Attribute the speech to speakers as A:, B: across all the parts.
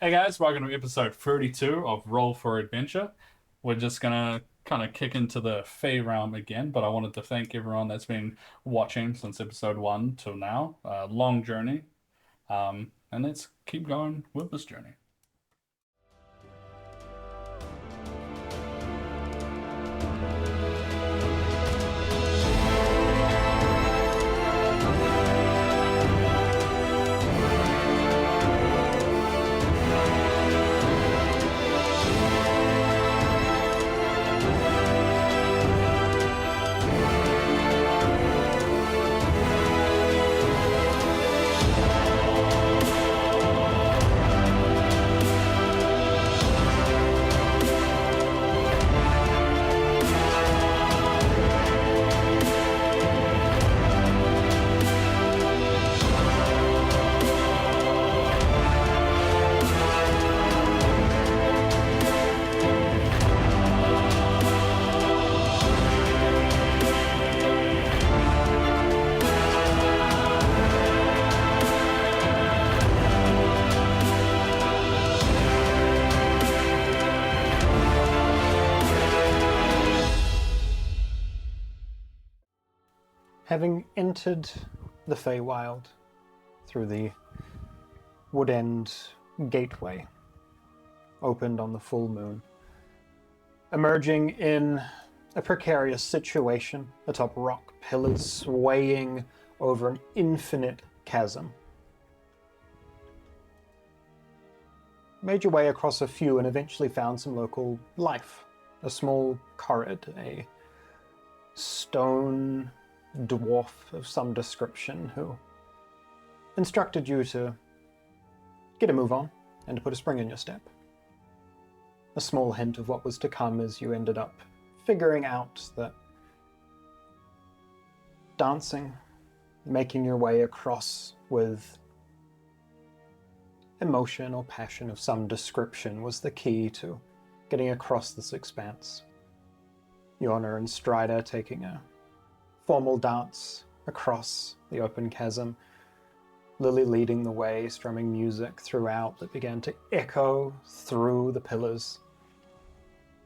A: Hey guys, welcome to episode 32 of Roll for Adventure. We're just gonna kind of kick into the Fey realm again, but I wanted to thank everyone that's been watching since episode 1 till now. Long journey, and let's keep going with this journey.
B: Having entered the Feywild through the wood end gateway, opened on the full moon, emerging in a precarious situation atop rock pillars swaying over an infinite chasm. Made your way across a few and eventually found some local life. A small corrid, a stone dwarf of some description who instructed you to get a move on and to put a spring in your step. A small hint of what was to come as you ended up figuring out that dancing, making your way across with emotion or passion of some description was the key to getting across this expanse. Yorna and Strider taking a formal dance across the open chasm, Lily leading the way, strumming music throughout that began to echo through the pillars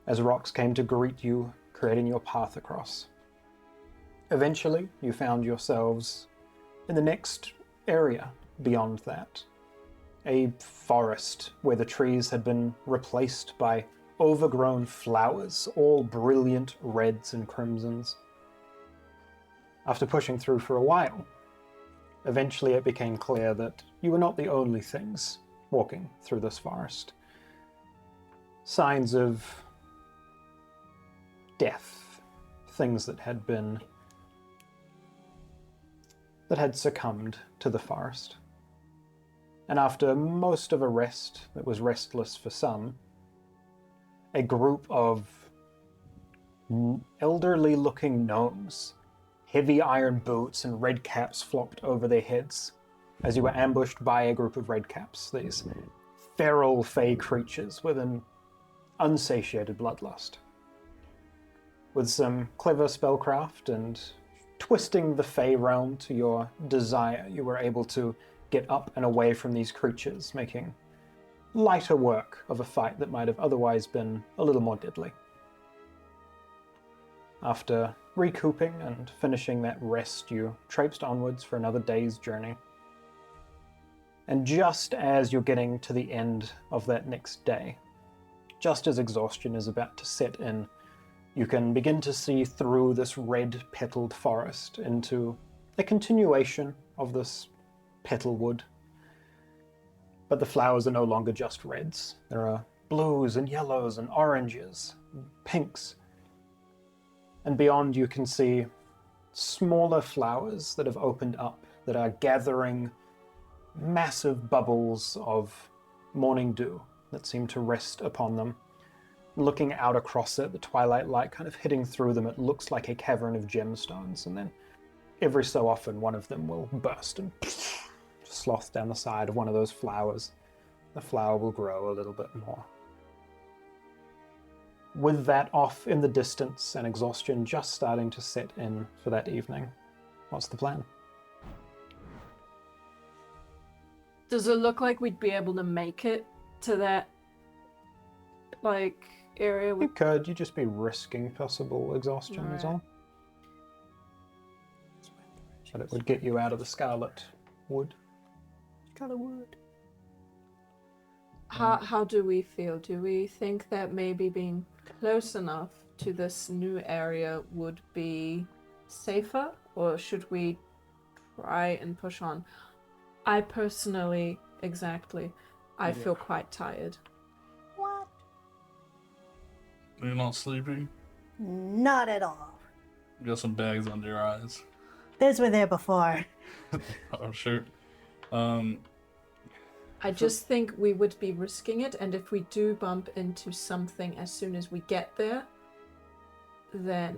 B: as rocks came to greet you, creating your path across. Eventually, you found yourselves in the next area beyond that, a forest where the trees had been replaced by overgrown flowers, all brilliant reds and crimsons. After pushing through for a while, eventually it became clear that you were not the only things walking through this forest. Signs of death, things that had succumbed to the forest. And after most of a rest that was restless for some, a group of elderly-looking gnomes, heavy iron boots and red caps flopped over their heads as you were ambushed by a group of red caps, these feral fey creatures with an unsatiated bloodlust. With some clever spellcraft and twisting the fey realm to your desire, you were able to get up and away from these creatures, making lighter work of a fight that might have otherwise been a little more deadly. After recouping and finishing that rest, you traipsed onwards for another day's journey. And just as you're getting to the end of that next day, just as exhaustion is about to set in, you can begin to see through this red-petaled forest into a continuation of this petalwood. But the flowers are no longer just reds. There are blues and yellows and oranges, and pinks. And beyond you can see smaller flowers that have opened up, that are gathering massive bubbles of morning dew that seem to rest upon them. Looking out across it, the twilight light kind of hitting through them, it looks like a cavern of gemstones, and then every so often one of them will burst and sloth down the side of one of those flowers. The flower will grow a little bit more. With that off in the distance and exhaustion just starting to set in for that evening, what's the plan?
C: Does it look like we'd be able to make it to that, like, area
B: You
C: with...
B: could. You'd just be risking possible exhaustion as
C: Right.
B: well. But it would get you out of the Scarlet Wood. Scarlet Wood.
C: How do we feel? Do we think that maybe being close enough to this new area would be safer? Or should we try and push on? I personally, I feel quite tired.
D: What?
A: You're not sleeping?
D: Not at all.
A: You got some bags under your eyes.
D: Those were there before.
A: Oh, shoot.
C: I just think we would be risking it, and if we do bump into something as soon as we get there, then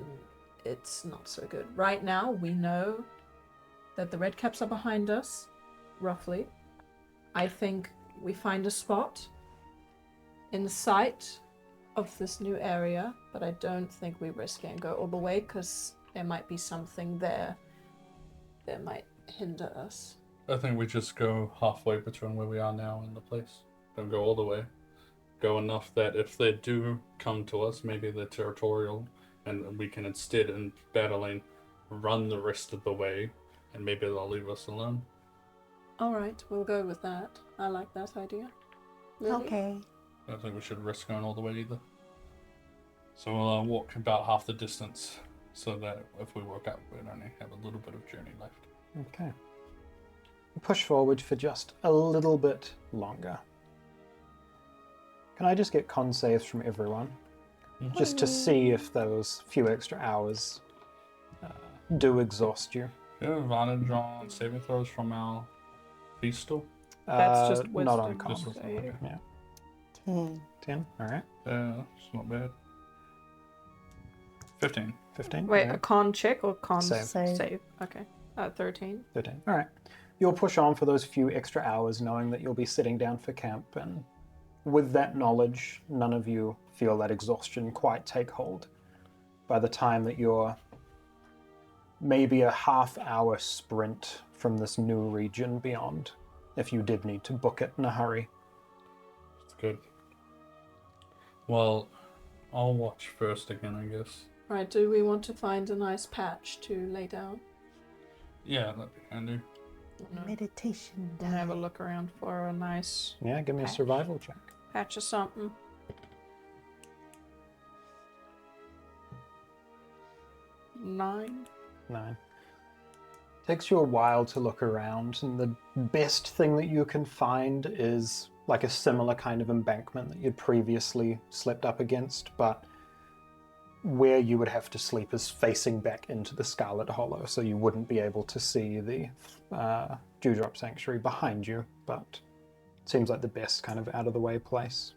C: it's not so good. Right now, we know that the red caps are behind us, roughly. I think we find a spot in sight of this new area, but I don't think we risk it and go all the way, because there might be something there that might hinder us.
A: I think we just go halfway between where we are now and the place. Don't go all the way. Go enough that if they do come to us, maybe they're territorial, and we can instead, in battling, run the rest of the way, and maybe they'll leave us alone.
C: Alright, we'll go with that. I like that idea. Lily?
D: Okay.
A: I don't think we should risk going all the way either. So we'll walk about half the distance, so that if we work out, we'd only have a little bit of journey left.
B: Okay. Push forward for just a little bit longer. Can I just get con saves from everyone? Just to see if those few extra hours do exhaust you.
A: Do you have advantage on saving throws from our feastal?
C: That's just
B: not on
C: wisdom.
B: con.
A: Just wisdom, okay.
B: Yeah.
D: 10.
B: 10, alright.
A: It's not bad. 15.
B: 15.
C: Wait,
B: alright.
C: a con check or con
B: Save.
C: save? Okay. 13.
B: 13. Alright. You'll push on for those few extra hours knowing that you'll be sitting down for camp, and with that knowledge, none of you feel that exhaustion quite take hold. By the time that you're maybe a half-hour sprint from this new region beyond, if you did need to book it in a hurry.
A: It's good. Well, I'll watch first again, I guess.
C: Right, do we want to find a nice patch to lay down?
A: Yeah, that'd be handy.
C: No.
D: Meditation
C: And have a
D: time.
C: look around for a nice
B: Yeah, give me a
C: Patch.
B: survival check.
C: patch of something. 9.
B: 9. Takes you a while to look around, and the best thing that you can find is like a similar kind of embankment that you'd previously slept up against, but where you would have to sleep is facing back into the Scarlet Hollow, so you wouldn't be able to see the Dewdrop Sanctuary behind you, but it seems like the best kind of out-of-the-way place.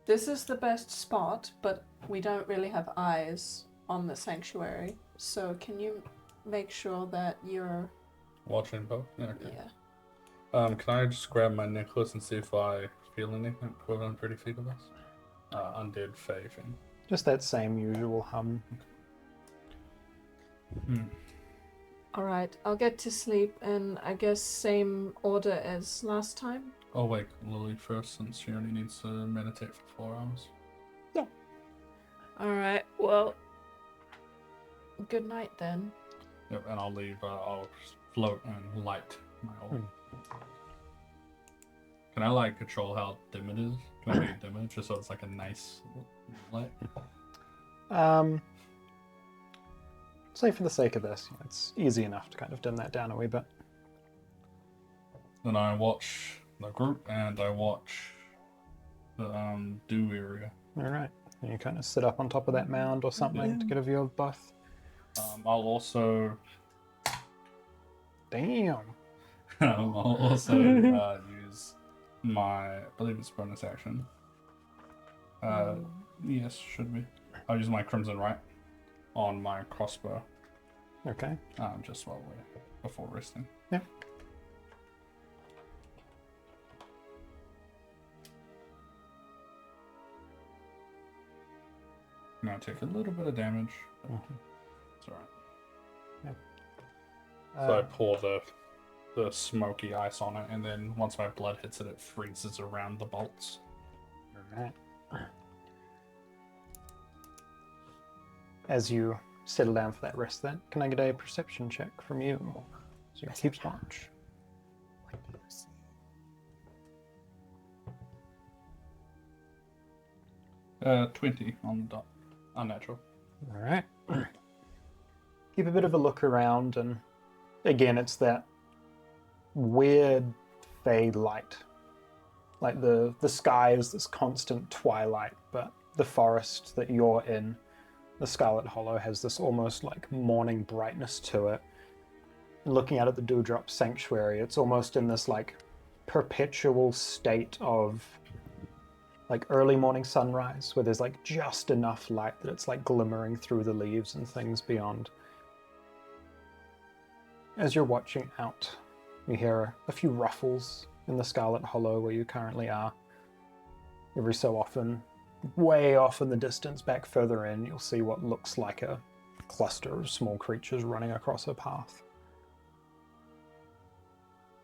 C: This is the best spot, but we don't really have eyes on the sanctuary. So can you make sure that you're...
A: Watching both? Yeah, okay.
C: Yeah.
A: Can I just grab my necklace and see if I feel anything within 30 feet of us? Undead Fey thing.
B: Just that same usual hum.
C: Alright, I'll get to sleep and I guess same order as last time.
A: I'll wake Lily first since she only needs to meditate for 4 hours.
C: Alright, well, good night then.
A: Yep, and I'll leave. I'll float and light my orb. Can I like control how dim it is? Can I make it dimmer just so it's like a nice light?
B: Say for the sake of this, it's easy enough to kind of dim that down a wee bit.
A: Then I watch the group and I watch the dew area.
B: Alright. And you kind of sit up on top of that mound or something to get a view of both.
A: I'll also
B: Damn.
A: I'll also use my, I believe it's bonus action. Yes, should be. I'll use my Crimson Right on my crossbow.
B: Okay.
A: Just while we're before resting.
B: Yeah.
A: Now take a little bit of damage. But it's alright. So I pour the smoky ice on it, and then once my blood hits it, it freezes around the bolts.
B: Alright. As you settle down for that rest then, can I get a perception check from you? So you keep watch.
D: What do you say?
A: 20 on the dot. Unnatural.
B: Alright. Keep a bit of a look around, and again, it's that weird fade light. Like the sky is this constant twilight, but the forest that you're in, the Scarlet Hollow, has this almost like morning brightness to it. And looking out at the Dewdrop Sanctuary, it's almost in this like perpetual state of like early morning sunrise, where there's like just enough light that it's like glimmering through the leaves and things beyond. As you're watching out, you hear a few ruffles in the Scarlet Hollow where you currently are. Every so often, way off in the distance, back further in, you'll see what looks like a cluster of small creatures running across a path.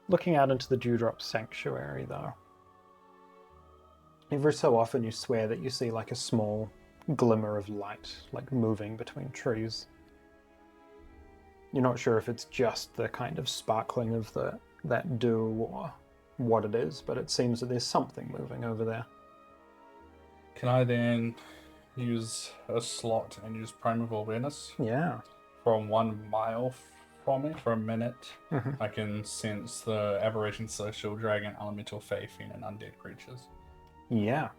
B: Looking out into the Dewdrop Sanctuary, though, every so often you swear that you see like a small glimmer of light, like moving between trees. You're not sure if it's just the kind of sparkling of that dew or what it is, but it seems that there's something moving over there.
A: Can I then use a slot and use Primeval Awareness
B: Yeah.
A: from 1 mile from me for a minute?
B: Mhm.
A: I can sense the aberration, celestial, dragon, elemental, fey, fiend, and undead creatures.
B: Yeah.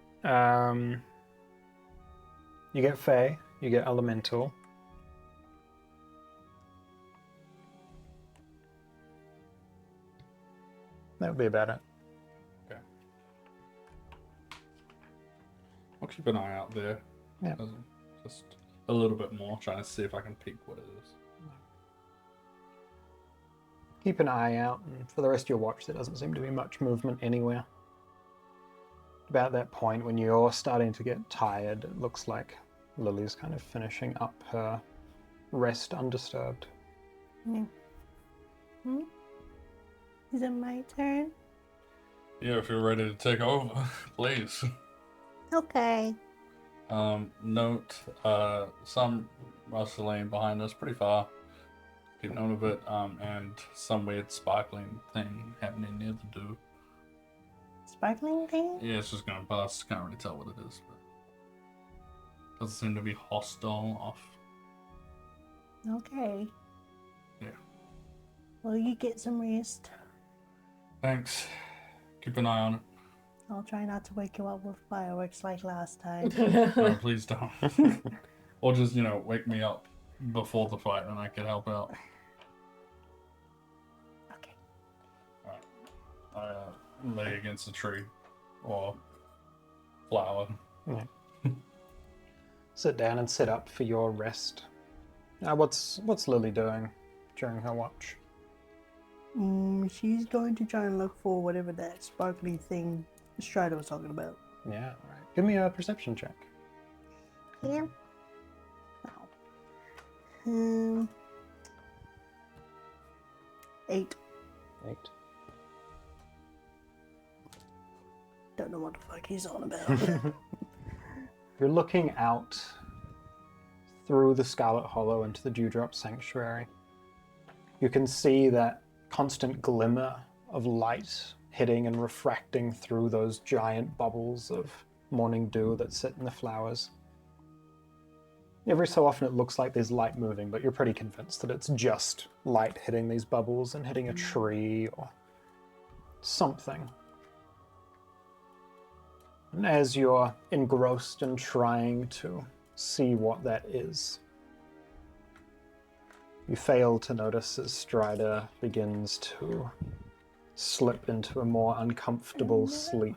B: You get Fey, you get Elemental. That would be about it.
A: Okay. I'll keep an eye out there.
B: Yeah.
A: Just a little bit more, trying to see if I can peek what it is.
B: Keep an eye out, and for the rest of your watch, there doesn't seem to be much movement anywhere. About that point, when you're starting to get tired, it looks like Lily's kind of finishing up her rest undisturbed.
D: Is it my turn?
A: Yeah, if you're ready to take over, please.
D: Okay.
A: Note, some rustling behind us pretty far. Keep note of it, and some weird sparkling thing happening near the dew.
D: Sparkling thing?
A: Yeah, it's just gonna pass. Can't really tell what it is, but doesn't seem to be hostile off.
D: Okay.
A: Yeah.
D: Well, you get some rest.
A: Thanks. Keep an eye on it.
D: I'll try not to wake you up with fireworks like last time.
A: No, please don't. Or just, wake me up before the fight and I can help out.
D: Okay.
A: I lay against a tree or flower.
B: Sit down and set up for your rest. What's Lily doing during her watch?
D: She's going to try and look for whatever that sparkly thing Strider was talking about.
B: Yeah, all right. Give me a perception check.
D: Yeah. Oh. 8.
B: 8.
D: Don't know what the fuck he's on about.
B: You're looking out through the Scarlet Hollow into the Dewdrop Sanctuary. You can see that constant glimmer of light hitting and refracting through those giant bubbles of morning dew that sit in the flowers. Every so often it looks like there's light moving, but you're pretty convinced that it's just light hitting these bubbles and hitting a tree or something. And as you're engrossed in trying to see what that is, you fail to notice as Strider begins to slip into a more uncomfortable sleep.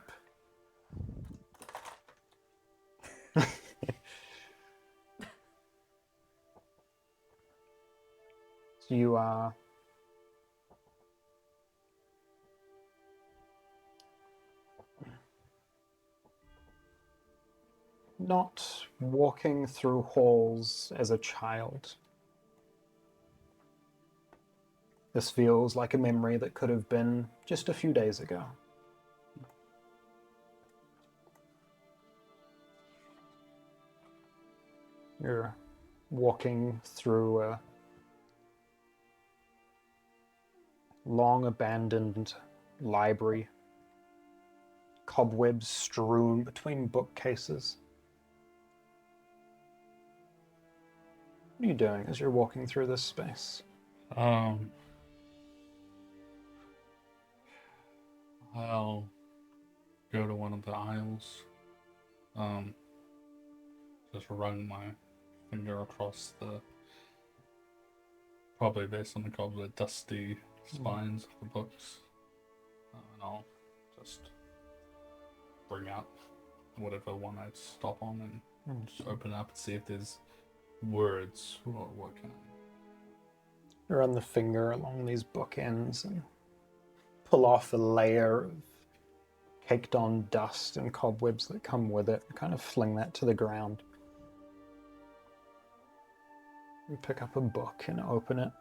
B: You are not walking through halls as a child. This feels like a memory that could have been just a few days ago. You're walking through a long abandoned library, cobwebs strewn between bookcases. What are you doing as you're walking through this space?
A: I'll go to one of the aisles. Just run my finger across the, probably based on the cover, dusty spines of the books. And I'll just bring out whatever one I'd stop on and just open it up and see if there's words or what kind of.
B: Run the finger along these bookends and pull off a layer of caked on dust and cobwebs that come with it, and kind of fling that to the ground. You pick up a book and open it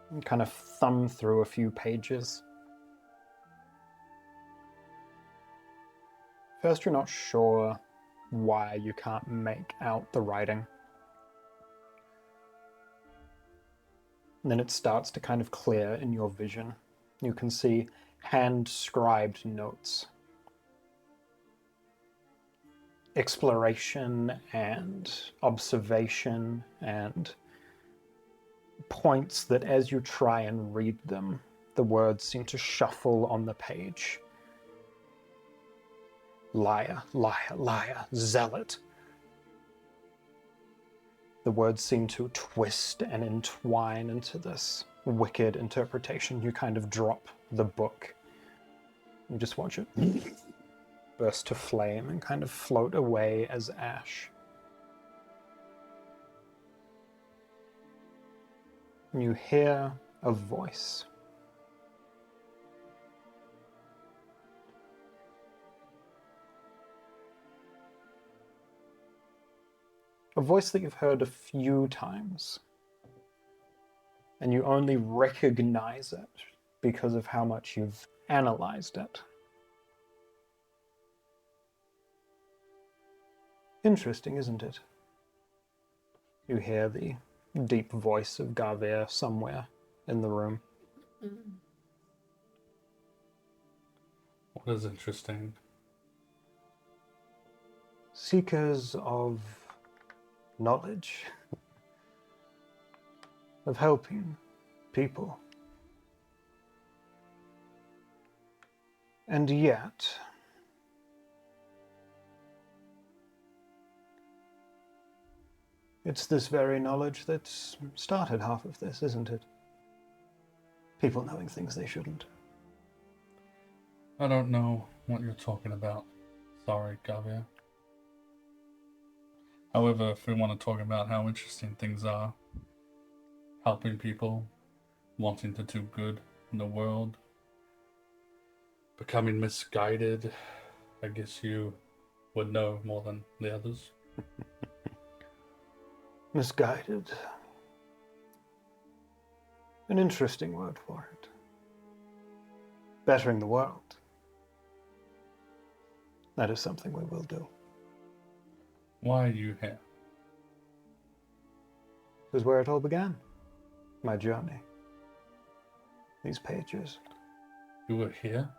B: and kind of thumb through a few pages. First, you're not sure why you can't make out the writing. And then it starts to kind of clear in your vision. You can see hand-scribed notes. Exploration and observation and points that as you try and read them, the words seem to shuffle on the page. Liar, liar, liar, zealot. The words seem to twist and entwine into this wicked interpretation. You kind of drop the book. You just watch it burst to flame and kind of float away as ash. And you hear a voice. A voice that you've heard a few times, and you only recognize it because of how much you've analyzed it. Interesting, isn't it? You hear the deep voice of Garver somewhere in the room.
A: What is interesting?
B: Seekers of knowledge, of helping people. And yet, it's this very knowledge that's started half of this, isn't it? People knowing things they shouldn't.
A: I don't know what you're talking about. Sorry, Gavia. However, if we want to talk about how interesting things are, helping people, wanting to do good in the world, becoming misguided, I guess you would know more than the others.
B: Misguided. An interesting word for it. Bettering the world. That is something we will do.
A: Why are you here?
B: This is where it all began. My journey. These pages.
A: You were here?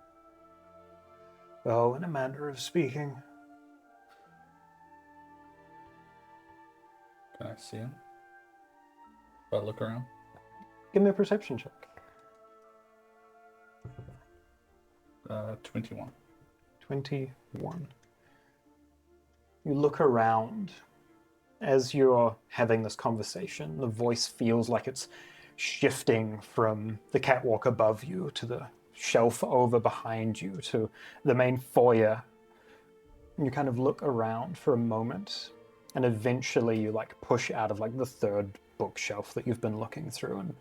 B: Oh, in a manner of speaking.
A: Can I see him? If I look around?
B: Give me a perception check.
A: 21.
B: 21. You look around as you're having this conversation. The voice feels like it's shifting from the catwalk above you to the shelf over behind you to the main foyer. And you kind of look around for a moment, and eventually you like push out of like the third bookshelf that you've been looking through, and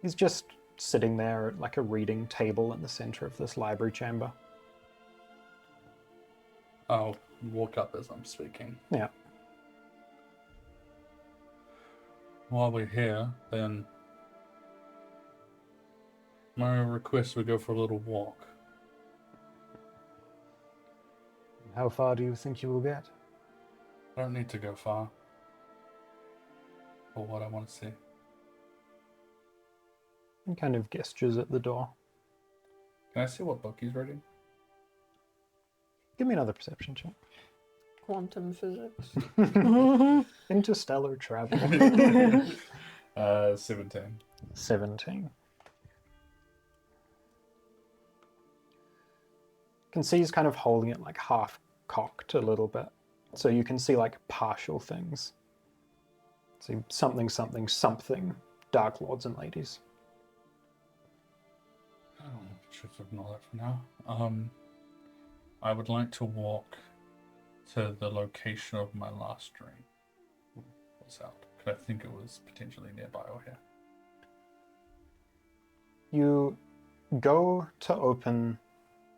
B: he's just sitting there at like a reading table in the center of this library chamber.
A: I'll walk up as I'm speaking.
B: Yeah.
A: While we're here, then my request we go for a little walk.
B: How far do you think you will get?
A: I don't need to go far. or what I want to see.
B: And kind of gestures at the door.
A: Can I see what book he's reading?
B: Give me another perception check.
C: Quantum physics.
B: Interstellar travel.
A: 17.
B: 17. You can see he's kind of holding it like half cocked a little bit. So you can see like partial things. See something, something, something. Dark Lords and Ladies.
A: Oh, should ignore that for now. I would like to walk to the location of my last dream. What's out? Because I think it was potentially nearby or here.
B: You go to open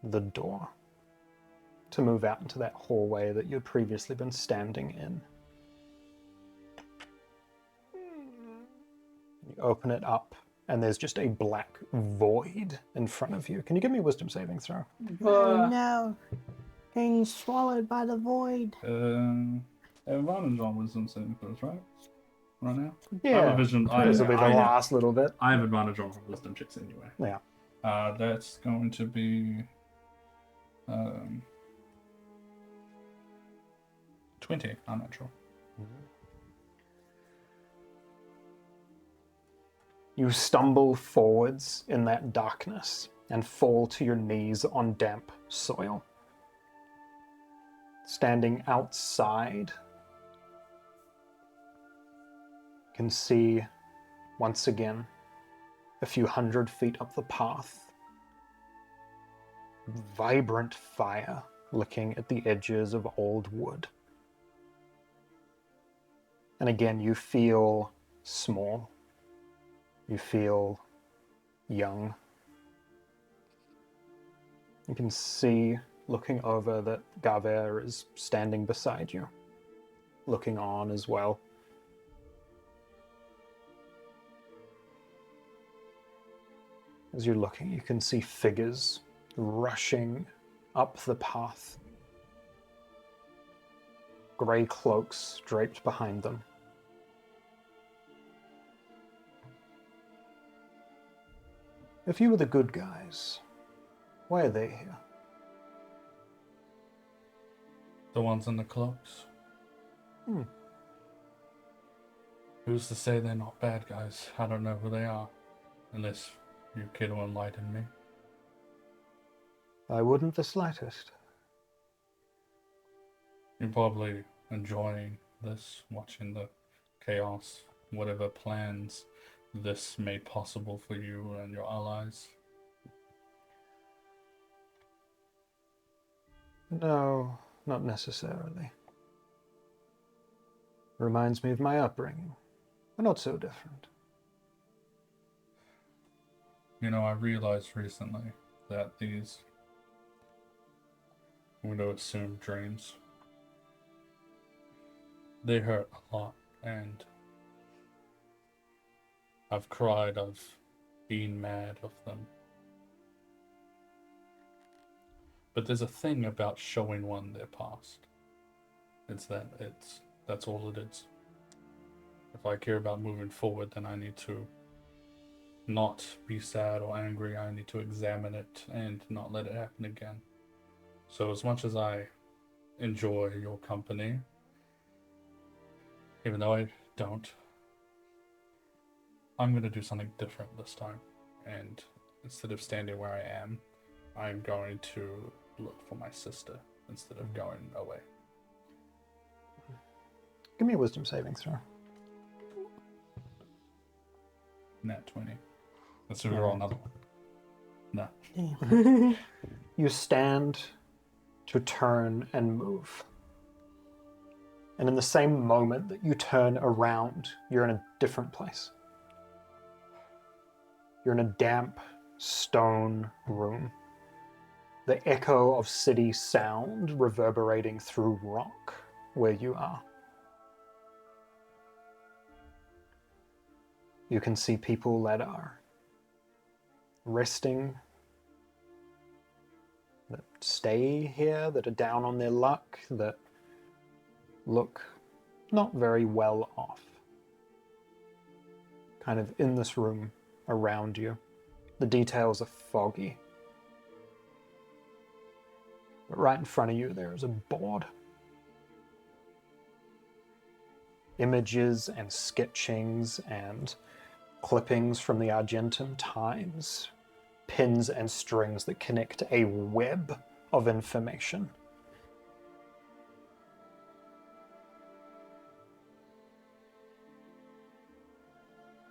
B: the door to move out into that hallway that you'd previously been standing in. You open it up, and there's just a black void in front of you. Can you give me a wisdom saving throw?
D: Oh no. Being swallowed by the void.
A: Advantage on wisdom saving throws, right? Right now? I
B: Yeah,
A: have a vision.
B: this will be the last little bit.
A: I have advantage on wisdom checks anyway.
B: Yeah.
A: That's going to be 20. I'm not sure.
B: You stumble forwards in that darkness and fall to your knees on damp soil. Standing outside, you can see, once again, a few hundred feet up the path, vibrant fire licking at the edges of old wood. And again, you feel small. You feel young. You can see, looking over, that Gaver is standing beside you, looking on as well. As you're looking, you can see figures rushing up the path. Grey cloaks draped behind them. If you were the good guys, why are they here?
A: The ones in the cloaks. Who's to say they're not bad guys? I don't know who they are. Unless you kid will enlighten me.
B: I wouldn't the slightest.
A: You're probably enjoying this, watching the chaos, whatever plans this made possible for you and your allies.
B: No, not necessarily. Reminds me of my upbringing. We're not so different.
A: You know, I realized recently that these, I'm going to assume, dreams, they hurt a lot, and I've cried, I've been mad of them. But there's a thing about showing one their past. That's all it is. If I care about moving forward, then I need to not be sad or angry. I need to examine it and not let it happen again. So as much as I enjoy your company, even though I don't, I'm going to do something different this time. And instead of standing where I am, I'm going to look for my sister instead of going away.
B: Give me a wisdom saving throw.
A: Nat 20. Let's do roll another one. No.
D: Damn.
B: You stand to turn and move. And in the same moment that you turn around, you're in a different place. You're in a damp stone room. The echo of city sound reverberating through rock where you are. You can see people that are resting, that stay here, that are down on their luck, that look not very well off. kind of in this room around you. The details are foggy. But right in front of you, there is a board. Images and sketchings and clippings from the Argentum times, pins and strings that connect a web of information.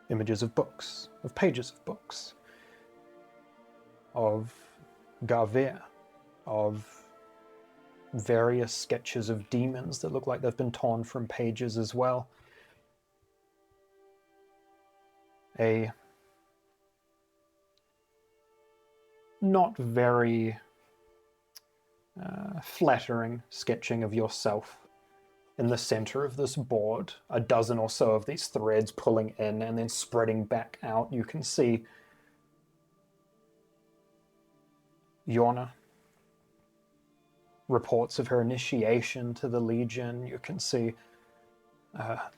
B: Images of books, of pages of books, of Garver, of various sketches of demons that look like they've been torn from pages as well. A not very flattering sketching of yourself in the center of this board. A dozen or so of these threads pulling in and then spreading back out. You can see Yorna. Reports of her initiation to the Legion. You can see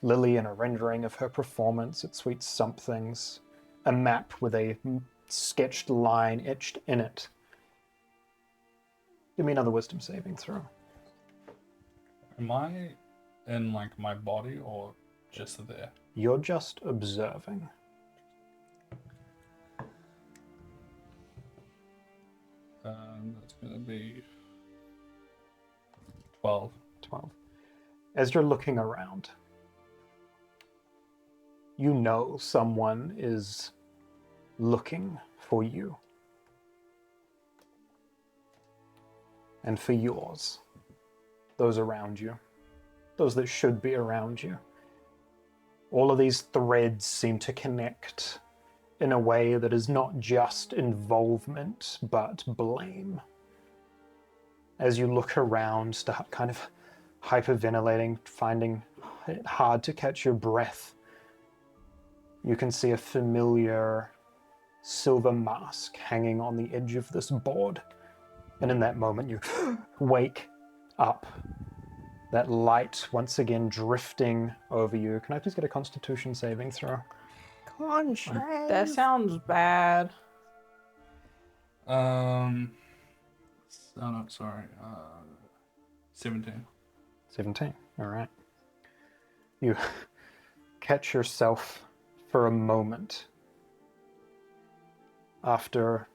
B: Lily in a rendering of her performance at Sweet Somethings. A map with a sketched line etched in it. Give me another wisdom saving throw.
A: Am I in like my body or just there?
B: You're just observing.
A: That's gonna be 12.
B: 12. As you're looking around, you know someone is looking for you. And for yours. Those around you. Those that should be around you. All of these threads seem to connect in a way that is not just involvement, but blame. As you look around, start kind of hyperventilating, finding it hard to catch your breath, you can see a familiar silver mask hanging on the edge of this board. And in that moment, you wake up. That light once again drifting over you. Can I please get a Constitution saving throw?
C: That sounds bad.
A: Oh no, sorry. 17.
B: 17. All right. You catch yourself for a moment after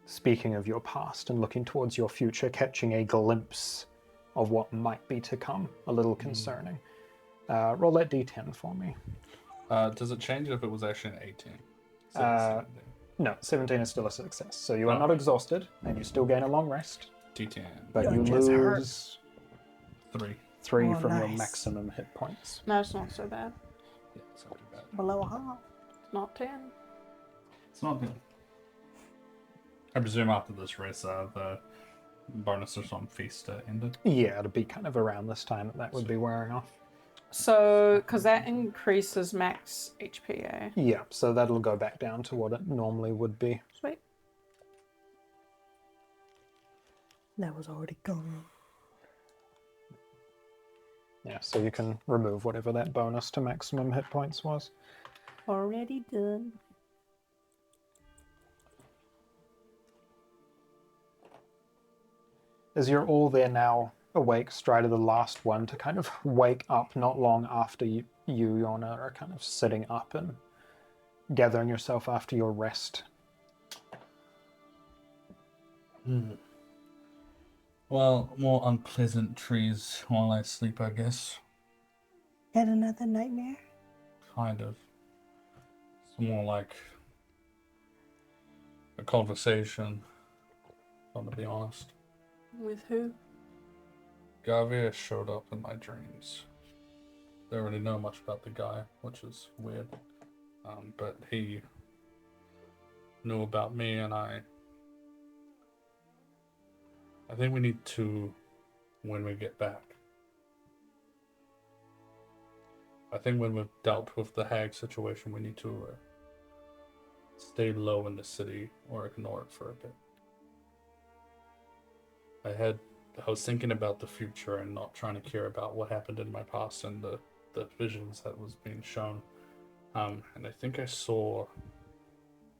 B: speaking of your past and looking towards your future, catching a glimpse of what might be to come. A little concerning. Roll that d10 for me.
A: Does it change if it was actually an 18?
B: No, 17 is still a success. So you are not exhausted, and you still gain a long rest.
A: D10.
B: But you
D: just
B: lose
A: 3.
B: 3
D: Oh,
B: from your
D: nice.
B: maximum hit points.
C: No, it's not so bad.
A: Yeah, it's not too bad.
D: Below a half.
C: It's not 10.
A: It's not good. I presume after this race, the bonuses on Feast ended.
B: Yeah, it'd be kind of around this time that would be wearing off.
C: So, because that increases max HP, eh?
B: Yeah, so that'll go back down to what it normally would be.
C: Sweet.
D: That was already gone.
B: Yeah, so you can remove whatever that bonus to maximum hit points was.
D: Already done.
B: As you're all there now, awake, Strider, the last one to kind of wake up not long after you, Yorna, are kind of sitting up and gathering yourself after your rest.
A: Well, more unpleasant trees while I sleep, I guess.
D: Had another nightmare?
A: Kind of. It's more like a conversation, if I'm to be honest.
C: With who?
A: Garvia showed up in my dreams. Don't really know much about the guy, which is weird. But he knew about me, and I think we need to, when we get back. I think when we've dealt with the hag situation, we need to stay low in the city or ignore it for a bit. I was thinking about the future and not trying to care about what happened in my past and the visions that was being shown. And I think I saw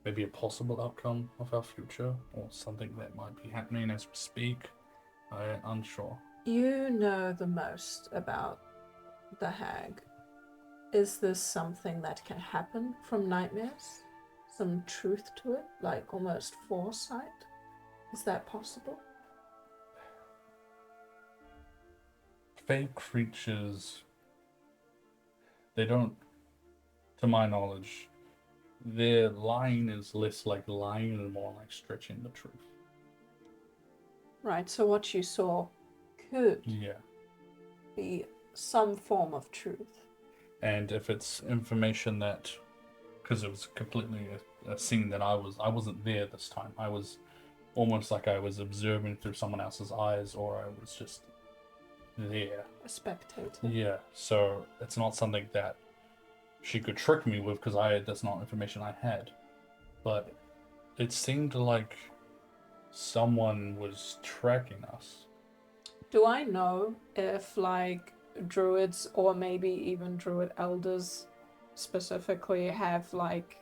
A: maybe a possible outcome of our future, or something that might be happening as we speak. I'm unsure.
C: You know the most about the hag. Is this something that can happen from nightmares? Some truth to it, like almost foresight? Is that possible?
A: Fey creatures, they don't, to my knowledge, their lying is less like lying and more like stretching the truth.
C: Right, so what you saw could
A: Yeah.
C: be some form of truth.
A: And if it's information that, because it was completely a scene that I wasn't there this time. I was almost like I was observing through someone else's eyes, or I was just there.
C: A spectator.
A: Yeah, so it's not something that she could trick me with, because that's not information I had. But it seemed like someone was tracking us.
C: Do I know if, like, druids or maybe even druid elders specifically have, like,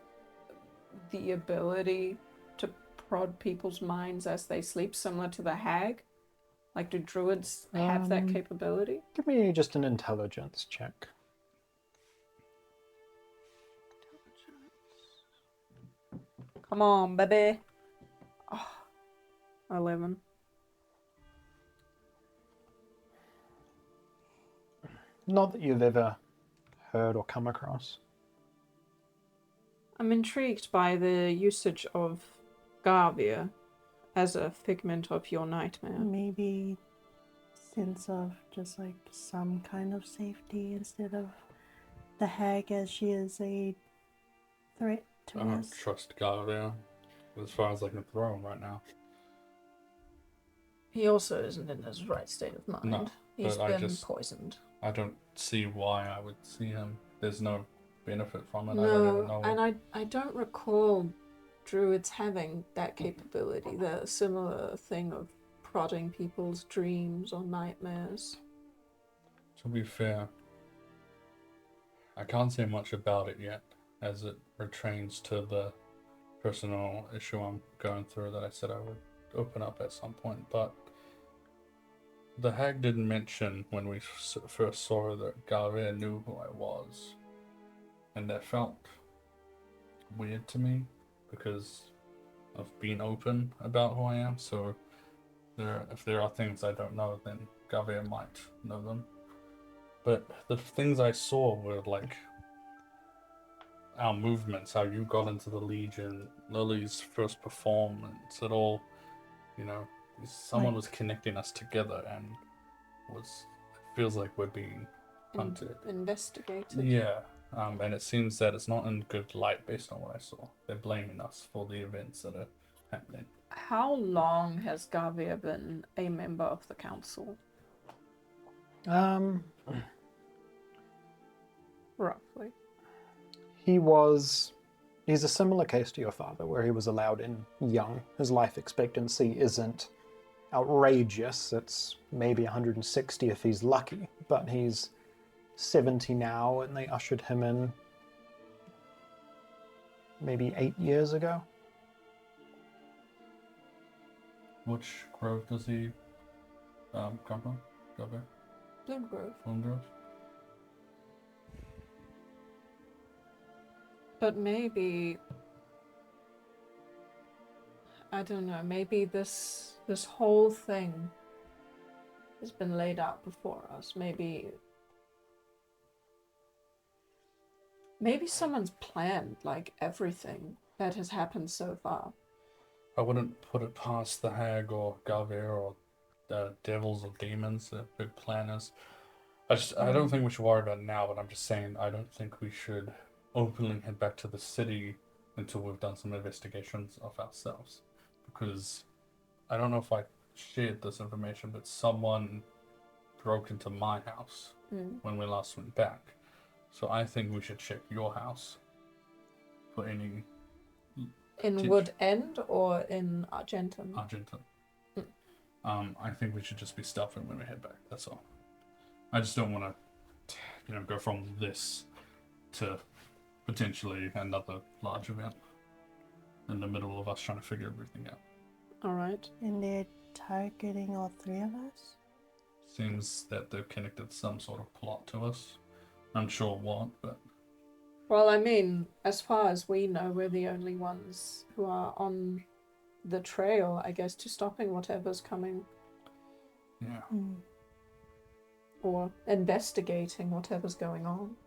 C: the ability to prod people's minds as they sleep, similar to the hag? Like, do druids have that capability?
B: Give me just an intelligence check.
C: Come on, baby. Oh, 11.
B: Not that you've ever heard or come across.
C: I'm intrigued by the usage of Garvia as a figment of your nightmare.
D: Maybe sense of just like some kind of safety instead of the hag, as she is a threat to
A: I don't
D: us.
A: trust Galadriel as far as I can throw him right now.
C: He also isn't in his right state of mind.
A: No,
C: He's
A: but
C: been poisoned.
A: I don't see why I would see him. There's no benefit from it. I don't even
C: No,
A: know.
C: and I don't recall druids having that capability. The similar thing of prodding people's dreams or nightmares.
A: To be fair, I can't say much about it yet, as it pertains to the personal issue I'm going through that I said I would open up at some point. But the hag didn't mention when we first saw her that Galre knew who I was. And that felt weird to me, because of being open about who I am. So if there are things I don't know, then Galre might know them. But the things I saw were like our movements, how you got into the Legion, Lily's first performance, it all, someone was connecting us together, and it feels like we're being hunted.
C: Investigated.
A: Yeah, and it seems that it's not in good light based on what I saw. They're blaming us for the events that are happening.
C: How long has Garvia been a member of the council? Roughly.
B: He's a similar case to your father, where he was allowed in young. His life expectancy isn't outrageous. It's maybe 160 if he's lucky, but he's 70 now, and they ushered him in maybe 8 years ago.
A: Which grove does he come from? Garvia?
C: Bloomgrove.
A: Bloomgrove?
C: But maybe, I don't know, maybe this whole thing has been laid out before us. Maybe someone's planned like everything that has happened so far.
A: I wouldn't put it past the hag or Galvia or the devils or demons, the big planners. I don't think we should worry about it now, but I'm just saying I don't think we should openly head back to the city until we've done some investigations of ourselves. Because I don't know if I shared this information, but someone broke into my house when we last went back. So I think we should check your house for any...
C: In Wood End or in Argentum?
A: Argentum. I think we should just be stealthing when we head back, that's all. I just don't want to, go from this to potentially another large event in the middle of us trying to figure everything out.
C: All right.
D: And they're targeting all three of us?
A: Seems that they've connected some sort of plot to us. Unsure what, but
C: Well, I mean, as far as we know, we're the only ones who are on the trail, I guess, to stopping whatever's coming
A: yeah.
C: or investigating whatever's going on.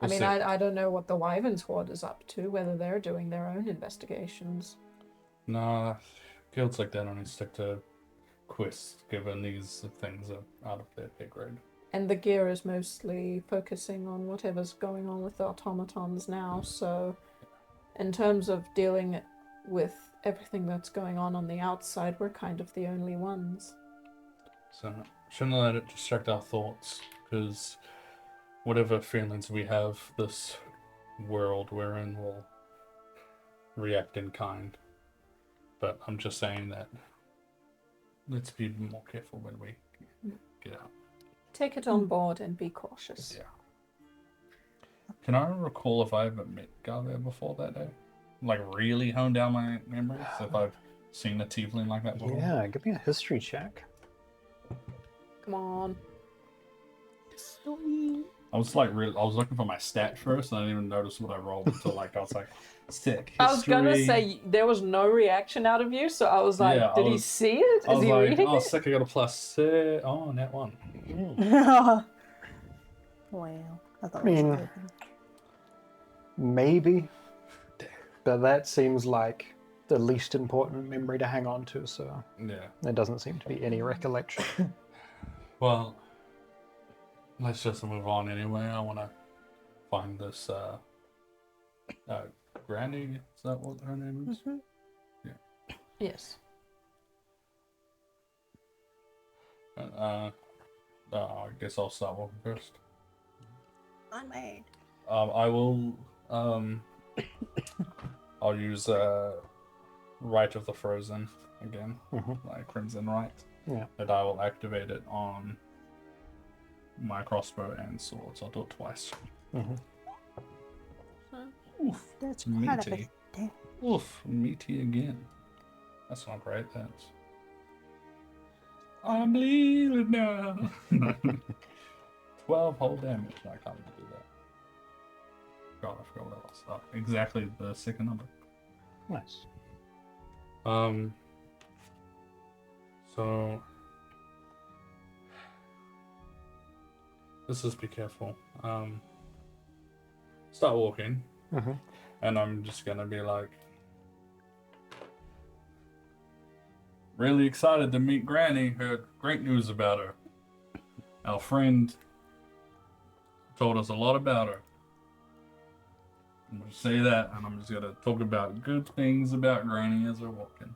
A: We'll
C: I mean,
A: see.
C: I don't know what the Wyverns Horde is up to, whether they're doing their own investigations.
A: Nah, guilds like that only stick to quests, given these things are out of their pay grade.
C: And the gear is mostly focusing on whatever's going on with the automatons now, so in terms of dealing with everything that's going on the outside, we're kind of the only ones.
A: So shouldn't let it distract our thoughts, because whatever feelings we have, this world we're in will react in kind. But I'm just saying that let's be more careful when we get out.
C: Take it on board and be cautious.
A: Yeah. Can I recall if I ever met Garver before that day? Like, really hone down my memories? If I've seen a tiefling like that before?
B: Yeah, give me a history check.
C: Come on.
A: I was like, I was looking for my stat first, and I didn't even notice what I rolled until like I was like, sick.
C: I was gonna
A: history.
C: say there was no reaction out of you, so I was like,
A: Yeah,
C: did he see it?
A: I
C: Is
A: was
C: he
A: like,
C: reading
A: oh,
C: it?
A: sick, I got a +6. Oh, net 1.
D: Wow. I thought
B: I mean-
D: it was open.
B: Maybe. But that seems like the least important memory to hang on to, so
A: Yeah.
B: there doesn't seem to be any recollection.
A: Well, let's just move on anyway. I want to find this, Granny, is that what her name is?
D: Mhm.
C: Yes.
A: I guess I'll start walking first.
D: I'm made.
A: I will, I'll use, Rite of the Frozen again, like Crimson Rite.
B: Yeah.
A: But I will activate it on my crossbow and swords. I'll do it twice. Oof,
D: That's quite a
A: meaty.
D: bit.
A: Oof, meaty again. That's not great, that's... I'm bleeding now. 12 whole damage. I can't even do that. God, I forgot what else. Oh, exactly the second number.
B: Nice.
A: So... Let's just be careful. Start walking. And I'm just gonna be like... Really excited to meet Granny. Heard great news about her. Our friend told us a lot about her. I'm gonna say that, and I'm just gonna talk about good things about Granny as we're walking.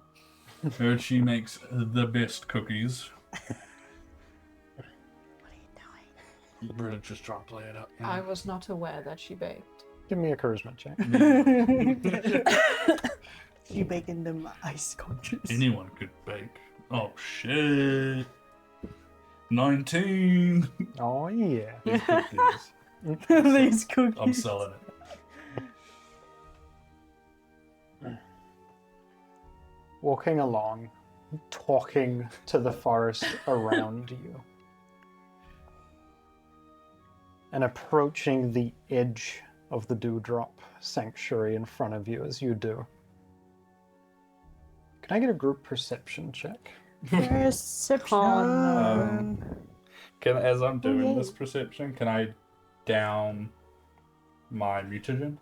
A: Heard she makes the best cookies.
D: What are you doing?
A: Brita just try to play it up.
C: I was not aware that she baked.
B: Give me a charisma check.
D: You baking them ice sculptures.
A: Anyone could bake. Oh shit! 19.
B: Oh, yeah.
A: These cookies.
D: These cookies.
A: I'm selling it.
B: Walking along, talking to the forest around you, and approaching the edge of the Dewdrop Sanctuary in front of you as you do. Can I get a group perception check?
D: Perception.
C: Oh,
A: As I'm doing
D: yay.
A: this perception, can I down my mutagen?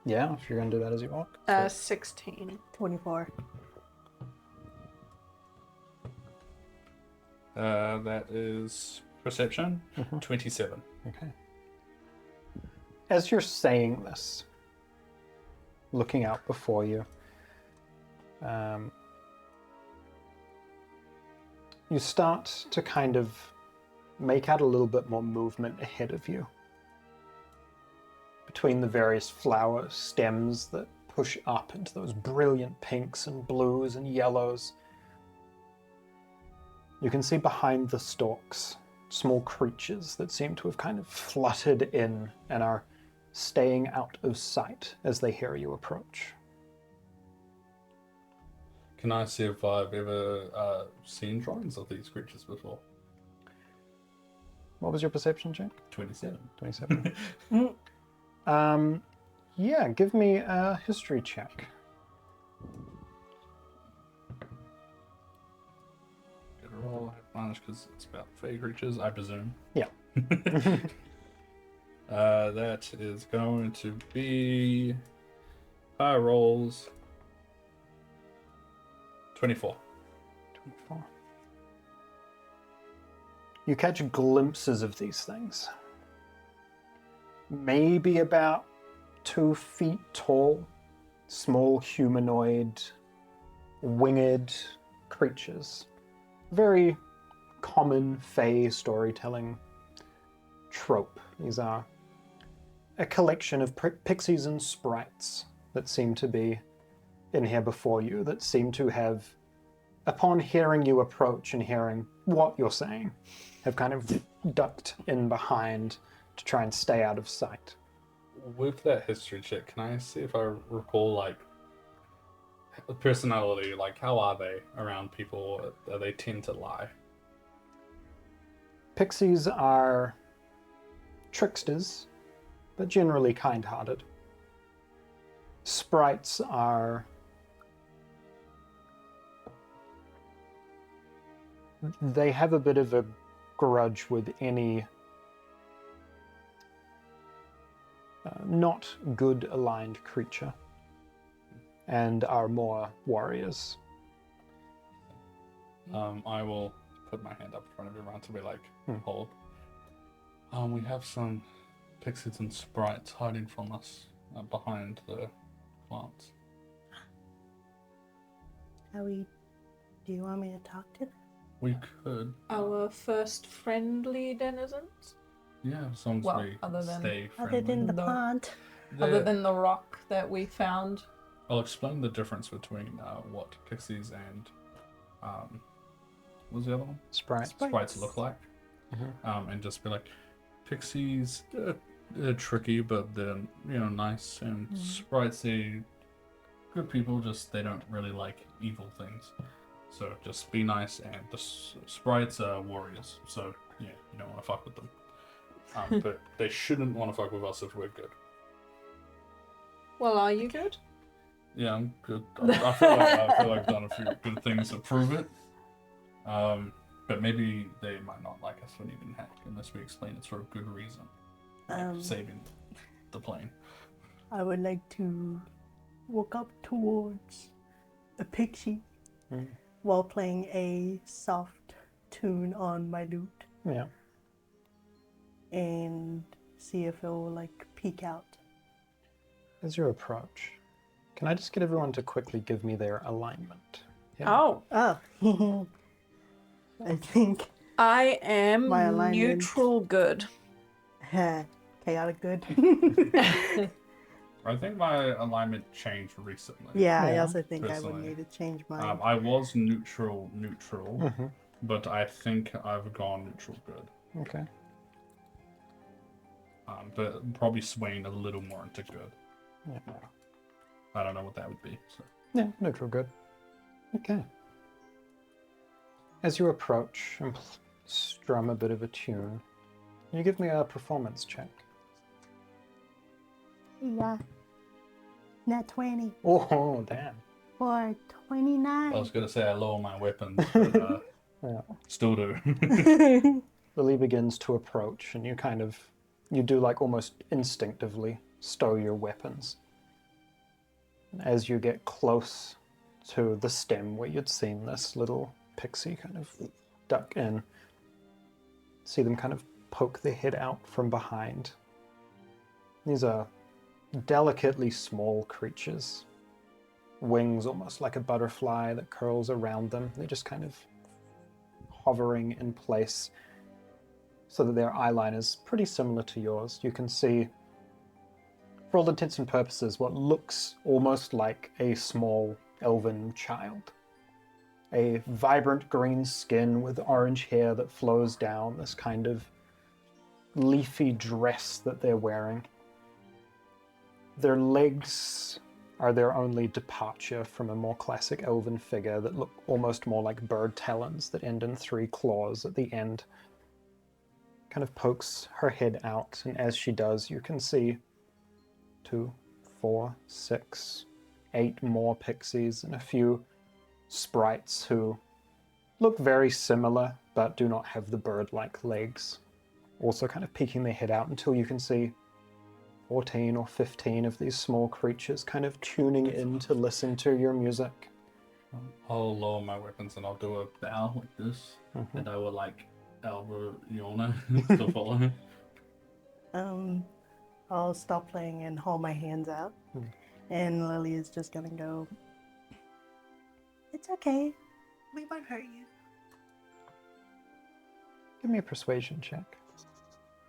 B: Yeah, if you're going to do that as you walk.
C: 16.
D: 24.
A: That is perception. 27.
B: Okay. As you're saying this, looking out before you, you start to kind of make out a little bit more movement ahead of you. Between the various flower stems that push up into those brilliant pinks and blues and yellows, you can see behind the stalks small creatures that seem to have kind of fluttered in and are staying out of sight as they hear you approach.
A: Can I see if I've ever seen drawings of these creatures before?
B: What was your perception check?
A: 27.
B: 27. Yeah, give me a history check.
A: Get a roll advantage because it's about fey creatures, I presume.
B: Yeah.
A: That is going to be high rolls. 24.
B: 24. You catch glimpses of these things. Maybe about 2 feet tall, small humanoid, winged creatures. Very common Fey storytelling trope. These are a collection of pixies and sprites that seem to be in here before you, that seem to have, upon hearing you approach and hearing what you're saying, have kind of ducked in behind to try and stay out of sight.
A: With that history check, can I see if I recall, like, personality, like, how are they around people? They tend to lie.
B: Pixies are tricksters, but generally kind-hearted. Sprites are... They have a bit of a grudge with any not good aligned creature, and are more warriors.
A: I will put my hand up in front of everyone to be like, hold. We have some pixies and sprites hiding from us behind the plants.
D: Do you want me to talk to them?
A: We could.
C: Our first friendly denizens?
A: Yeah, as long as
C: Well,
A: we
C: other than-
A: stay friendly.
D: Other than the
C: No.
D: pond.
C: Other than the rock that we found.
A: I'll explain the difference between what pixies and what was the other one?
B: Sprites.
A: Sprites look like, and just be like, pixies, they're tricky, but they're nice, and sprites, they good people, just they don't really like evil things. So just be nice, and the sprites are warriors, so yeah, you don't want to fuck with them. But they shouldn't want to fuck with us if we're good.
C: Well, are you good?
A: Yeah, I'm good. I feel like I've done a few good things to prove it. But maybe they might not like us when even heck, unless we explain it for a good reason. Like saving the plane.
D: I would like to walk up towards a pixie while playing a soft tune on my lute
B: Yeah.
D: and see if it will like peek out.
B: As you approach, can I just get everyone to quickly give me their alignment? Yeah.
C: Oh.
D: Oh. I think
C: I am
D: My alignment.
C: neutral good.
D: chaotic good.
A: I think my alignment changed recently.
D: Yeah, I
B: Yeah,
D: also think I would
A: personally.
D: need to change mine.
A: I was neutral, but I think I've gone neutral good.
B: Okay.
A: But probably swaying a little more into good.
B: Yeah.
A: I don't know what that would be. So.
B: Yeah, neutral good. Okay. As you approach and strum a bit of a tune, can you give me a performance check?
D: Yeah. Nat 20
B: Oh, damn.
D: for 29.
A: I was going to say I lower my weapons, but
B: Yeah.
A: still do.
B: Lily begins to approach, and you do like almost instinctively stow your weapons. As you get close to the stem where you'd seen this little pixie kind of duck in, see them kind of poke their head out from behind. These are delicately small creatures. Wings almost like a butterfly that curls around them. They're just kind of hovering in place so that their eyeline is pretty similar to yours. You can see, for all intents and purposes, what looks almost like a small elven child. A vibrant green skin with orange hair that flows down, this kind of leafy dress that they're wearing. Their legs are their only departure from a more classic elven figure that look almost more like bird talons that end in 3 claws at the end. Kind of pokes her head out, and as she does, you can see 2, 4, 6, 8 more pixies and a few sprites who look very similar but do not have the bird-like legs. Also kind of peeking their head out until you can see 14 or 15 of these small creatures kind of tuning in to listen to your music.
A: I'll lower my weapons and I'll do a bow like this, and I will like elbow Yorna to follow him.
D: I'll stop playing and hold my hands out. And Lily is just gonna go, "It's okay. We won't hurt you."
B: Give me a persuasion check.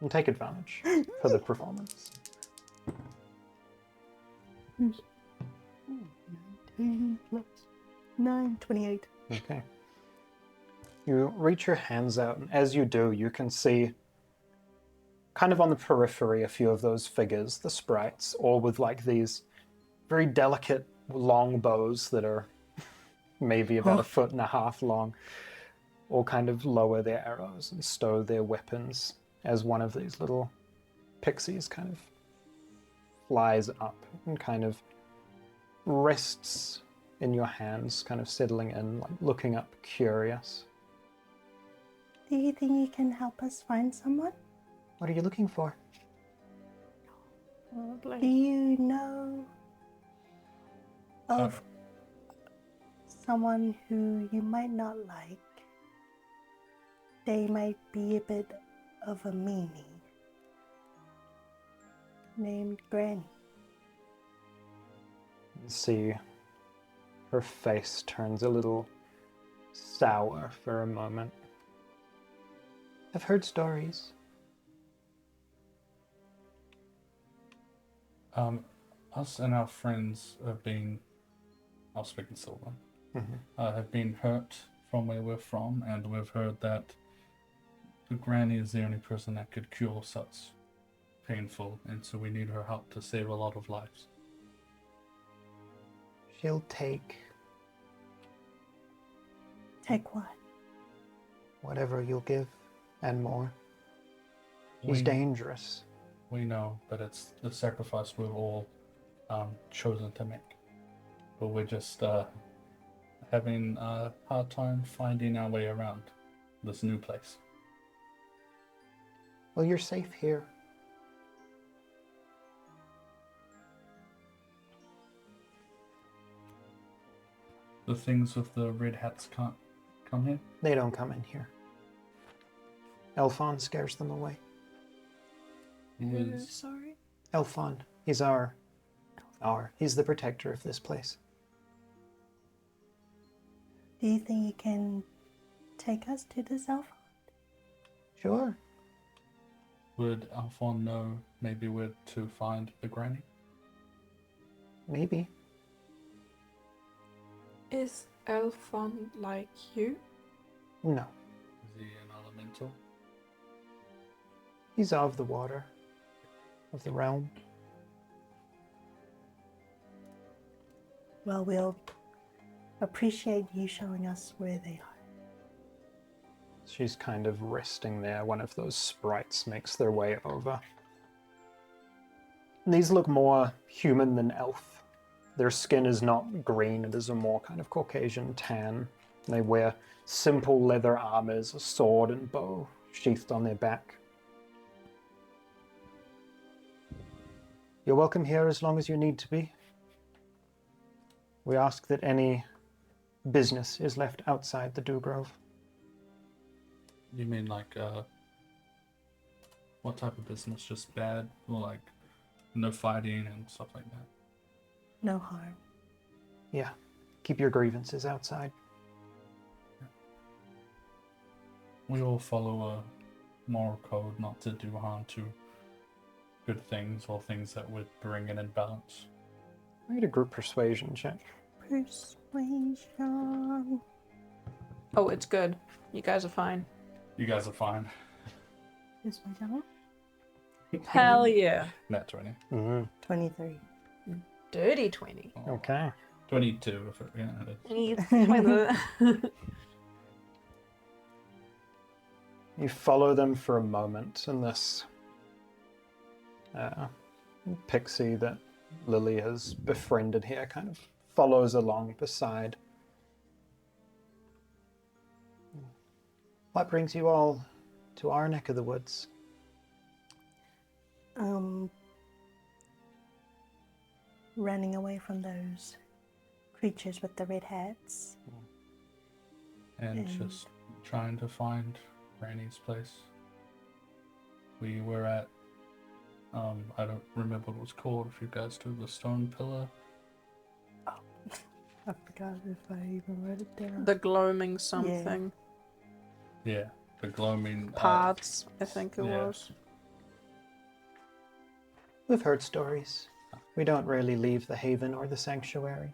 B: And take advantage for the performance.
D: 19 plus 9, 28.
B: Okay. You reach your hands out, and as you do, you can see kind of on the periphery a few of those figures, the sprites, all with like these very delicate long bows that are maybe about 1.5 feet long, all kind of lower their arrows and stow their weapons as one of these little pixies kind of flies up and kind of rests in your hands, kind of settling in, like looking up curious.
D: Do you think you can help us find someone?
B: What are you looking for?
D: Do you know of someone who you might not like? They might be a bit of a meanie. Named Granny.
B: See, her face turns a little sour for a moment. I've heard stories.
A: Us and our friends have been, I'll speak in Silver, have been hurt from where we're from, and we've heard that the granny is the only person that could cure such painful, and so we need her help to save a lot of lives.
B: She'll take
D: Take what?
B: whatever you'll give and more. She's dangerous.
A: We know, but it's the sacrifice we've all chosen to make. But we're just having a hard time finding our way around this new place.
B: Well, you're safe here.
A: The things with the red hats can't come here?
B: They don't come in here. Elfon scares them away.
D: Sorry?
B: Elfon, he's he's the protector of this place.
D: Do you think you can take us to this elf?
B: Sure.
A: Would Alphon know maybe where to find the granny?
B: Maybe.
C: Is Elfon like you?
B: No.
A: Is he an elemental?
B: He's of the water. Of the realm.
D: Well, we'll appreciate you showing us where they are.
B: She's kind of resting there. One of those sprites makes their way over. And these look more human than elf. Their skin is not green, it is a more kind of Caucasian tan. They wear simple leather armors, a sword and bow sheathed on their back. You're welcome here as long as you need to be. We ask that any business is left outside the Dew Grove.
A: You mean like, what type of business? Just bad? Or like, no fighting and stuff like that?
D: No harm.
B: Yeah, keep your grievances outside.
A: We all follow a moral code not to do harm to good things or things that would bring an imbalance.
B: I need a group persuasion check.
D: Persuasion.
C: Oh, it's good. You guys are fine.
A: You guys are fine.
D: Persuasion.
C: Hell yeah.
A: Nat 20.
D: 23.
C: Dirty 20.
A: Oh,
B: Okay.
A: 22, if it, yeah, it is.
B: You follow them for a moment, and this pixie that Lily has befriended here kind of follows along beside. What brings you all to our neck of the woods?
D: Running away from those creatures with the red hats.
A: And just trying to find Granny's place. We were at, I don't remember what it was called, if you guys do the stone pillar.
D: I forgot if I even wrote it down.
C: The gloaming something.
A: Yeah, the gloaming...
C: Paths, I think it
A: yeah.
C: was.
B: We've heard stories. We don't really leave the haven or the sanctuary.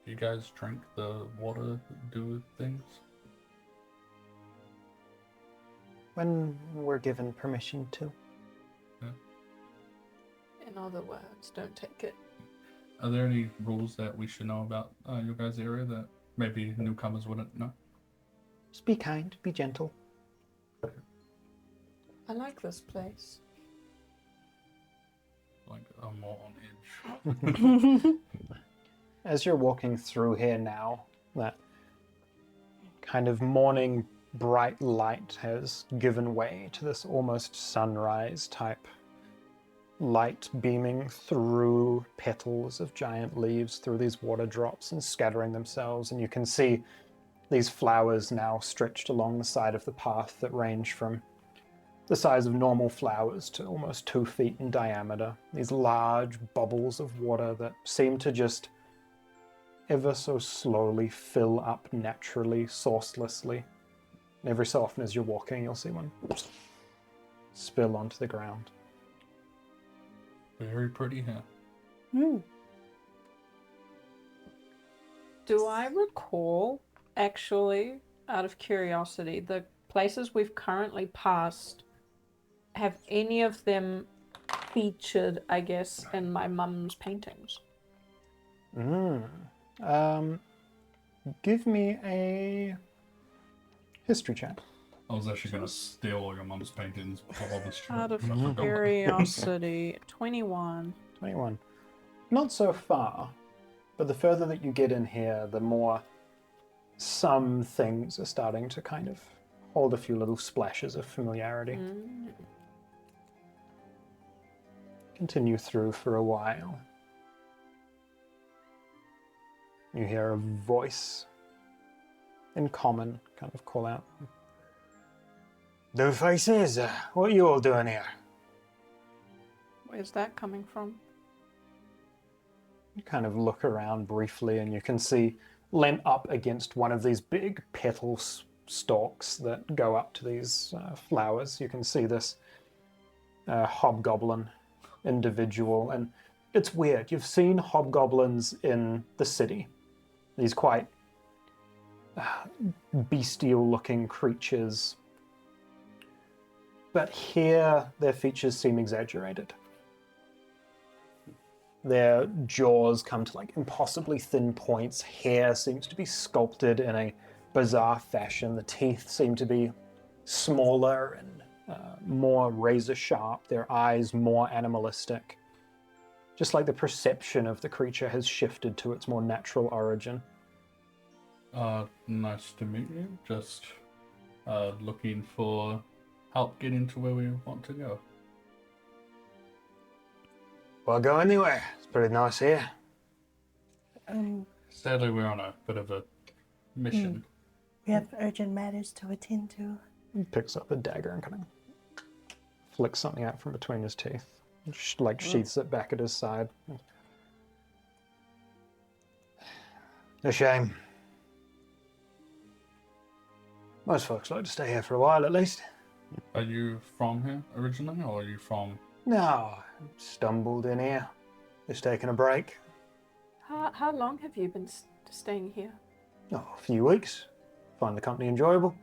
A: Do you guys drink the water, do things?
B: When we're given permission to.
C: In other words, don't take it.
A: Are there any rules that we should know about your guys' area that maybe newcomers wouldn't know?
B: Just be kind, be gentle.
C: I like this place.
A: Like, I'm more on edge.
B: As you're walking through here now, that kind of morning bright light has given way to this almost sunrise type light beaming through petals of giant leaves, through these water drops and scattering themselves. And you can see these flowers now stretched along the side of the path that range from the size of normal flowers to almost 2 feet in diameter. These large bubbles of water that seem to just ever so slowly fill up naturally, sourcelessly. And every so often as you're walking, you'll see one spill onto the ground.
A: Very pretty here.
C: Do I recall, actually, out of curiosity, the places we've currently passed, have any of them featured, I guess, in my mum's paintings?
B: Give me a history check.
A: I was actually going to steal all your mum's paintings before I was
C: Out of curiosity, 21.
B: 21. Not so far, but the further that you get in here, the more some things are starting to kind of hold a few little splashes of familiarity. Continue through for a while. You hear a voice in common kind of call out. "The faces, what are you all doing here?"
C: Where's that coming from?
B: You kind of look around briefly and you can see leant up against one of these big petal stalks that go up to these flowers. You can see this hobgoblin individual, and it's weird. You've seen hobgoblins in the city. These quite bestial-looking creatures. But here, their features seem exaggerated. Their jaws come to like impossibly thin points. Hair seems to be sculpted in a bizarre fashion. The teeth seem to be smaller and more razor sharp. Their eyes more animalistic. Just like the perception of the creature has shifted to its more natural origin.
A: Nice to meet you. Just looking for help getting to where we want to go.
B: Well, go anywhere. It's pretty nice here.
A: Sadly, we're on a bit of a mission.
D: We have urgent matters to attend to.
B: He picks up a dagger and kind of flicks something out from between his teeth. Like sheaths it back at his side. A shame. Most folks like to stay here for a while at least.
A: Are you from here originally, or are you from...
B: No, stumbled in here. Just taking a break.
C: How long have you been staying here?
B: Oh, a few weeks. Find the company enjoyable.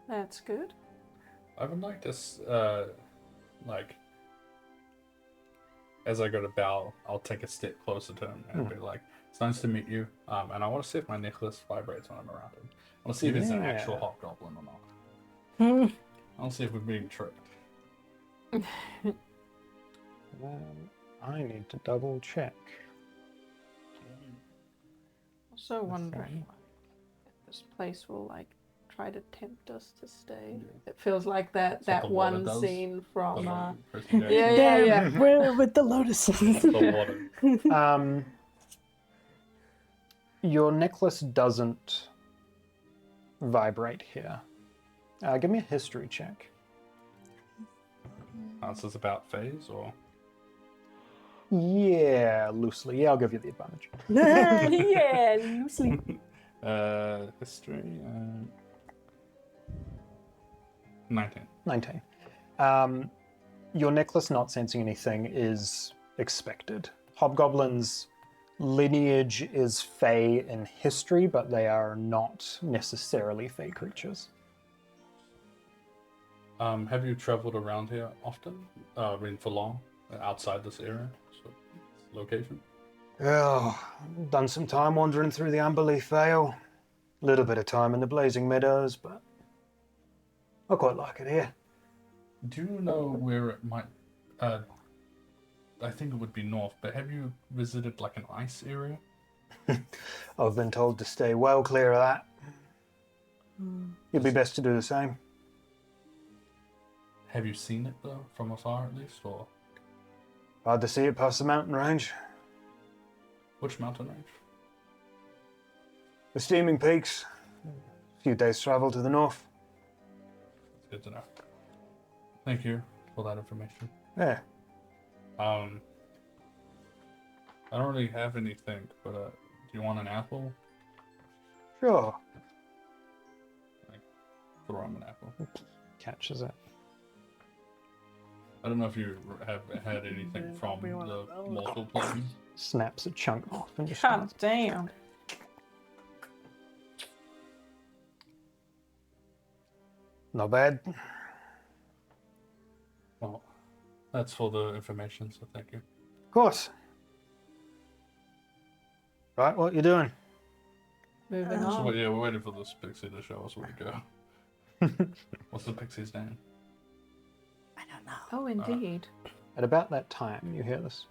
C: That's good.
A: I would like to, as I go to bow, I'll take a step closer to him and be like, "It's nice to meet you." And I want to see if my necklace vibrates when I'm around him. I want to see if it's an actual hobgoblin or not. I want to see if we're being tricked.
B: I need to double check.
C: Also wondering if this place will like try to tempt us to stay. It feels like that
A: the water
C: one
A: does.
C: scene from
A: Percy Jackson.
C: yeah.
D: Where with the lotuses?
A: The water.
B: Your necklace doesn't vibrate here. Give me a history check.
A: This is about phase or
B: Yeah, loosely. Yeah, I'll give you the advantage.
D: Yeah, loosely.
A: history. 19.
B: 19. Your necklace not sensing anything is expected. Hobgoblins' lineage is Fey in history, but they are not necessarily Fey creatures.
A: Have you traveled around here often? For long? Outside this area? Location?
B: Oh, done some time wandering through the Unbelief Vale. Little bit of time in the Blazing Meadows, but I quite like it here.
A: Do you know where it might... I think it would be north, but have you visited like an ice area?
B: I've been told to stay well clear of that. It'd be best to do the same.
A: Have you seen it though, from afar at least, or
B: Hard to see it past the mountain range.
A: which mountain range?
B: The Steaming Peaks. A few days' travel to the north.
A: It's good to know. Thank you for that information.
B: Yeah.
A: I don't really have anything, but do you want an apple?
B: Sure.
A: Throw him an apple.
B: Catches it.
A: I don't know if you have had anything from the mortal plane.
B: Snaps a chunk off and just
C: God damn.
B: Not bad.
A: Well, that's for the information, so thank you.
B: Of course. Right, what you doing?
C: Moving
A: So,
C: on.
A: yeah, we're waiting for this pixie to show us where to go. What's the pixie's name?
D: I don't know.
C: Oh, indeed.
B: At about that time, you hear this.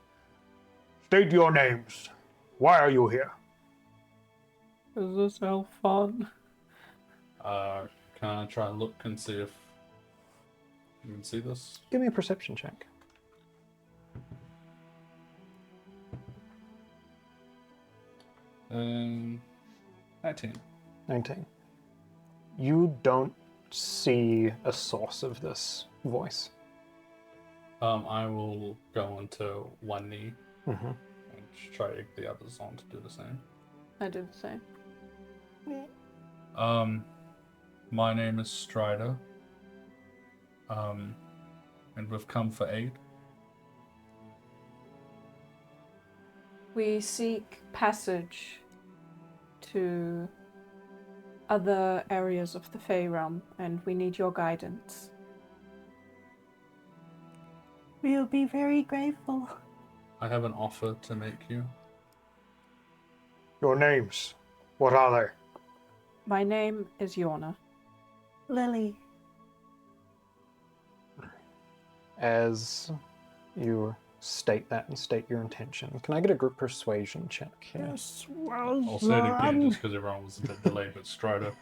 B: State your names. Why are you here?
C: Is this how fun?
A: Can I try and look and see if you can see this?
B: Give me a perception check.
A: Um, 19.
B: 19. You don't see a source of this voice.
A: I will go onto one knee
B: Mm-hmm.
A: and try to get the others on to do the same.
C: I did the same.
A: My name is Strider. And we've come for aid.
C: We seek passage to other areas of the Fey realm, and we need your guidance.
D: We'll be very grateful.
A: I have an offer to make you.
B: Your names. What are they?
C: My name is Yorna.
D: Lily.
B: As you state that and state your intention, can I get a group persuasion check here?
D: Yes, well
A: I'll say it again
D: done.
A: just because everyone was a bit delayed, but Strider.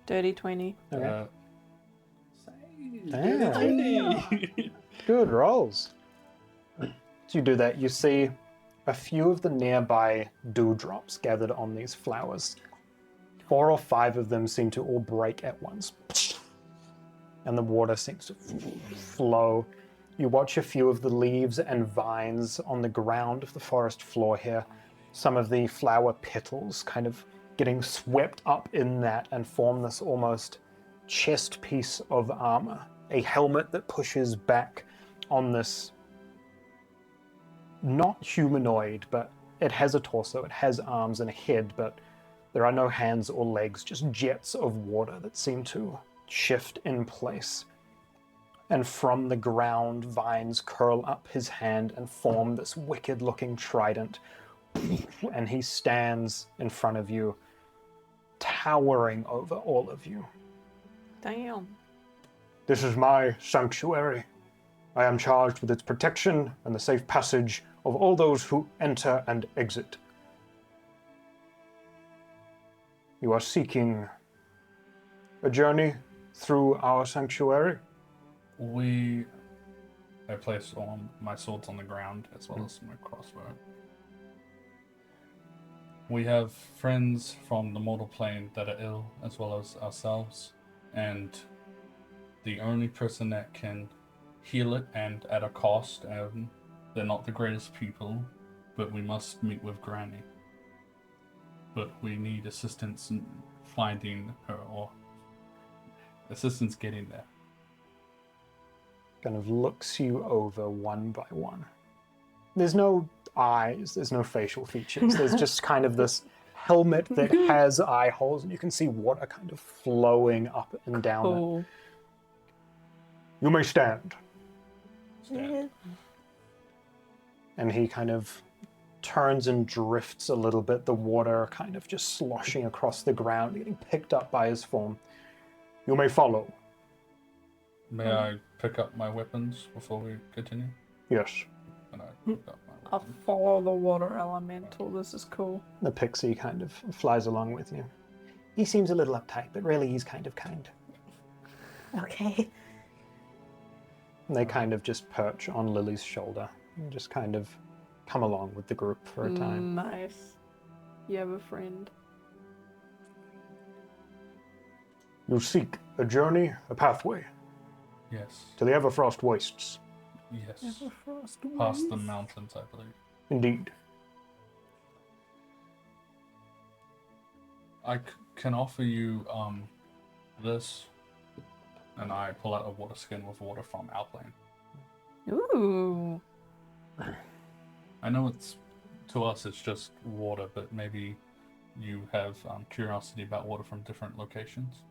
C: Dirty 20.
B: Okay.
A: Ah.
B: Good rolls. As you do that, you see a few of the nearby dewdrops gathered on these flowers. 4 or 5 of them seem to all break at once. And the water seems to flow. You watch a few of the leaves and vines on the ground of the forest floor here. Some of the flower petals kind of getting swept up in that and form this almost chest piece of armor. A helmet that pushes back on this, not humanoid, but it has a torso, it has arms and a head, but there are no hands or legs, just jets of water that seem to shift in place. and from the ground, vines curl up his hand and form this wicked-looking trident. And he stands in front of you, towering over all of you.
C: Damn.
B: This is my sanctuary. I am charged with its protection and the safe passage of all those who enter and exit. You are seeking a journey through our sanctuary?
A: I place all my swords on the ground as well as my crossbow. We have friends from the mortal plane that are ill, as well as ourselves, and the only person that can heal it, and at a cost, and they're not the greatest people, but we must meet with Granny. But we need assistance in finding her, or assistance getting there.
B: Kind of looks you over one by one. There's no eyes, there's no facial features. There's just kind of this helmet that has eye holes, and you can see water kind of flowing up and down it.
C: Cool.
B: You may stand.
D: Yeah.
B: And he kind of turns and drifts a little bit, the water kind of just sloshing across the ground, getting picked up by his form. You may follow.
A: May I pick up my weapons before we continue?
B: Yes.
A: And I pick up my
C: I'll
A: weapons.
C: follow the water elemental. This is cool.
B: The pixie kind of flies along with you. He seems a little uptight, but really he's kind of kind.
D: Okay.
B: And they kind of just perch on Lily's shoulder and just kind of come along with the group for a time.
C: Nice. You have a friend.
B: You seek a journey, a pathway
A: Yes.
B: to the Everfrost Wastes.
A: Yes. Past the mountains, I believe.
B: Indeed.
A: I can offer you this, and I pull out a water skin with water from our plane.
C: Ooh.
A: I know it's, to us, it's just water, but maybe you have curiosity about water from different locations.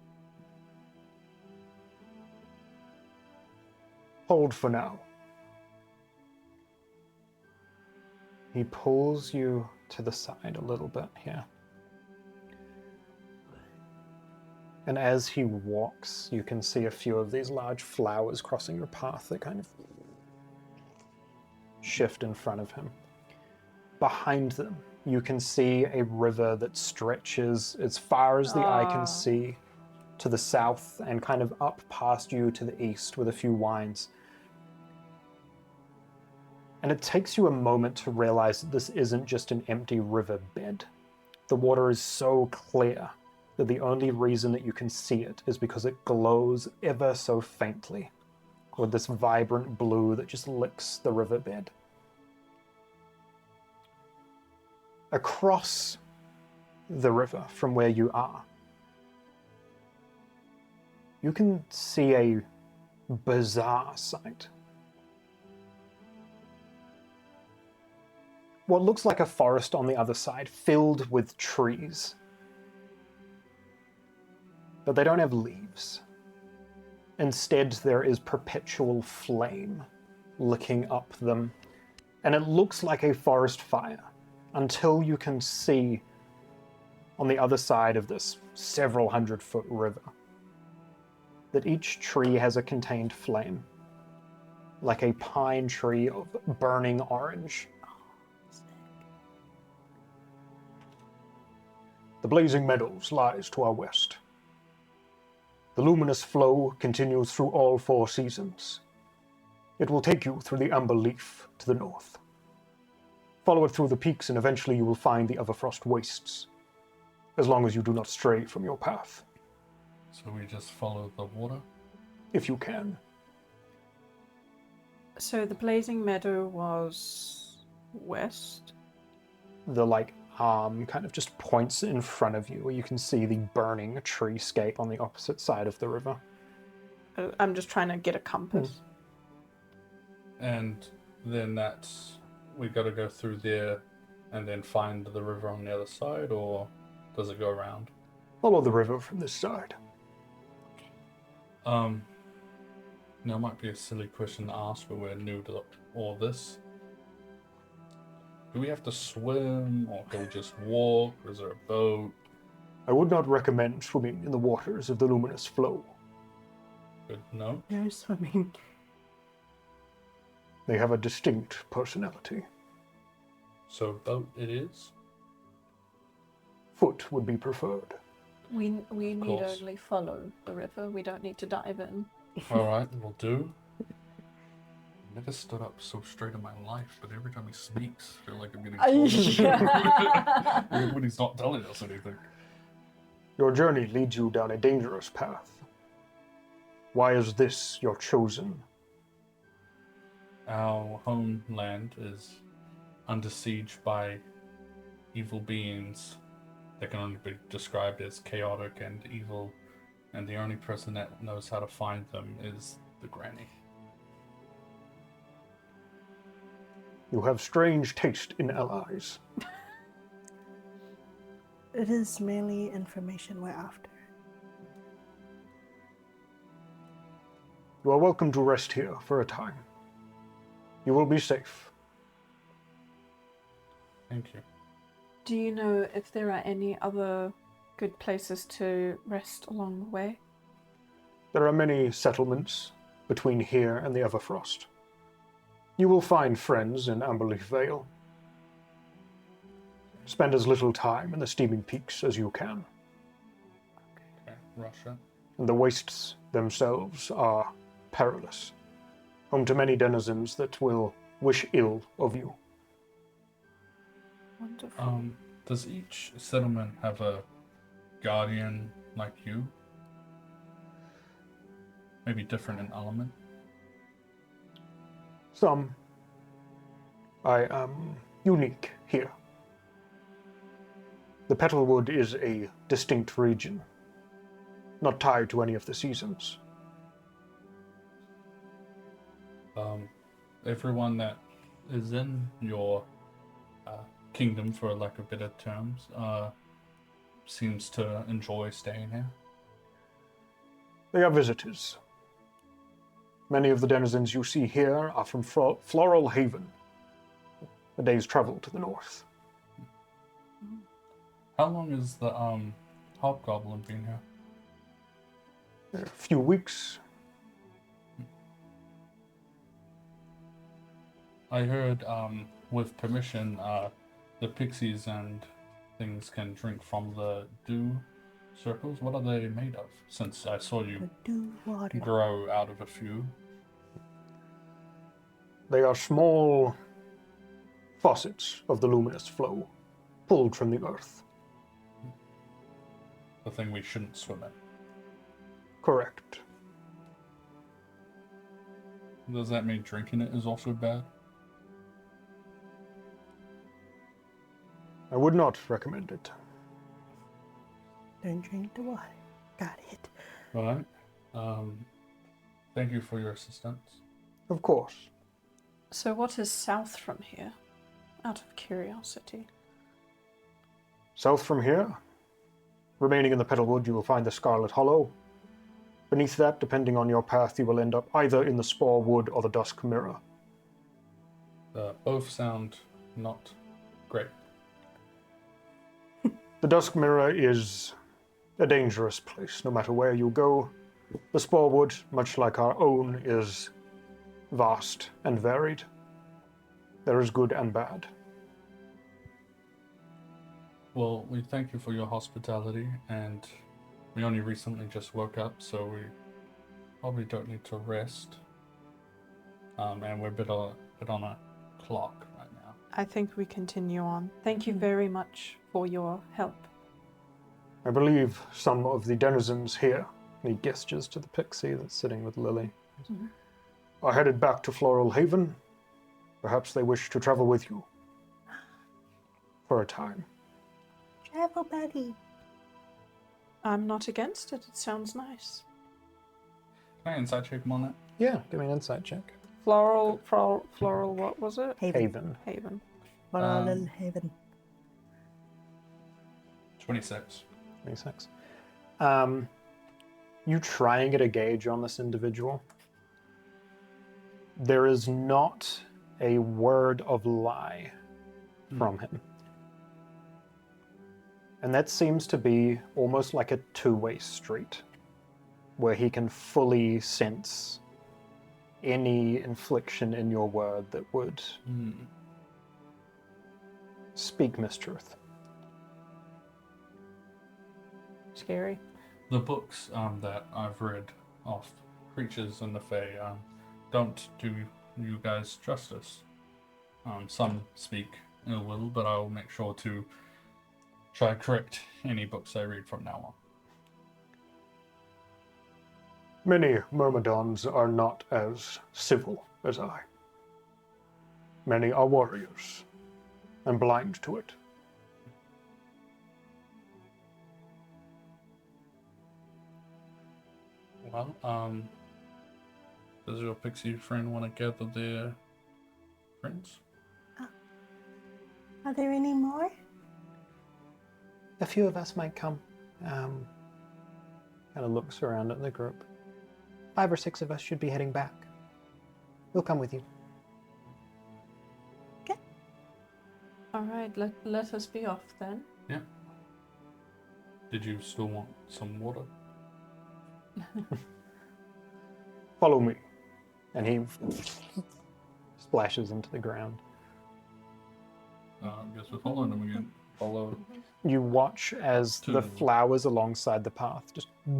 B: Hold for now. He pulls you to the side a little bit here. And as he walks, you can see a few of these large flowers crossing your path that kind of shift in front of him. Behind them, you can see a river that stretches as far as the eye can see to the south and kind of up past you to the east with a few winds. And it takes you a moment to realize that this isn't just an empty riverbed. The water is so clear that the only reason that you can see it is because it glows ever so faintly with this vibrant blue that just licks the riverbed. Across the river from where you are, you can see a bizarre sight. What looks like a forest on the other side, filled with trees. But they don't have leaves. Instead, there is perpetual flame licking up them. And it looks like a forest fire until you can see on the other side of this several 100-foot river that each tree has a contained flame, like a pine tree of burning orange. The blazing meadows lies to our west. The luminous flow continues through all 4 seasons. It will take you through the amber leaf to the north. Follow it through the peaks and eventually you will find the Everfrost Wastes, as long as you do not stray from your path,
A: So we just follow the water?
B: if you can.
C: So the blazing meadow was west.
B: The arm kind of just points in front of you where you can see the burning treescape on the opposite side of the river.
C: I'm just trying to get a compass.
A: And then we got to go through there and then find the river on the other side, or does it go around?
B: Follow the river from this side.
A: Now, it might be a silly question to ask, but we're new to all this. Do we have to swim, or can we just walk, or is there a boat?
B: I would not recommend swimming in the waters of the luminous flow.
A: Good, no?
D: No swimming.
B: They have a distinct personality.
A: So boat it is?
B: Foot would be preferred.
C: We need
A: course.
C: only follow the river. We don't need to dive in.
A: Alright, we'll do. Never stood up so straight in my life, but every time he speaks, I feel like I'm getting told when he's not telling us anything.
B: Your journey leads you down a dangerous path. Why is this your chosen?
A: Our homeland is under siege by evil beings that can only be described as chaotic and evil, and the only person that knows how to find them is the granny.
B: You have strange taste in allies.
D: It is mainly information we're after.
B: You are welcome to rest here for a time. You will be safe.
A: Thank you.
C: Do you know if there are any other good places to rest along the way?
B: There are many settlements between here and the Everfrost. You will find friends in Amberleaf Vale. Spend as little time in the steaming peaks as you can.
A: Okay, Russia.
B: And the wastes themselves are perilous, home to many denizens that will wish ill of you.
C: Wonderful.
A: Does each settlement have a guardian like you? Maybe different in element?
B: Some. I am unique here. The Petalwood is a distinct region, not tied to any of the seasons.
A: Everyone that is in your kingdom, for lack of better terms, seems to enjoy staying here.
B: They are visitors. Many of the denizens you see here are from Floral Haven, a day's travel to the north.
A: How long has the hobgoblin been here?
B: A few weeks.
A: I heard, with permission, the pixies and things can drink from the dew circles. What are they made of? Since I saw you
D: The dew water.
A: grow out of a few.
B: They are small faucets of the luminous flow, pulled from the earth.
A: The thing we shouldn't swim in.
B: Correct.
A: Does that mean drinking it is also bad?
B: I would not recommend it.
D: Don't drink the water. Got it.
A: Alright. Thank you for your assistance.
B: Of course.
C: So what is south from here? Out of curiosity.
B: South from here, remaining in the Petalwood, you will find the Scarlet Hollow. Beneath that, depending on your path, you will end up either in the Spore Wood or the Dusk Mirror.
A: Both sound not great.
B: The Dusk Mirror is a dangerous place, no matter where you go. The Spore Wood, much like our own, is vast and varied. There is good and bad.
A: Well, we thank you for your hospitality, and we only recently just woke up, so we probably don't need to rest. And we're a bit on a clock right now.
C: I think we continue on. Thank you very much for your help.
B: I believe some of the denizens here, and he gestures to the pixie that's sitting with Lily, are headed back to Floral Haven. Perhaps they wish to travel with you. For a time.
D: Travel buddy.
C: I'm not against it. It sounds nice.
A: Can I insight check him on that?
B: Yeah, give me an insight check.
C: Floral, what was it?
B: Haven.
C: Haven.
D: Floral Haven.
A: 26.
B: 26. You try and get a gauge on this individual. There is not a word of lie from him. And that seems to be almost like a two-way street, where he can fully sense any inflection in your word that would speak mistruth.
C: Scary.
A: The books that I've read of creatures in the Fey don't do you guys justice. Some speak ill will, but I'll make sure to try correct any books I read from now on.
B: Many Myrmidons are not as civil as I. Many are warriors and blind to it.
A: Well, does your pixie friend want to gather their friends?
D: Are there any more?
B: A few of us might come. Kind of looks around at the group. 5 or 6 of us should be heading back. We'll come with you.
D: Okay.
C: All right, let us be off then.
A: Yeah. Did you still want some water?
B: Follow me. And he splashes into the ground.
A: I guess we're following them again. Follow.
B: You watch as the flowers alongside the path just they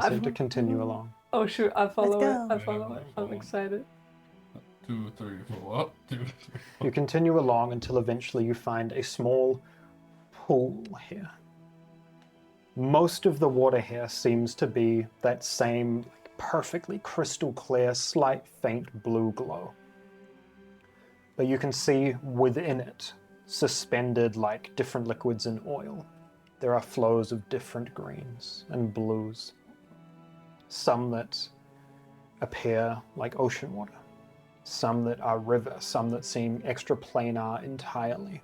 B: seem to continue along.
C: Oh shoot, I follow
D: Let's
C: it.
D: go.
C: I follow it. I'm excited.
A: 2, 3, 4, up. 2, 3, 4.
B: You continue along until eventually you find a small pool here. Most of the water here seems to be that same perfectly crystal clear, slight faint blue glow. But you can see within it, suspended like different liquids in oil, there are flows of different greens and blues. Some that appear like ocean water, some that are river, some that seem extra planar entirely.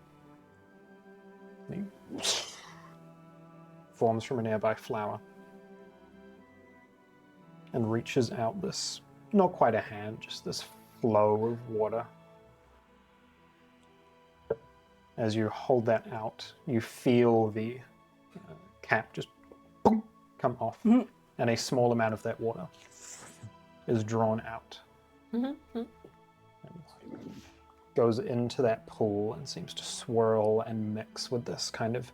B: Forms from a nearby flower and reaches out this, not quite a hand, just this flow of water. As you hold that out, you feel the cap just boom, come off, and a small amount of that water is drawn out. And goes into that pool and seems to swirl and mix with this kind of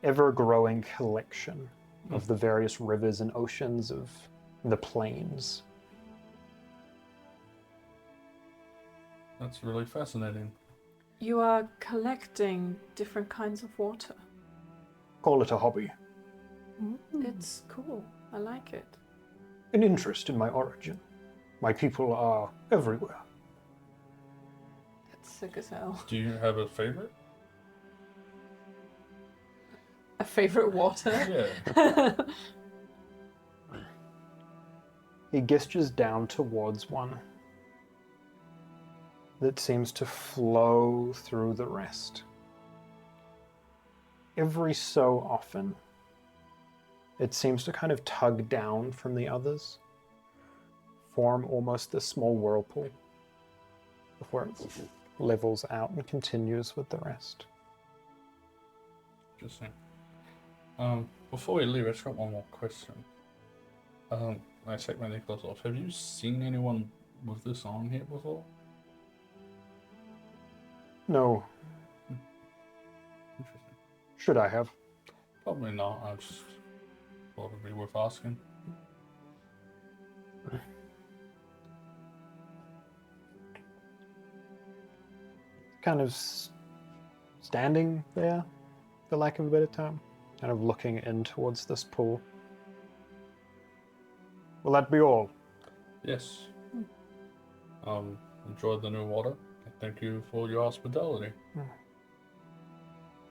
B: ever-growing collection of the various rivers and oceans of the plains.
A: That's really fascinating.
C: You are collecting different kinds of water.
B: Call it a hobby.
C: It's cool. I like it.
B: An interest in my origin. My people are everywhere.
C: It's sick as hell.
A: Do you have a favorite?
C: A favorite water?
A: Yeah.
B: He gestures down towards one that seems to flow through the rest. Every so often, it seems to kind of tug down from the others, form almost this small whirlpool before it levels out and continues with the rest.
A: Interesting. Before we leave, I just got one more question. I take my necklace off. Have you seen anyone with this on here before?
B: No.
A: Interesting.
B: Should I have?
A: Probably not. I just thought it'd be worth asking.
B: Kind of standing there, for lack of a better term, kind of looking in towards this pool. Will that be all?
A: Yes. Enjoyed the new water. Thank you for your hospitality.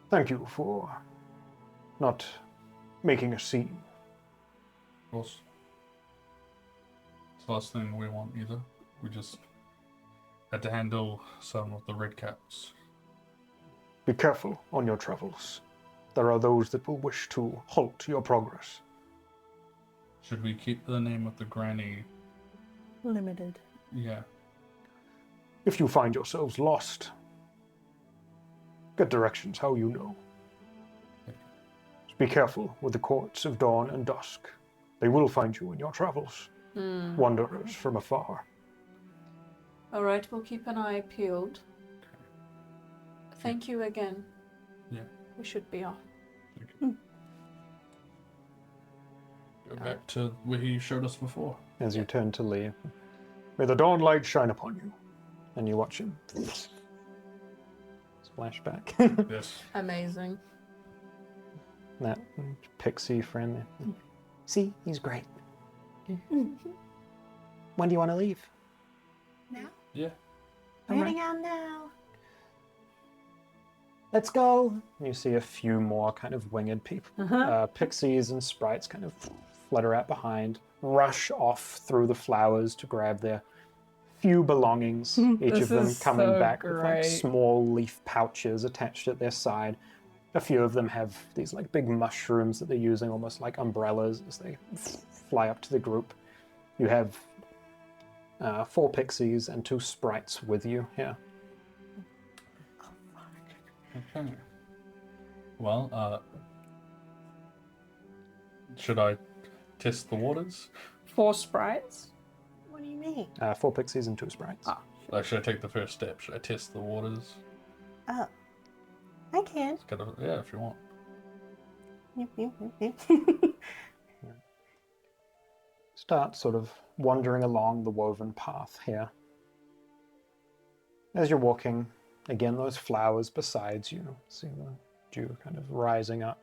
B: Thank you for not making a scene.
A: Of course. It's the last thing we want either. We just had to handle some of the red caps.
B: Be careful on your travels.
E: there are those that will wish to halt your progress.
A: Should we keep the name of the granny?
D: Limited.
A: Yeah.
E: If you find yourselves lost, get directions how you know. Just be careful with the courts of dawn and dusk. They will find you in your travels, wanderers from afar.
C: All right, we'll keep an eye peeled. Thank you again.
A: Yeah.
C: We should be off.
A: Go back to where he showed us before.
E: As you turn to leave, may the dawn light shine upon you. And you watch him splash back.
A: Yes.
C: Amazing.
B: That pixie friend there. See, he's great. When do you want to leave?
D: Now?
A: Yeah.
B: All right.
D: Heading out now.
B: Let's go. You see a few more kind of winged people. Pixies and sprites kind of flutter out behind, rush off through the flowers to grab their few belongings, each
C: This
B: of them
C: is
B: coming
C: so
B: back with like
C: great.
B: small leaf pouches attached at their side. A few of them have these like big mushrooms that they're using almost like umbrellas as they fly up to the group. You have 4 pixies and 2 sprites with you here.
A: Okay. Well, should I test the waters?
C: 4 sprites?
D: What do you mean?
B: 4 pixies and 2 sprites.
A: Like, should I take the first step? Should I test the waters?
D: Oh. I can.
A: Yeah, if you want.
B: Start sort of wandering along the woven path here. As you're walking, again, those flowers beside you, see the dew kind of rising up,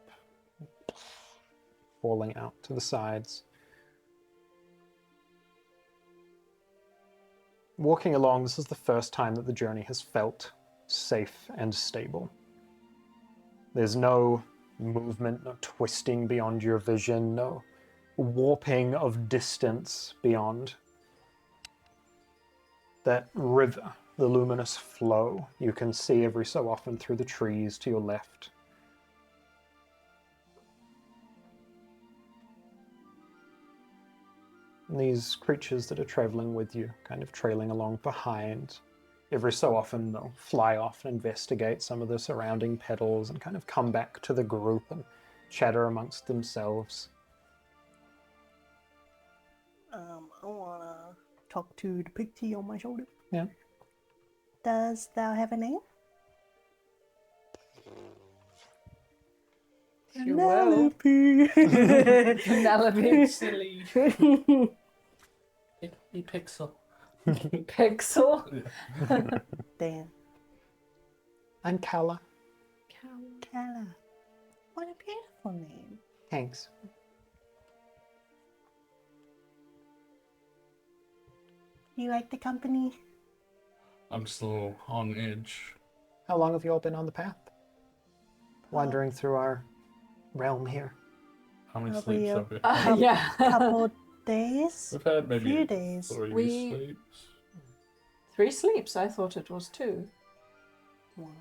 B: falling out to the sides. Walking along, this is the first time that the journey has felt safe and stable. There's no movement, no twisting beyond your vision, no warping of distance beyond. That river, the luminous flow, you can see every so often through the trees to your left. And these creatures that are traveling with you, kind of trailing along behind, every so often they'll fly off and investigate some of the surrounding petals and kind of come back to the group and chatter amongst themselves.
D: I wanna talk to the pixie on my shoulder.
B: Yeah.
D: Does thou have a name?
C: You will. Penelope.
A: Silly. Be Pixel.
C: Pixel.
D: Dan.
B: I'm Kala.
D: Kala. What a beautiful name.
B: Thanks.
D: Do you like the company?
A: I'm still on edge.
B: How long have you all been on the path? Wandering through our realm here.
A: How many
D: Probably
A: sleeps
D: a-
A: have we had?
C: Yeah.
D: Couple days?
A: We've had maybe
D: Few days.
A: 3
C: We-
A: sleeps.
C: 3 sleeps. I thought it was 2.
D: 1,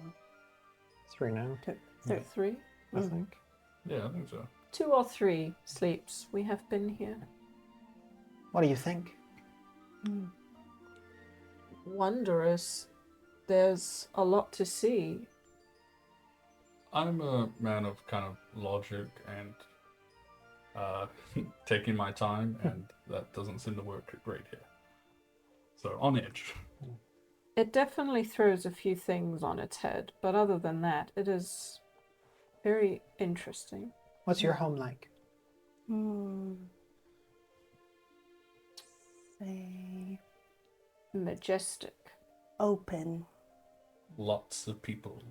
B: 3 now,
D: 2,
C: 3. 3.
B: I think.
A: Yeah, I think so.
C: 2 or 3 sleeps we have been here.
B: What do you think?
C: Wondrous. There's a lot to see.
A: I'm a man of kind of logic and taking my time, and that doesn't seem to work great here. So, on edge.
C: It definitely throws a few things on its head, but other than that, it is very interesting.
B: What's your home like?
D: Say
C: Majestic.
D: open.
A: Lots of people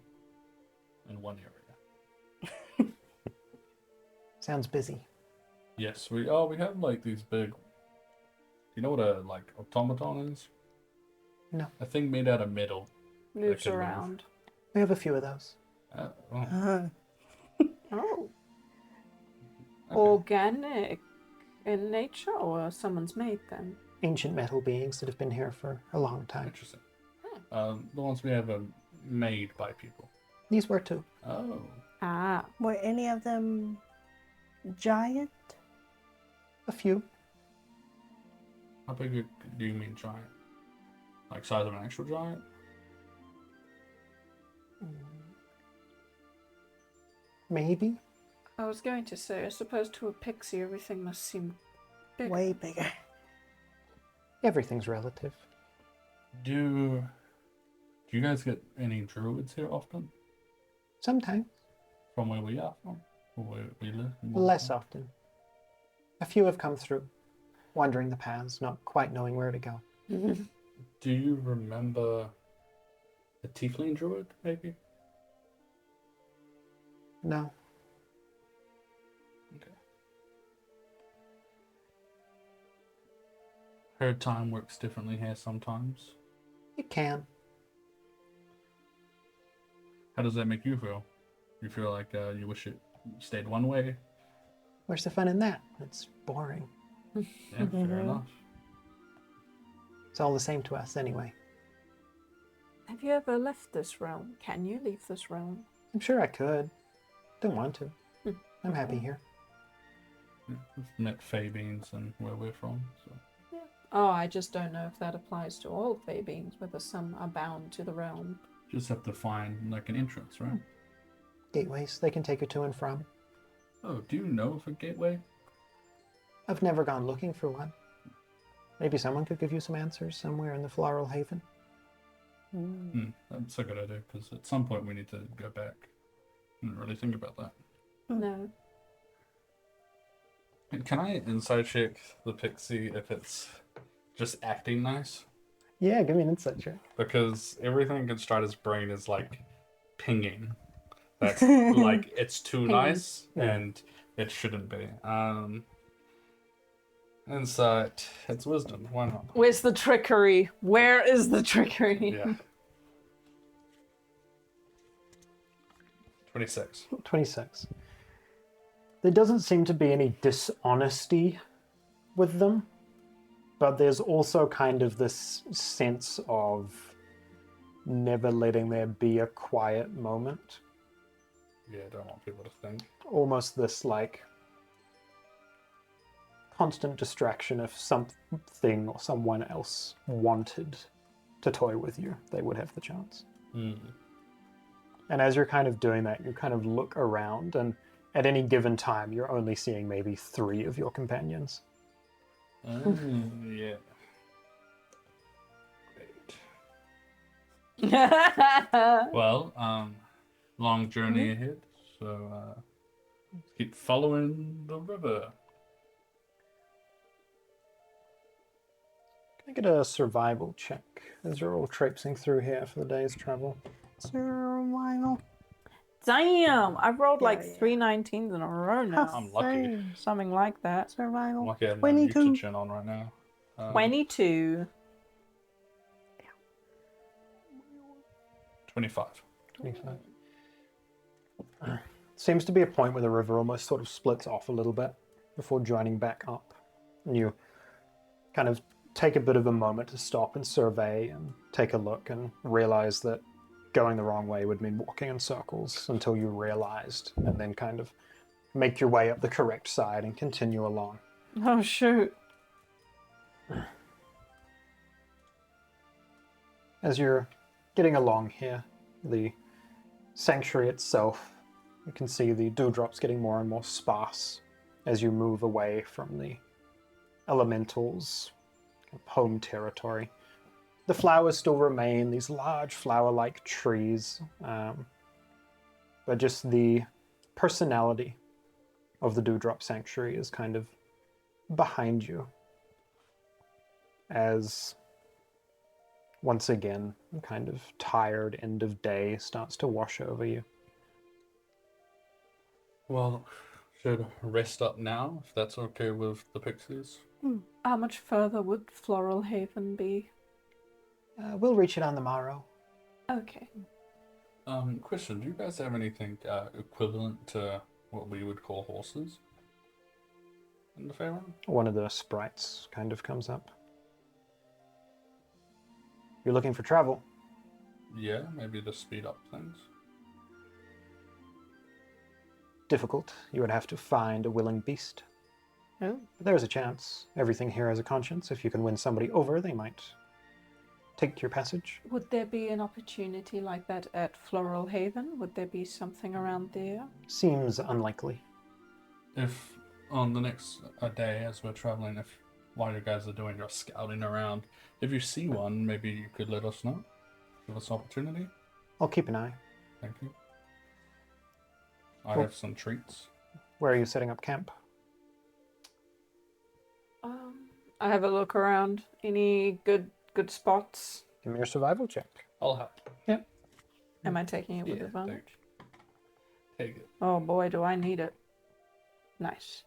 A: in one area.
B: Sounds busy.
A: Yes, we have like these big. You know what a like automaton is?
B: No.
A: A thing made out of metal.
C: Moves
A: can move.
C: around.
B: We have a few of those.
A: Oh,
C: Oh.
A: okay.
C: Organic in nature, or someone's made them?
B: Ancient metal beings that have been here for a long time.
A: Interesting. The ones we have are made by people.
B: These were 2.
A: Oh.
C: Ah.
D: Were any of them giant?
B: A few.
A: How big do you mean giant? Like size of an actual giant?
B: Maybe.
C: I was going to say, I suppose to a pixie everything must seem big.
D: Way bigger.
B: Everything's relative.
A: Do you guys get any druids here often?
B: Sometimes.
A: From where we are from? Or where we live?
B: Less often. A few have come through, wandering the paths, not quite knowing where to go.
A: Do you remember a tiefling druid, maybe?
B: No.
A: Okay. Heard time works differently here sometimes.
B: It can.
A: How does that make you feel? You feel like you wish it stayed one way?
B: Where's the fun in that? It's boring.
A: Yeah, fair enough.
B: It's all the same to us anyway.
C: Have you ever left this realm? Can you leave this realm?
B: I'm sure I could. Don't want to. I'm happy here.
A: Yeah, we've met Fey beings and where we're from, so.
C: Oh, I just don't know if that applies to all Fey beings, whether some are bound to the realm.
A: Just have to find like an entrance, right?
B: Gateways they can take you to and from.
A: Oh, do you know of a gateway?
B: I've never gone looking for one. Maybe someone could give you some answers somewhere in the Floral Haven.
A: That's a good idea, because at some point we need to go back and really think about that.
C: No.
A: Can I insight check the pixie if it's just acting nice?
B: Yeah, give me an insight check.
A: Because everything in Strider's brain is like pinging. That's like it's too
C: Pinging.
A: nice
B: Yeah.
A: and it shouldn't be. Insight, it's wisdom. Why not?
C: Where's the trickery? Where is the trickery?
A: Yeah. 26.
B: 26. There doesn't seem to be any dishonesty with them, but there's also kind of this sense of never letting there be a quiet moment.
A: Yeah, I don't want people to think.
B: Almost this like constant distraction. If something or someone else wanted to toy with you, they would have the chance. And as you're kind of doing that, you kind of look around, and at any given time, you're only seeing maybe 3 of your companions.
A: Yeah. Great. Well, long journey ahead, so keep following the river.
B: Can I get a survival check as you're all traipsing through here for the day's travel?
D: Survival.
C: Damn! I've rolled
D: Yeah,
C: like
D: yeah.
C: 3 19s in a row now.
A: I'm lucky.
C: Something like that.
A: I'm
D: Survival.
A: lucky I have my
D: 22.
A: mutagen on right now.
C: 22.
A: 25.
B: 25. Seems to be a point where the river almost sort of splits off a little bit before joining back up. And you kind of take a bit of a moment to stop and survey and take a look and realize that going the wrong way would mean walking in circles until you realized, and then kind of make your way up the correct side and continue along.
C: Oh, shoot.
B: As you're getting along here, the sanctuary itself, you can see the dewdrops getting more and more sparse as you move away from the elementals' home territory. The flowers still remain, these large flower-like trees, but just the personality of the Dewdrop Sanctuary is kind of behind you as once again, a kind of tired end of day starts to wash over you.
A: Well, should rest up now, if that's okay with the pixies.
C: How much further would Floral Haven be?
B: We'll reach it on the morrow.
C: Okay.
A: Question, do you guys have anything equivalent to what we would call horses in the Feywild?
B: One of the sprites kind of comes up. You're looking for travel.
A: Yeah, maybe to speed up things.
B: difficult. You would have to find a willing beast.
D: Oh.
B: But there's a chance. Everything here has a conscience. If you can win somebody over, they might take your passage.
C: Would there be an opportunity like that at Floral Haven? Would there be something around there?
B: Seems unlikely.
A: If on the next day as we're traveling, if while you guys are doing your scouting around, if you see one, maybe you could let us know. Give us an opportunity.
B: I'll keep an eye.
A: Thank you. I
B: Cool.
A: have some treats.
B: Where are you setting up camp?
C: I have a look around. Any good spots?
B: Give me your survival check.
A: I'll help.
C: Am I taking it with
A: Yeah,
C: advantage?
A: take it.
C: Oh boy, do I need it. Nice.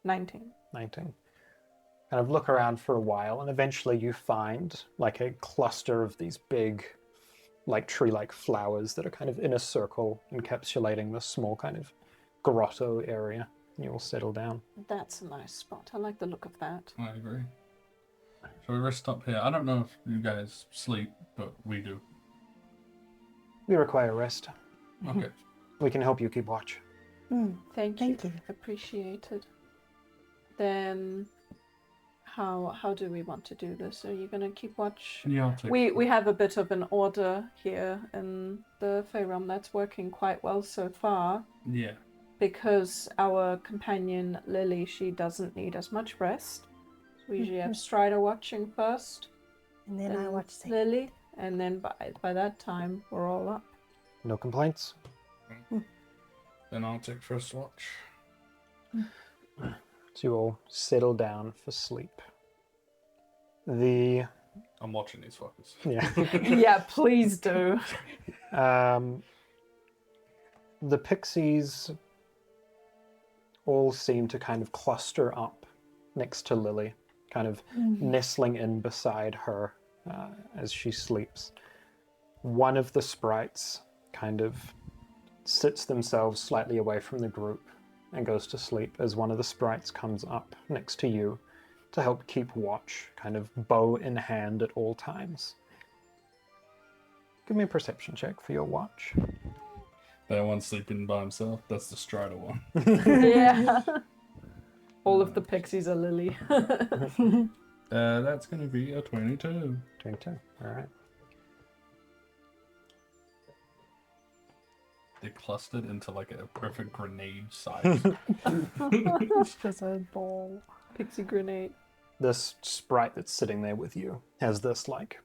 C: 19.
B: 19. Kind of look around for a while, and eventually you find like a cluster of these big, like tree-like flowers that are kind of in a circle, encapsulating this small kind of grotto area. You'll settle down.
C: That's a nice spot. I like the look of that.
A: I agree. So we rest up here. I don't know if you guys sleep, but we do.
B: We require rest.
A: Okay.
B: We can help you keep watch.
C: Thank
D: Thank you.
C: Appreciated. Then, how do we want to do this? Are you gonna keep watch?
A: Yeah, I'll take
C: We have a bit of an order here in the Fey realm that's working quite well so far.
A: Yeah.
C: Because our companion Lily, she doesn't need as much rest. So we usually have Strider watching first,
D: And then I watch Savoie.
C: Lily, and then by that time we're all up.
B: No complaints?
A: Then I'll take first watch.
B: So you all settle down for sleep. The
A: I'm watching these fuckers.
B: yeah.
C: Yeah, please do.
B: The pixies all seem to kind of cluster up next to Lily, kind of nestling in beside her as she sleeps. One of the sprites kind of sits themselves slightly away from the group and goes to sleep as one of the sprites comes up next to you to help keep watch, kind of bow in hand at all times. Give me a perception check for your watch.
A: That one's sleeping by himself. That's the Strider one.
C: Yeah. All of the pixies are Lily.
A: That's gonna be a 22.
B: 22, all right.
A: They clustered into like a perfect grenade size.
D: It's just a ball.
C: Pixie grenade.
B: This sprite that's sitting there with you has this like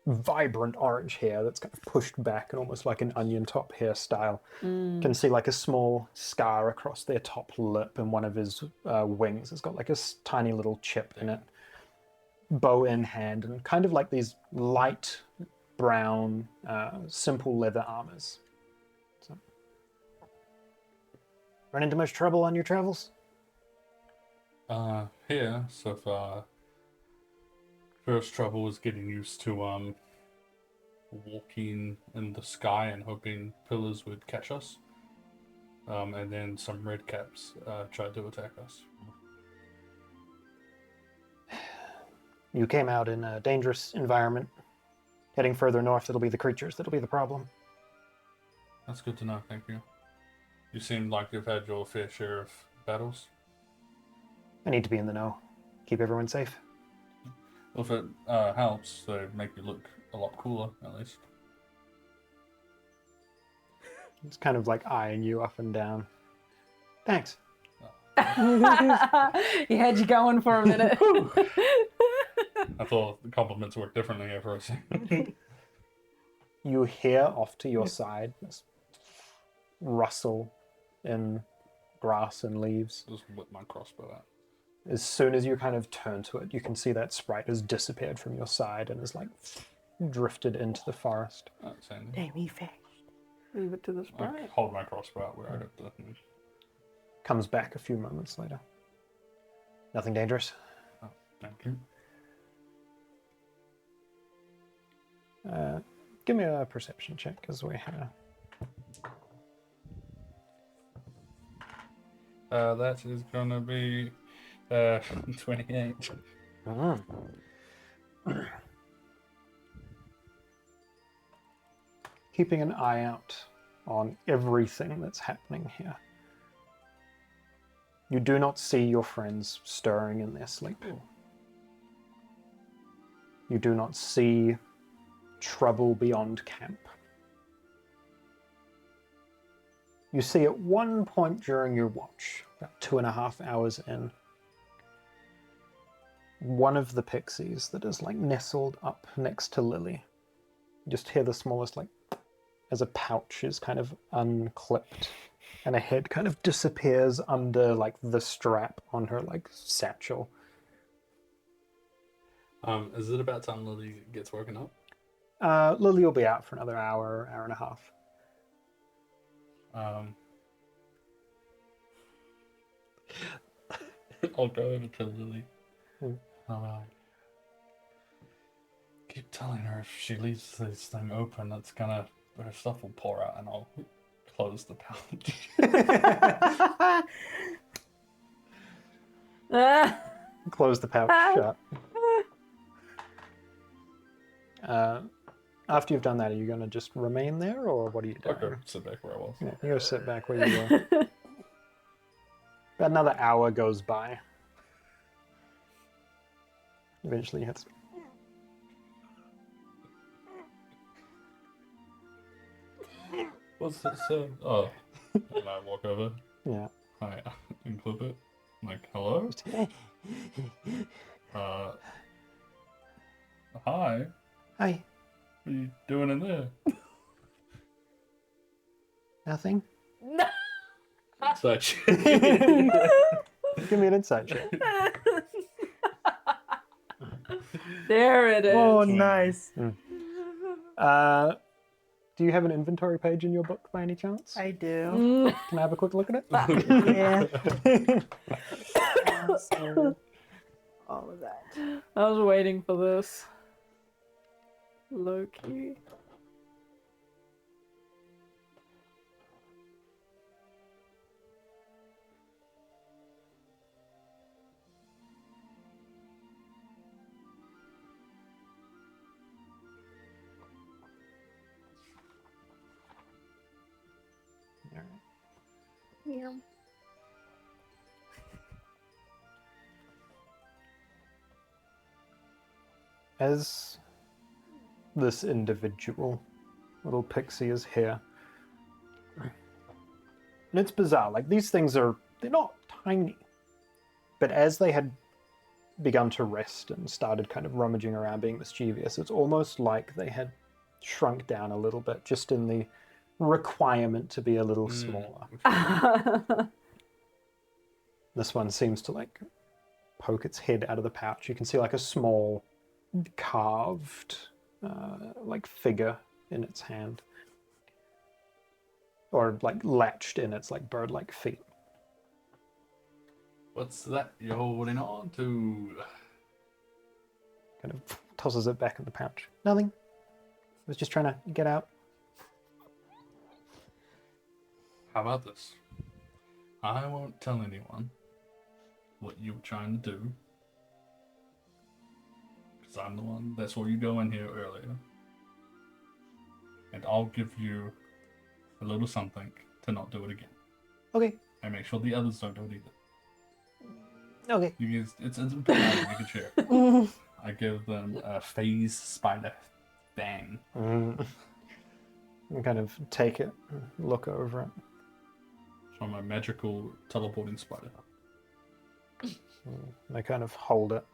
B: vibrant orange hair that's kind of pushed back and almost like an onion top hairstyle. Can see like a small scar across their top lip, and one of his wings has got like a tiny little chip in it. Bow in hand, and kind of like these light brown, simple leather armors. So, run into much trouble on your travels?
A: Here so far. First trouble was getting used to walking in the sky and hoping pillars would catch us. And then some red caps tried to attack us.
B: You came out in a dangerous environment. Heading further north, it'll be the creatures that'll be the problem.
A: That's good to know, thank you. You seem like you've had your fair share of battles.
B: I need to be in the know. Keep everyone safe.
A: Well, if it helps, they make you look a lot cooler, at least.
B: It's kind of like eyeing you up and down. Thanks.
C: He had you going for a minute.
A: I thought the compliments worked differently at first.
B: You hear off to your side this rustle in grass and leaves.
A: Just whip my crossbow out.
B: As soon as you kind of turn to it, you can see that sprite has disappeared from your side and is like drifted into the forest.
A: That's handy.
D: Damn, he fast.
C: Leave it to the
A: I
C: sprite.
A: hold my crossbow out where I got the...
B: Comes back a few moments later. Nothing dangerous.
A: Oh, thank you.
B: Give me a perception check as we have.
A: That is gonna be 28.
B: Keeping an eye out on everything that's happening here. You do not see your friends stirring in their sleep. You do not see trouble beyond camp. You see at one point during your watch, about 2.5 hours in, one of the pixies that is like nestled up next to Lily. You just hear the smallest like as a pouch is kind of unclipped and a head kind of disappears under like the strap on her like satchel.
A: Is it about time Lily gets woken up?
B: Lily will be out for another hour and a half.
A: I'll go over to Lily.
B: Hmm.
A: Keep telling her if she leaves this thing open, it's gonna her stuff will pour out, and I'll close the pouch.
B: Close the pouch shut. After you've done that, are you going to just remain there, or what are you doing?
A: Okay, sit back where I was.
B: Yeah, you're going to sit back where you were. About another hour goes by. Eventually, you have to...
A: What's it say? Oh, and I walk over.
B: Yeah.
A: Hi, and clip it. I'm like, hello? Hi.
B: Hi.
A: What are you doing in there?
B: Nothing?
C: No.
A: Such.
B: Give me an insight check.
C: There it is.
D: Oh, nice.
B: Do you have an inventory page in your book by any chance?
D: I do.
B: Can I have a quick look at it?
D: Yeah. So, all of that.
C: I was waiting for this. Low key.
D: Yeah.
B: As this individual little pixie is here, and it's bizarre, like these things they're not tiny, but as they had begun to rest and started kind of rummaging around being mischievous, it's almost like they had shrunk down a little bit just in the requirement to be a little smaller. This one seems to like poke its head out of the pouch. You can see like a small carved like figure in its hand, or like latched in its like bird-like feet.
A: What's that you're holding on to?
B: Kind of tosses it back in the pouch. Nothing. I was just trying to get out.
A: How about this? I won't tell anyone what you were trying to do. Because I'm the one that saw you go in here earlier. And I'll give you a little something to not do it again.
B: Okay.
A: And make sure the others don't do it either.
B: Okay.
A: You guys, it's important you can share. I give them a phase spider bang.
B: And kind of take it, look over it.
A: From a magical teleporting spider.
B: They kind of hold it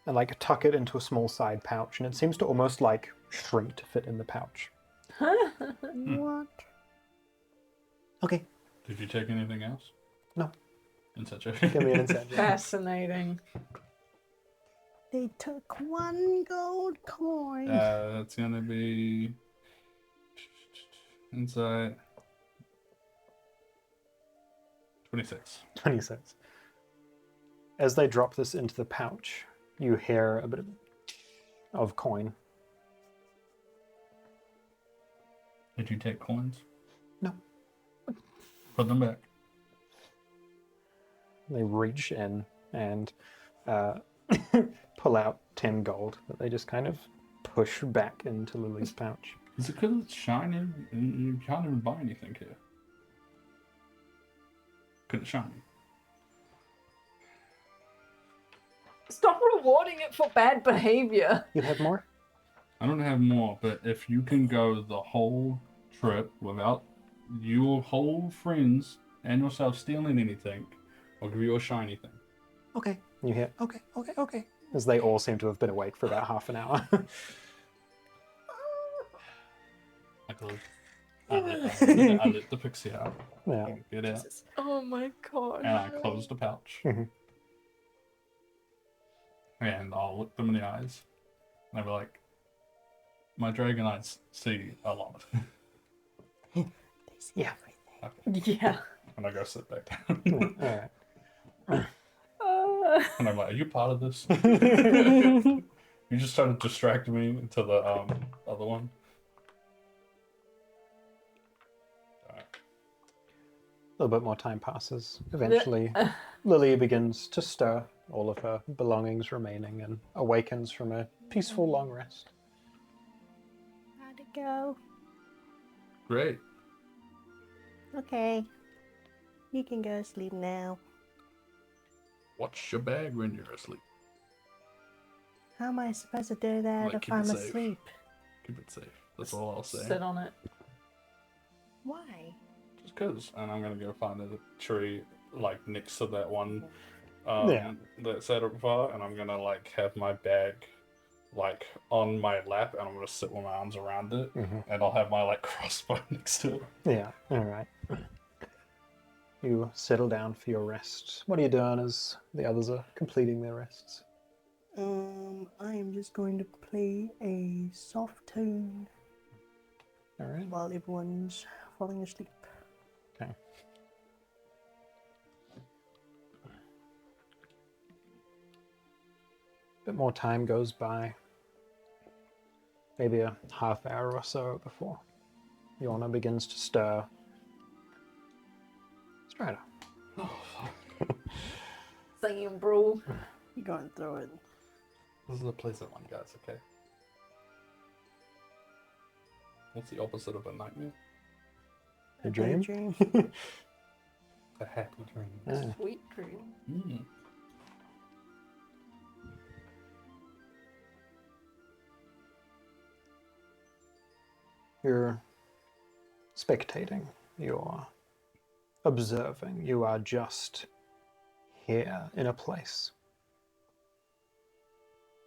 B: and like tuck it into a small side pouch, and it seems to almost like shrink to fit in the pouch.
D: What?
B: Okay.
A: Did you take anything else?
B: No.
A: Insight check.
B: Give me an insight check.
C: Fascinating.
D: They took 1 gold coin.
A: That's gonna be insight 26.
B: 26. As they drop this into the pouch, you hear a bit of coin.
A: Did you take coins?
B: No.
A: Put them back.
B: They reach in and pull out 10 gold that they just kind of push back into Lily's pouch.
A: Is it because it's shiny and you can't even buy anything here? Because it's shiny.
C: Stop rewarding it for bad behavior.
B: You have more?
A: I don't have more, but if you can go the whole trip without your whole friends and yourself stealing anything, I'll give you a shiny thing.
B: Okay. You hear, okay. As they all seem to have been awake for about half an hour.
A: I lit the pixie out.
B: Yeah.
A: Get out.
C: Oh my god.
A: And I closed the pouch.
B: Mhm.
A: And I'll look them in the eyes. And I'll be like, my dragon eyes see a lot.
B: Yeah.
C: Yeah.
A: And I go sit back down.
B: Alright.
A: And I'm like, are you part of this? You just started distracting me into the other one.
B: A little bit more time passes. Eventually, Lily begins to stir, all of her belongings remaining, and awakens from a peaceful long rest.
D: How'd it go?
A: Great.
D: Okay. You can go to sleep now.
A: Watch your bag when you're asleep.
D: How am I supposed to do that
A: Like,
D: if
A: keep it
D: I'm
A: safe.
D: asleep?
A: Keep it safe. That's all I'll say.
C: Sit on it.
D: Why?
A: Just cause. And I'm gonna go find a tree like next to that one that set up fire, and I'm gonna like have my bag like on my lap, and I'm gonna sit with my arms around it, and I'll have my like crossbow next to it.
B: Yeah, alright. You settle down for your rest. What are you doing as the others are completing their rests?
D: I am just going to play a soft tune
B: Alright.
D: while everyone's falling asleep.
B: Okay. A bit more time goes by. Maybe a half hour or so before Yorna begins to stir. Strider.
C: Same, bro.
D: You're going through it.
A: This is a pleasant one, guys, okay? What's the opposite of a nightmare?
B: A dream?
D: Dream.
A: A happy dream.
B: Yeah.
C: Sweet dream.
A: Mm.
B: You're spectating. You're observing. You are just here in a place.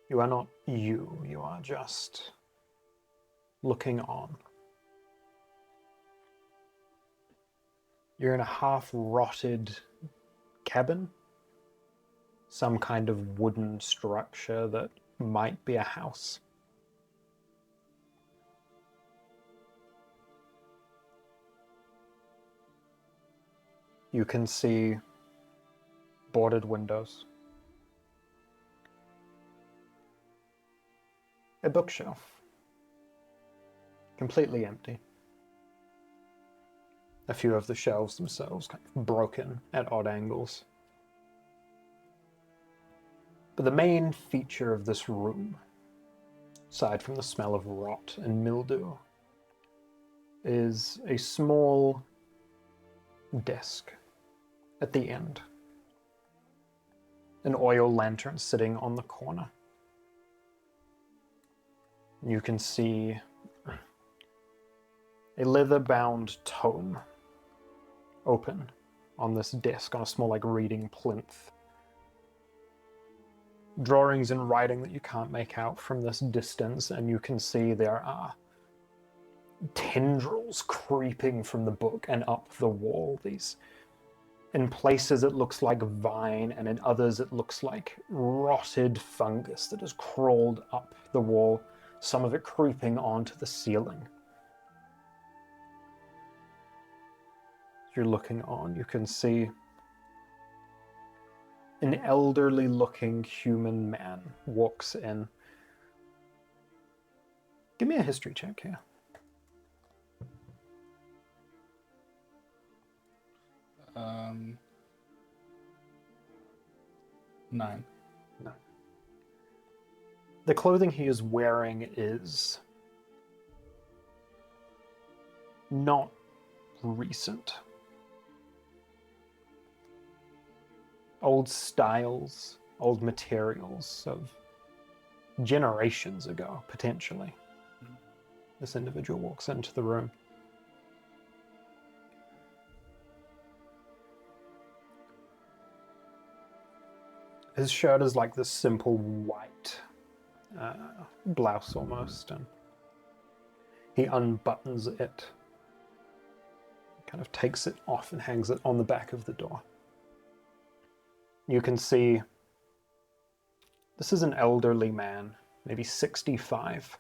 B: You are not you. You are just looking on. You're in a half-rotted cabin. Some kind of wooden structure that might be a house. You can see boarded windows. A bookshelf. Completely empty. A few of the shelves themselves kind of broken at odd angles. But the main feature of this room, aside from the smell of rot and mildew, is a small desk at the end. An oil lantern sitting on the corner. You can see a leather-bound tome open on this desk on a small like reading plinth. Drawings and writing that you can't make out from this distance, and you can see there are tendrils creeping from the book and up the wall. These, in places it looks like vine, and in others it looks like rotted fungus that has crawled up the wall, some of it creeping onto the ceiling. As you're looking on, you can see an elderly-looking human man walks in. Give me a history check here.
A: Nine.
B: No. The clothing he is wearing is not recent. Old styles, old materials of generations ago, potentially. This individual walks into the room. His shirt is like this simple white blouse almost, and he unbuttons it, kind of takes it off and hangs it on the back of the door. You can see this is an elderly man, maybe 65,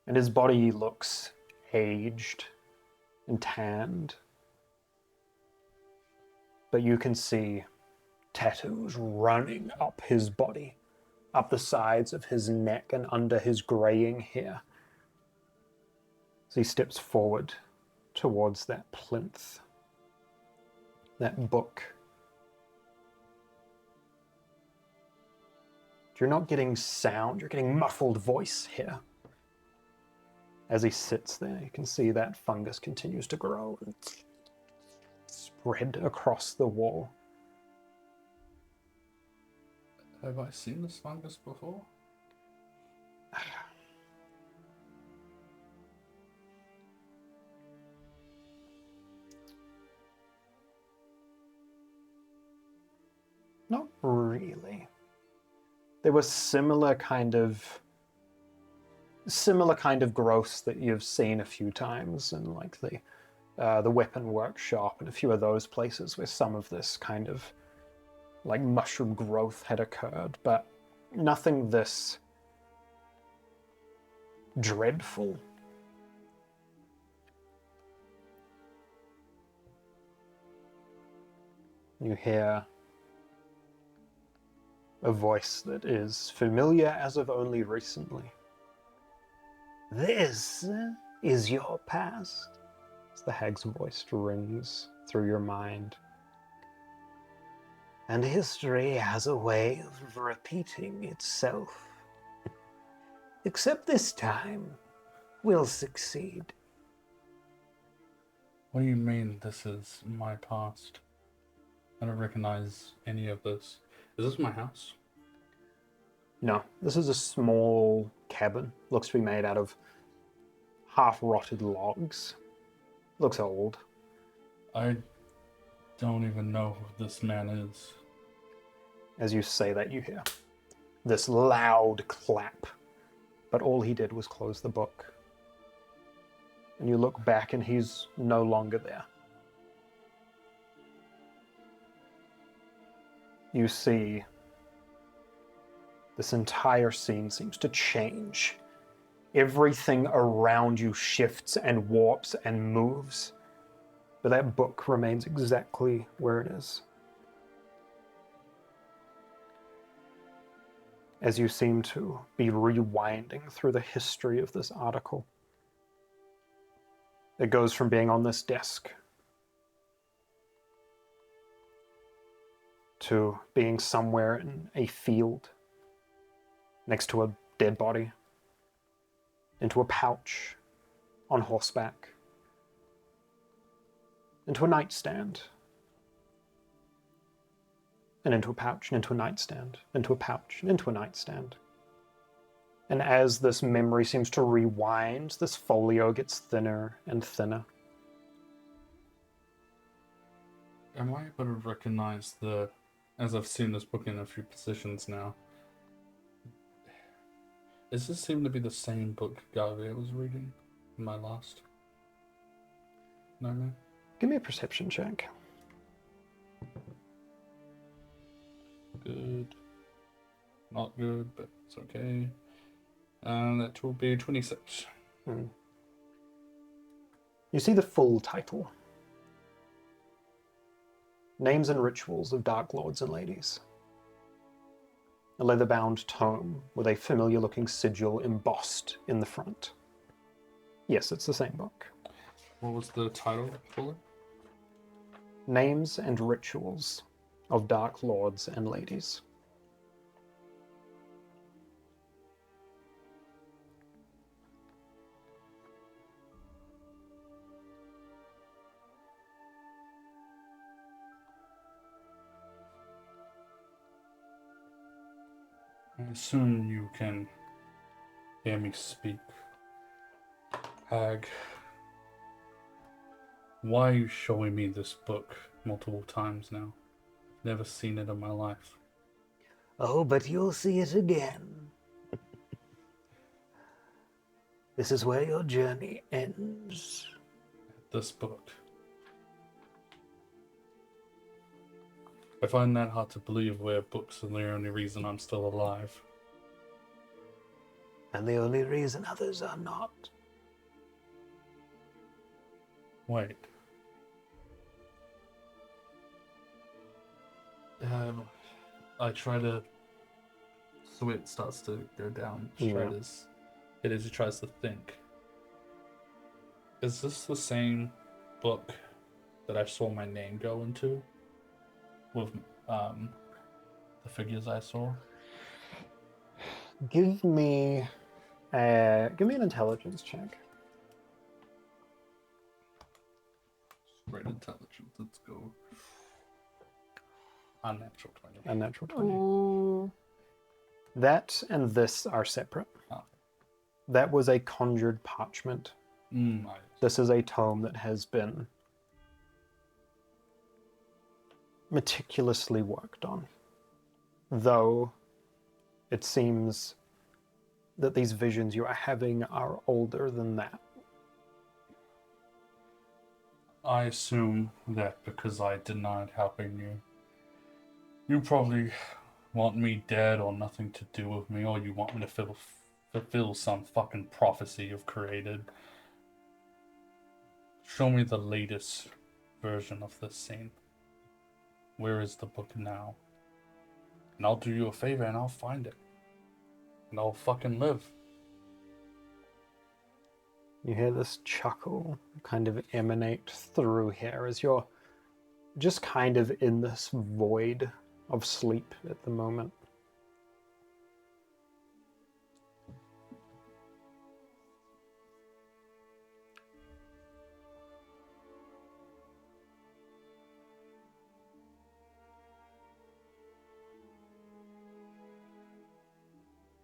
B: and his body looks aged and tanned, but you can see tattoos running up his body, up the sides of his neck and under his graying hair. As he steps forward towards that plinth, that book. You're not getting sound, you're getting muffled voice here. As he sits there, you can see that fungus continues to grow and spread across the wall.
A: Have I seen this fungus before?
B: Not really. There was similar kind of growths that you've seen a few times in like the weapon workshop and a few of those places where some of this kind of like mushroom growth had occurred, but nothing this dreadful. You hear a voice that is familiar as of only recently. This is your past, as the hag's voice rings through your mind. And history has a way of repeating itself. Except this time, we'll succeed.
A: What do you mean this is my past? I don't recognize any of this. Is this my house?
B: No, this is a small cabin. Looks to be made out of half-rotted logs. Looks old.
A: I don't even know who this man is.
B: As you say that, you hear this loud clap. But all he did was close the book. And you look back and he's no longer there. You see this entire scene seems to change. Everything around you shifts and warps and moves. But that book remains exactly where it is. As you seem to be rewinding through the history of this article. It goes from being on this desk to being somewhere in a field next to a dead body, into a pouch on horseback, into a nightstand, and into a pouch, and into a nightstand, into a pouch, and into a nightstand. And as this memory seems to rewind, this folio gets thinner and thinner.
A: Am I able to recognize as I've seen this book in a few positions now, does this seem to be the same book Garvey was reading in my last nightmare?
B: Give me a perception check.
A: Good. Not good, but it's okay. That will be 26.
B: You see the full title. Names and Rituals of Dark Lords and Ladies. A leather-bound tome with a familiar-looking sigil embossed in the front. Yes, it's the same book.
A: What was the title for it?
B: Names and Rituals of Dark Lords and Ladies.
A: I assume you can hear me speak. Hag, why are you showing me this book multiple times now? Never seen it in my life.
E: Oh, but you'll see it again. This is where your journey ends.
A: This book. I find that hard to believe where books are the only reason I'm still alive.
E: And the only reason others are not.
A: Wait. I try to... Sweat starts to go down.
B: Yeah.
A: It is, he tries to think. Is this the same book that I saw my name go into? With the figures I saw?
B: Give me an intelligence check.
A: Great intelligence, let's go. Unnatural 20.
B: Unnatural 20.
C: Ooh.
B: That and this are separate.
A: Ah.
B: That was a conjured parchment.
A: Nice.
B: This is a tome that has been meticulously worked on. Though it seems that these visions you are having are older than that.
A: I assume that because I denied helping you, you probably want me dead or nothing to do with me, or you want me to fulfill some fucking prophecy you've created. Show me the latest version of this scene. Where is the book now? And I'll do you a favor and I'll find it. And I'll fucking live.
B: You hear this chuckle kind of emanate through here as you're just kind of in this void of sleep at the moment.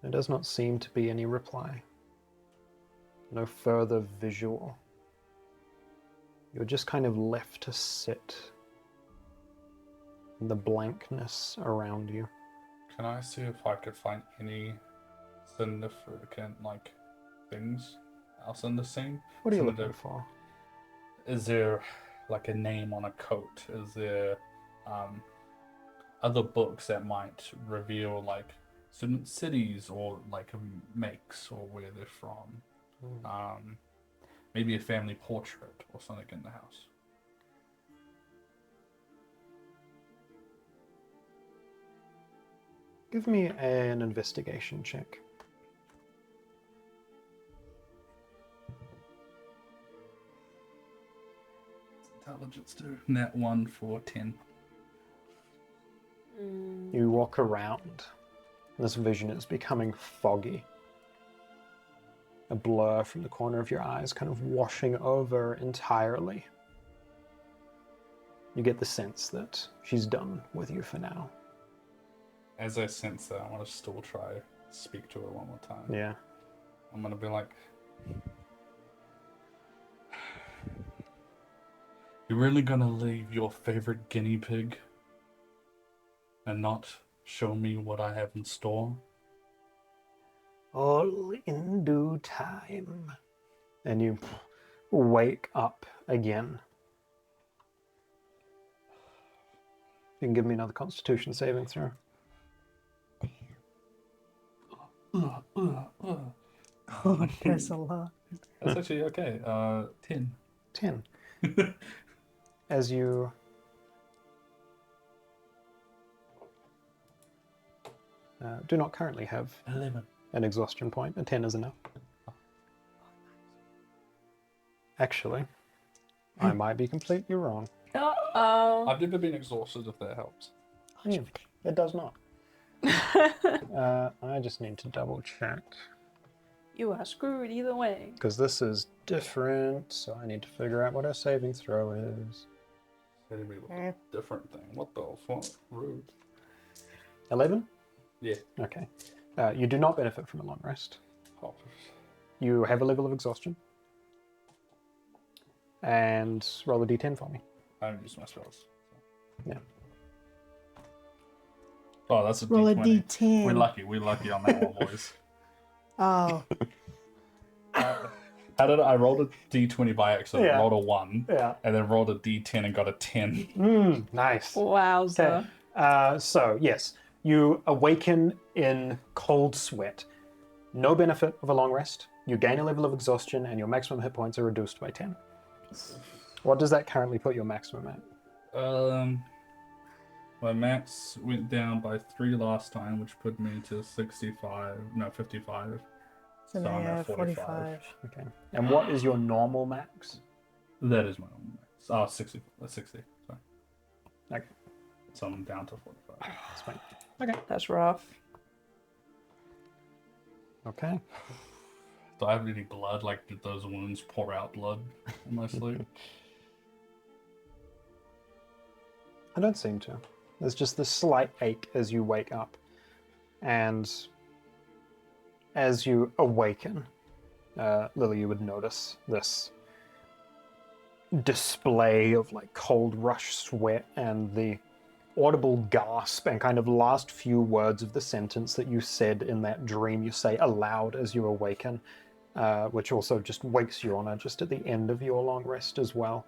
B: There does not seem to be any reply. No further visual. You're just kind of left to sit in the blankness around you.
A: Can I see if I could find any significant, things else in the scene?
B: What are you
A: Some
B: looking
A: of the-
B: for?
A: Is there, a name on a coat? Is there, other books that might reveal, certain cities or, makes or where they're from? Maybe a family portrait or something in the house.
B: Give me an investigation check.
A: Intelligence too. Net 1 for 10.
B: You walk around. This vision is becoming foggy. A blur from the corner of your eyes, kind of washing over entirely. You get the sense that she's done with you for now.
A: As I sense that, I want to still try to speak to her one more time.
B: Yeah.
A: I'm going to be like, you really going to leave your favorite guinea pig and not show me what I have in store?
B: All in due time. And you wake up again. You can give me another Constitution saving throw.
D: Oh, there's a lot.
A: That's actually okay. 10.
B: 10. As you do not currently have
A: 11.
B: an exhaustion point, a 10 is enough. Actually, I might be completely wrong.
C: Uh-oh.
A: I've never been exhausted, if that helps.
B: It does not. I just need to double check.
C: You are screwed either way.
B: Because this is different, so I need to figure out what our saving throw is.
A: It'd be a different thing. What the fuck? Rude.
B: 11?
A: Yeah.
B: Okay. You do not benefit from a long rest. You have a level of exhaustion. And roll a d10 for me.
A: I haven't used my spells.
B: Yeah.
A: Oh, that's a
D: Roll a
A: D20.
D: d10.
A: We're lucky on that one, boys.
D: Oh,
A: How did I rolled a D20 by accident?
B: Yeah.
A: Rolled a 1,
B: Yeah.
A: and then rolled a D10 and got a 10.
B: Nice.
C: Wowza.
B: So, yes, you awaken in cold sweat. No benefit of a long rest. You gain a level of exhaustion, and your maximum hit points are reduced by 10. What does that currently put your maximum at?
A: My max went down by 3 last time, which put me to 55.
D: so now
A: I'm
D: you
A: at
D: have 45.
B: Okay. And what is your normal max?
A: That is my own max. Oh, 60. 60. Sorry.
B: Okay.
A: So I'm down to 45.
B: That's fine. Okay.
C: That's rough.
B: Okay.
A: Do I have any blood? Like, did those wounds pour out blood in my sleep?
B: I don't seem to. There's just this slight ache as you wake up. And as you awaken, Lily, you would notice this display of like cold rush sweat and the audible gasp and kind of last few words of the sentence that you said in that dream you say aloud as you awaken, which also just wakes Yorna just at the end of your long rest as well.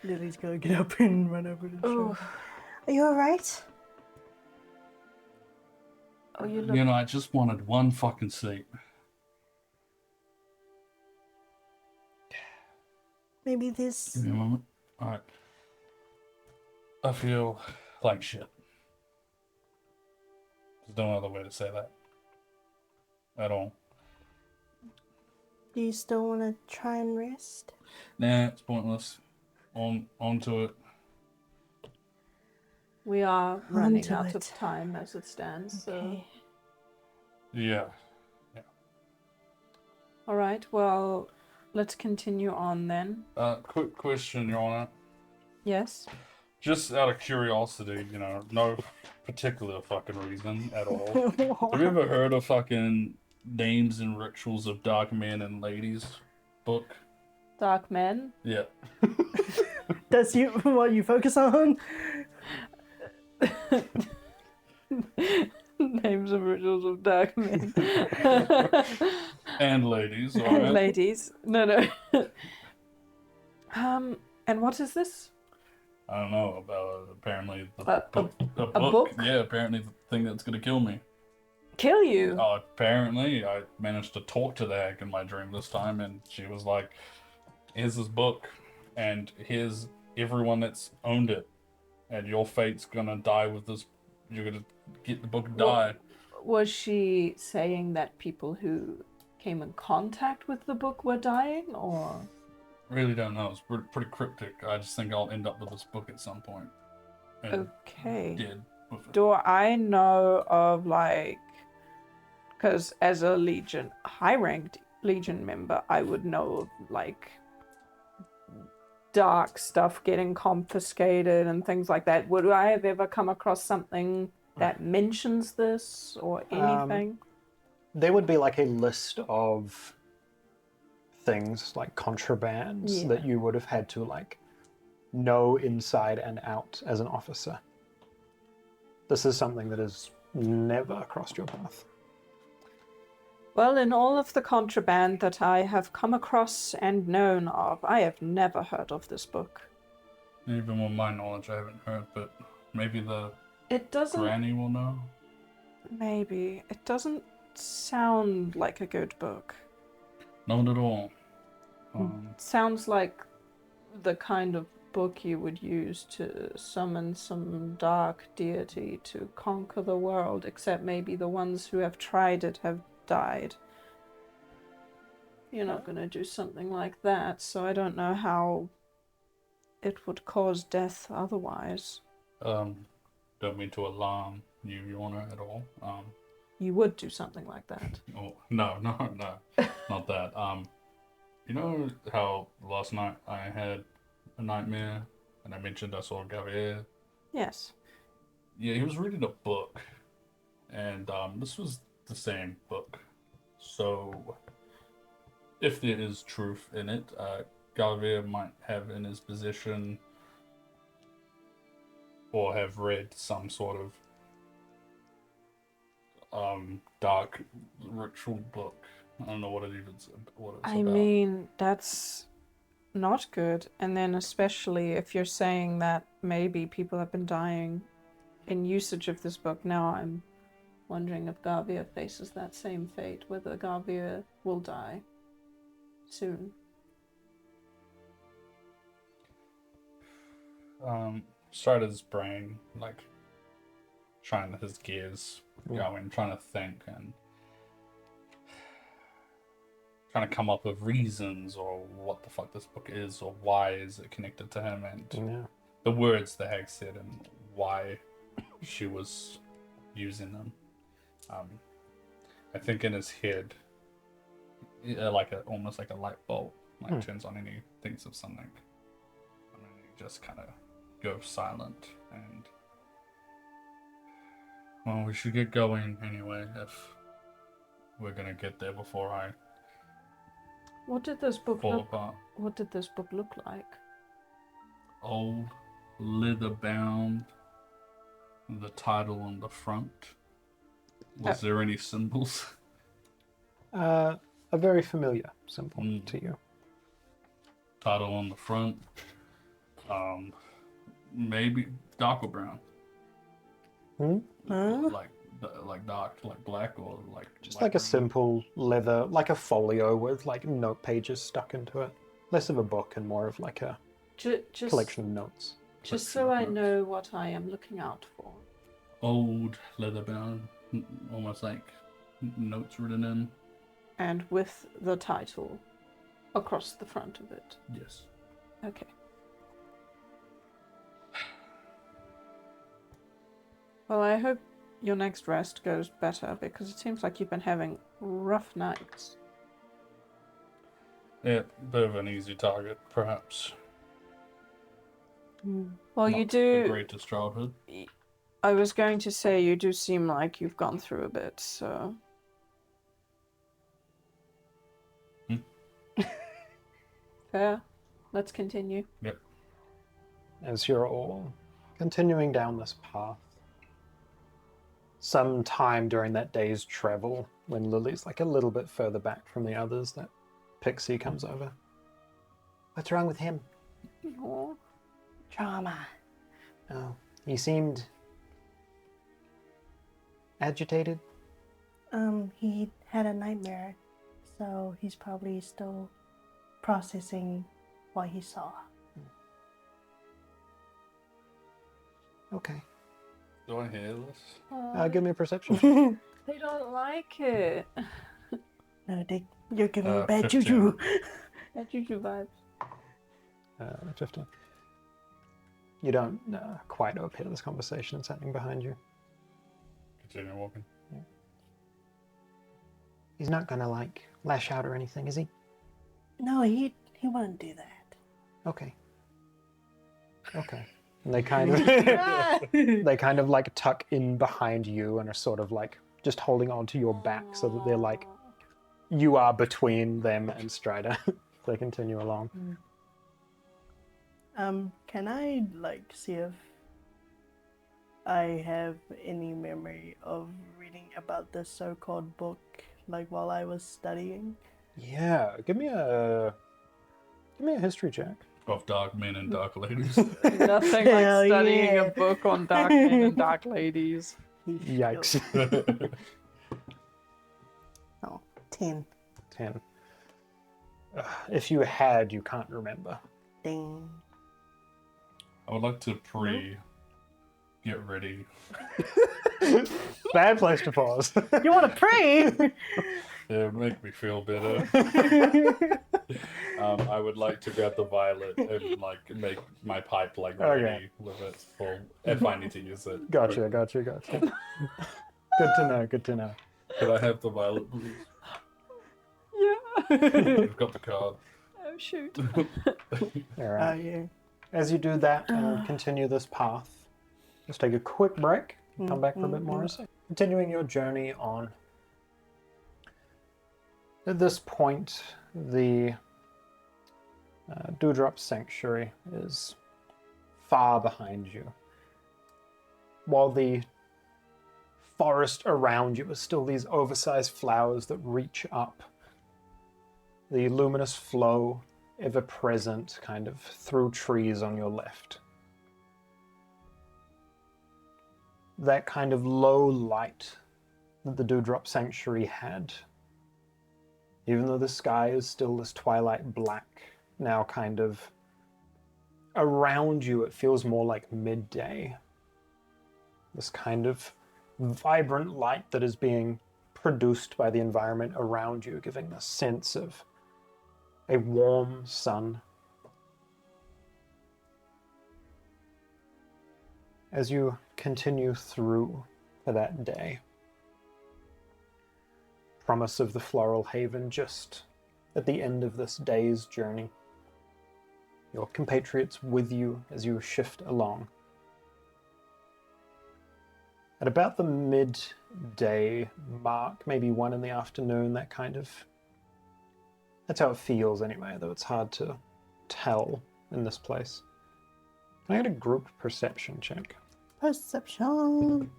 D: Lily's gonna get up and run over to
C: Oh,
D: Are you alright?
C: oh, you look.
A: You know, I just wanted one fucking sleep.
D: Maybe this.
A: Give me a moment. Alright. I feel like shit. There's no other way to say that. At all.
D: Do you still want to try and rest?
A: Nah, it's pointless. On to it.
C: We are running
D: to
C: out
D: it.
C: of time as it stands. So,
D: Okay.
A: Yeah.
C: all right. Well, let's continue on then.
A: Quick question, Your Honor.
C: Yes.
A: Just out of curiosity, you know, no particular fucking reason at all. Have you ever heard of fucking Names and Rituals of Dark Men and Ladies book?
C: Dark Men.
A: Yeah.
D: That's you. What you focus on?
C: Names and rituals of dark men.
A: And ladies,
C: And
A: alright?
C: ladies. No. And what is this?
A: I don't know about apparently the
C: A
A: book.
C: a book?
A: Yeah, apparently the thing that's gonna kill me.
C: Kill you?
A: Oh, apparently I managed to talk to the hag in my dream this time, and she was like, "Here's this book, and here's everyone that's owned it, and your fate's gonna die with this. You're gonna get the book and die."
C: Was she saying that people who came in contact with the book were dying, or?
A: Really don't know. It's pretty cryptic. I just think I'll end up with this book at some point. And
C: Okay.
A: dead with it.
C: Do I know of, like, because as a Legion, high-ranked Legion member, I would know of, like, dark stuff getting confiscated and things like that. Would I have ever come across something that mentions this or anything?
B: There would be like a list of things like contrabands
C: Yeah.
B: that you would have had to like know inside and out as an officer. This is something that has never crossed your path.
C: Well, in all of the contraband that I have come across and known of, I have never heard of this book.
A: Even with my knowledge, I haven't heard, but maybe the
C: It doesn't.
A: granny will know.
C: Maybe. It doesn't sound like a good book.
A: Not at all.
C: Sounds like the kind of book you would use to summon some dark deity to conquer the world, except maybe the ones who have tried it have died. You're not going to do something like that, so I don't know how it would cause death otherwise.
A: Don't mean to alarm you, Yorna, at all.
C: You would do something like that.
A: Oh, no, not that. You know how last night I had a nightmare and I mentioned I saw Gavier?
C: Yes.
A: Yeah, he was reading a book And this was the same book. So, if there is truth in it, Galvier might have in his possession or have read some sort of dark ritual book. I don't know what it even what it's
C: I
A: about.
C: mean, that's not good. And then especially if you're saying that maybe people have been dying in usage of this book. Now I'm wondering if Garvier faces that same fate, whether Garvier will die soon.
A: Strider's brain, like, trying his gears going, trying to think and trying to come up with reasons or what the fuck this book is or why is it connected to him and the words the hag said and why she was using them. I think in his head, almost like a light bulb, turns on and he thinks of something. And then he just kind of goes silent and, well, we should get going anyway if we're gonna get there before I
C: What did this book
A: fall
C: look?
A: apart.
C: What did this book look like?
A: Old, leather bound, the title on the front. Was there any symbols?
B: A very familiar symbol to you.
A: Title on the front. Maybe dark or brown. Like dark, like black, or like
B: Just
A: light
B: like a
A: brown?
B: simple leather, like a folio with like note pages stuck into it. Less of a book and more of like a
C: Just
B: collection of notes.
C: Just so I know what I am looking out for.
A: Old, leather bound, almost like notes written in.
C: And with the title across the front of it.
A: Yes.
C: Okay. Well, I hope your next rest goes better, because it seems like you've been having rough nights.
A: Yeah, bit of an easy target, perhaps.
C: Well,
A: Not
C: you
A: the
C: do...
A: greatest childhood.
C: I was going to say you do seem like you've gone through a bit, so... Fair. Let's continue.
A: Yep.
B: As you're all continuing down this path, some time during that day's travel, when Lily's like a little bit further back from the others, that pixie comes over. What's wrong with him?
C: Aw.
D: Trauma.
B: Oh, he seemed agitated.
D: He had a nightmare, so he's probably still processing what he saw.
B: Okay.
A: Do I hear this?
B: Give me a perception.
C: They don't like it.
D: No, you're giving me bad
A: 15.
D: juju.
C: Bad juju vibes.
B: 15. You don't quite overhear this conversation that's happening behind you.
A: Continue walking.
B: He's not gonna like lash out or anything, is he?
D: No, he wouldn't do that.
B: Okay. And they kind of like tuck in behind you and are sort of like just holding on to your back so that they're like you are between them and Strider. They continue along.
D: Can I like see if I have any memory of reading about this so-called book like while I was studying?
B: Yeah, give me a history check.
A: Of dark men and dark ladies.
C: Nothing
D: Hell
C: like studying
D: yeah.
C: a book on dark men and dark ladies.
B: Yikes.
D: 10.
B: 10. If you had, you can't remember.
D: Ding.
A: I would like to get ready.
B: Bad place to pause.
D: You want to pray?
A: Yeah, make me feel better. I would like to grab the violet and like make my pipe like ready with it full if I need to use it.
B: Gotcha. Good to know.
A: Could I have the violet, please?
C: Yeah.
A: We've got the card.
C: Oh, shoot.
B: All right.
D: Yeah.
B: As you do that and continue this path, just take a quick break and come back for a bit more. continuing your journey on. At this point, the Dewdrop Sanctuary is far behind you, while the forest around you is still these oversized flowers that reach up. The luminous flow, ever present, kind of through trees on your left. That kind of low light that the Dewdrop Sanctuary had, even though the sky is still this twilight black, now kind of around you, it feels more like midday. This kind of vibrant light that is being produced by the environment around you, giving a sense of a warm sun. As you continue through for that day, promise of the Floral Haven just at the end of this day's journey. Your compatriots with you as you shift along. At about the midday mark, maybe 1 in the afternoon, that's how it feels anyway, though it's hard to tell in this place. Can I get a group perception check?
D: Perception.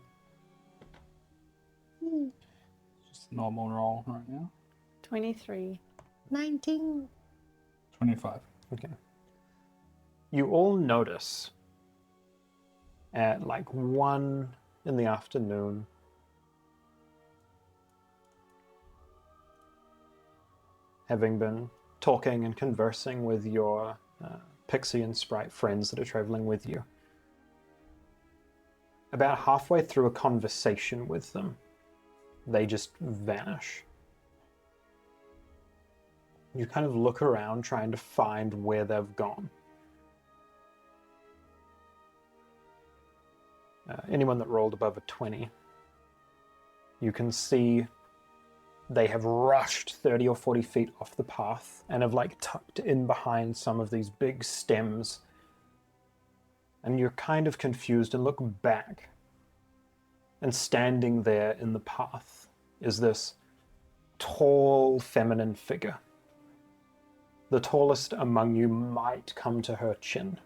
A: Just a normal roll right now.
C: 23.
D: 19.
A: 25.
B: Okay. You all notice at like 1 in the afternoon, having been talking and conversing with your pixie and sprite friends that are traveling with you, about halfway through a conversation with them, they just vanish. You kind of look around trying to find where they've gone. Anyone that rolled above a 20, you can see they have rushed 30 or 40 feet off the path and have like tucked in behind some of these big stems. And you're kind of confused and look back. And standing there in the path is this tall, feminine figure. The tallest among you might come to her chin.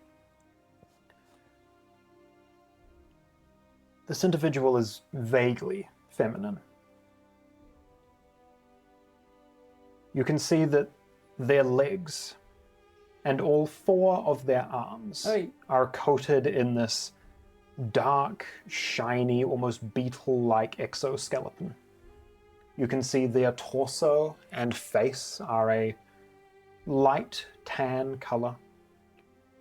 B: This individual is vaguely feminine. You can see that their legs and all 4 of their arms are coated in this dark, shiny, almost beetle-like exoskeleton. You can see their torso and face are a light tan color,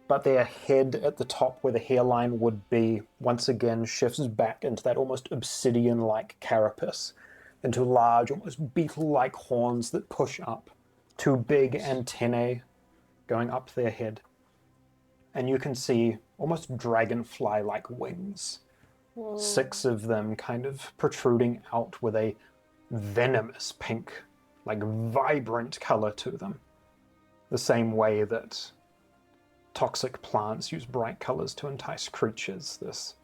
B: but their head at the top where the hairline would be once again shifts back into that almost obsidian-like carapace, into large, almost beetle-like horns that push up, 2 big antennae going up their head. And you can see almost dragonfly-like wings.
C: Whoa.
B: 6 of them kind of protruding out with a venomous pink, like vibrant color to them. The same way that toxic plants use bright colors to entice creatures. This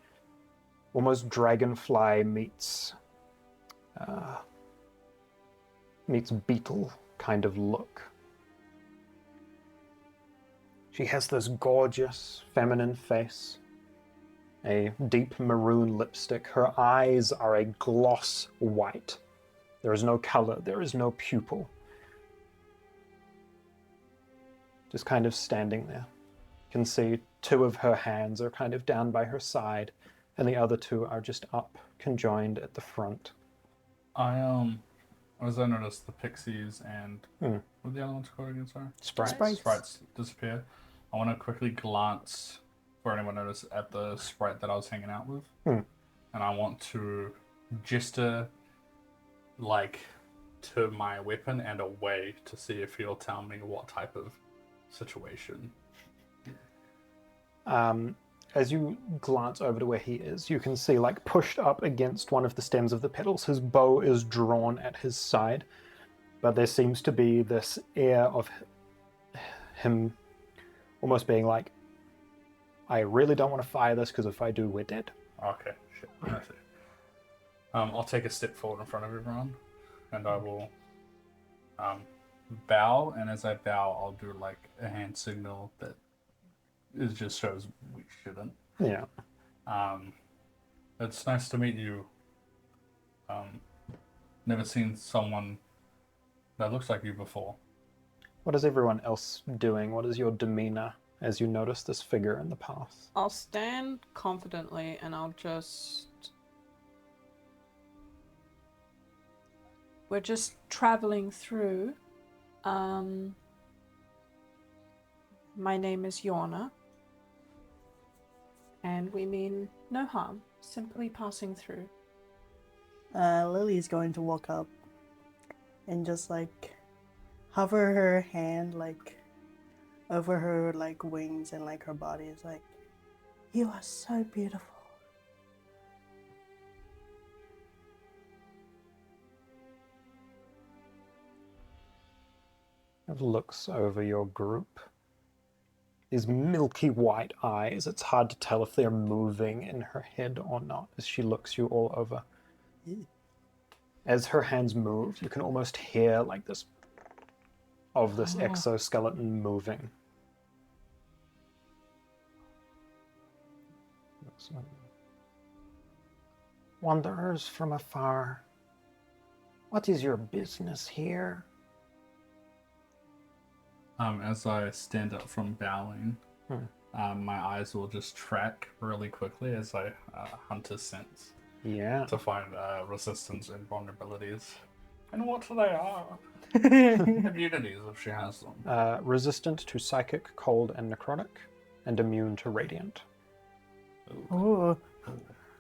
B: almost dragonfly meets beetle kind of look. She has this gorgeous feminine face, a deep maroon lipstick. Her eyes are a gloss white. There is no color, there is no pupil. Just kind of standing there. You can see 2 of her hands are kind of down by her side, and the other 2 are just up, conjoined at the front.
A: As I noticed the pixies and what were the other ones called again, sorry? Sprites disappear. I want to quickly glance, for anyone notice, at the sprite that I was hanging out with. And I want to gesture like to my weapon and away to see if he'll tell me what type of situation.
B: As you glance over to where he is, you can see, like, pushed up against one of the stems of the petals, his bow is drawn at his side, but there seems to be this air of him almost being like, I really don't want to fire this, because if I do, we're dead.
A: Okay, shit. I see. I'll take a step forward in front of everyone, and I will bow. And as I bow, I'll do like a hand signal that it just shows we shouldn't.
B: Yeah.
A: It's nice to meet you. Never seen someone that looks like you before.
B: What is everyone else doing? What is your demeanor as you notice this figure in the path?
F: I'll stand confidently and I'll just...
C: We're just traveling through. My name is Yorna. And we mean no harm. Simply passing through.
D: Lily's going to walk up and just like hover her hand like over her like wings and like her body is like, you are so beautiful.
B: Looks over your group. These milky white eyes, it's hard to tell if they're moving in her head or not as she looks you all over. As her hands move, you can almost hear like this exoskeleton moving. Wanderers from afar, what is your business here?
A: As I stand up from bowing, my eyes will just track really quickly as I hunt a sense
B: Yeah.
A: to find resistance and vulnerabilities. And what they are. Immunities, if she has them.
B: Resistant to psychic, cold, and necrotic, and immune to radiant.
D: Ooh.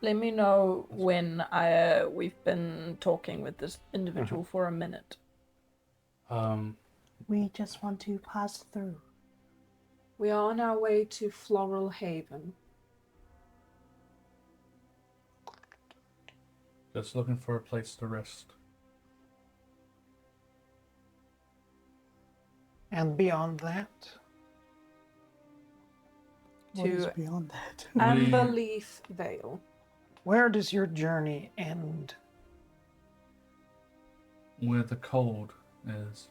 C: Let me know when we've been talking with this individual for a minute.
D: We just want to pass through.
C: We are on our way to Floral Haven.
A: Just looking for a place to rest.
B: And beyond that?
D: What is
C: To
D: beyond that?
C: Amberleaf Vale.
B: Where does your journey end?
A: Where the cold is.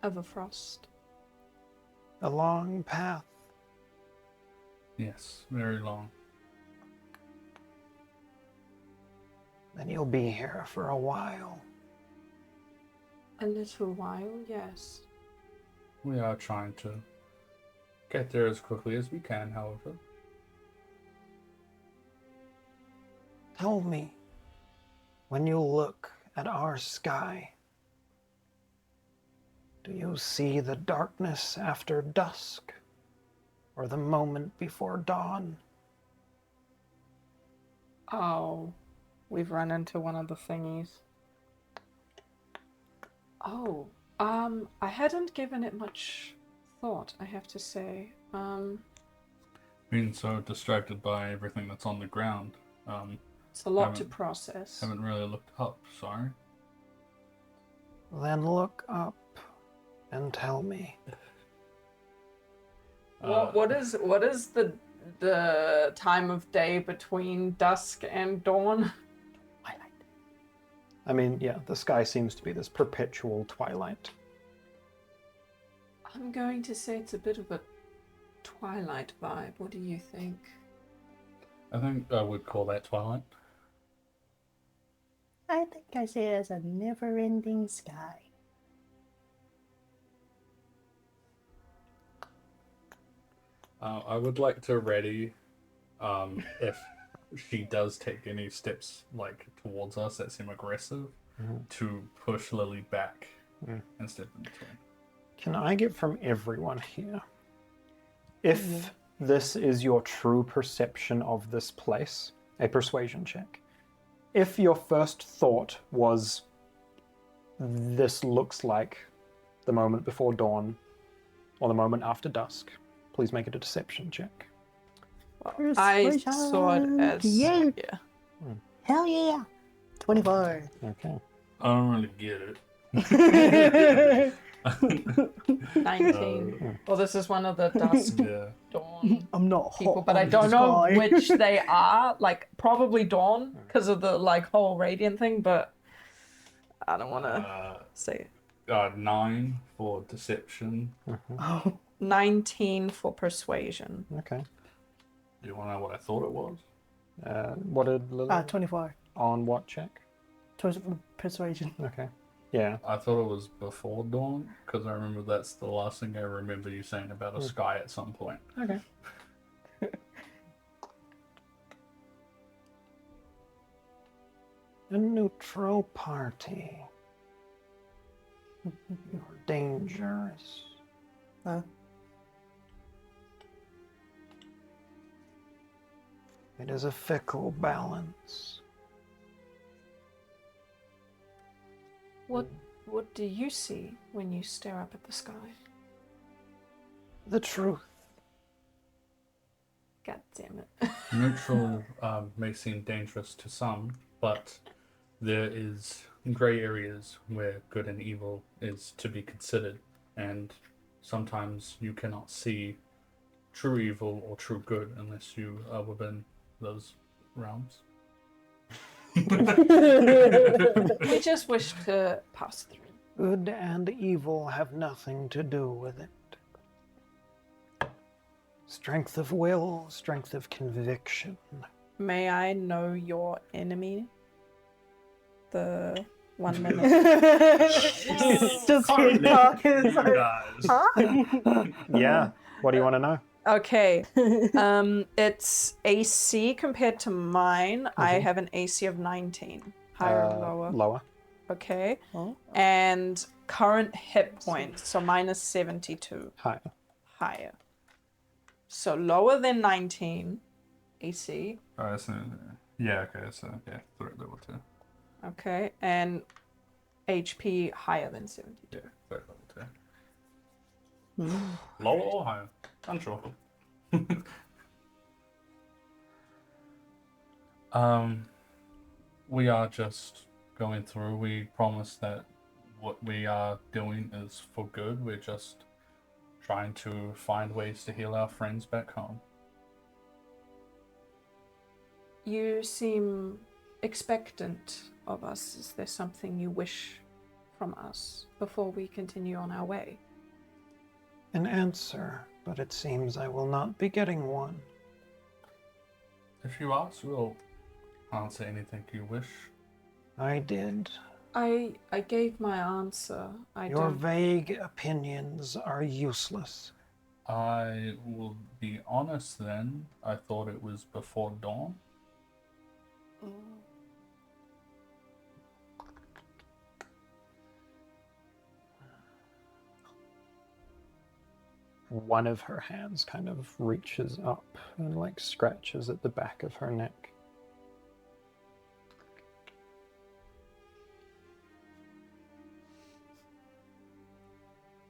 C: Everfrost.
B: A long path.
A: Yes, very long.
B: Then you'll be here for a while.
C: A little while, yes.
A: We are trying to get there as quickly as we can, however.
B: Tell me, when you look at our sky, do you see the darkness after dusk, or the moment before dawn?
F: Oh, we've run into one of the thingies.
C: Oh, I hadn't given it much thought, I have to say.
A: Being so distracted by everything that's on the ground,
C: It's a lot to process.
A: haven't really looked up, sorry.
B: Then look up and tell me.
F: What is the time of day between dusk and dawn?
B: I mean, yeah, the sky seems to be this perpetual twilight.
C: I'm going to say it's a bit of a Twilight vibe. What do you think?
A: I think I would call that Twilight.
D: I think I see it as a never-ending sky.
A: I would like to ready, if she does take any steps like towards us that seem aggressive, to push Lily back and step in between.
B: Can I get from everyone here, if this is your true perception of this place, a persuasion check? If your first thought was, this looks like the moment before dawn or the moment after dusk, please make it a deception check.
F: I saw it as
D: Yeah.
F: yeah.
D: Hell yeah! 24.
B: Okay.
A: I don't really get it.
F: 19. Well, this is one of the dusk
A: Yeah.
F: dawn
D: I'm not
F: people,
D: hot
F: but I
D: on
F: don't
D: the
F: know
D: sky.
F: which they are. Like, probably dawn because of the like whole radiant thing, but I don't want to say it.
A: 9 for deception.
D: Oh,
F: 19 for persuasion.
E: Okay.
A: Do you want to know what I thought it was?
E: What did Lily?
D: 24.
E: On what check?
D: Towards persuasion.
E: Okay. Yeah.
A: I thought it was before dawn because I remember that's the last thing I remember you saying about a sky at some point.
E: Okay. A neutral party. You're dangerous.
D: Huh?
E: It is a fickle balance.
C: What do you see when you stare up at the sky?
E: The truth.
C: God damn it.
A: Neutral may seem dangerous to some, but there is grey areas where good and evil is to be considered, and sometimes you cannot see true evil or true good unless you are within those realms.
C: We just wish to pass through.
E: Good and evil have nothing to do with it. Strength of will, strength of conviction.
F: May I know your enemy? The 1 minute.
D: Just keep talking. It's like,
A: Guys.
E: Yeah. What do you want to know?
F: Okay. It's AC compared to mine. I have an AC of 19. Higher or lower?
E: Lower.
F: Okay.
D: oh,
F: And current hit points. So mine is 72.
E: Higher.
F: Higher. So lower than 19 AC.
A: Alright, so yeah, okay, so yeah, threat level 2.
F: Okay. And HP higher than 72.
A: Yeah, threat level 2. Lower or higher? Unsure. We are just going through. We promise that what we are doing is for good. We're just trying to find ways to heal our friends back home.
C: You seem expectant of us. Is there something you wish from us before we continue on our way?
E: An answer, but it seems I will not be getting one.
A: If you ask, we'll answer anything you wish.
E: I did.
C: I gave my answer. I
E: Your
C: don't.
E: vague opinions are useless.
A: I will be honest then, I thought it was before dawn.
E: One of her hands kind of reaches up and like scratches at the back of her neck.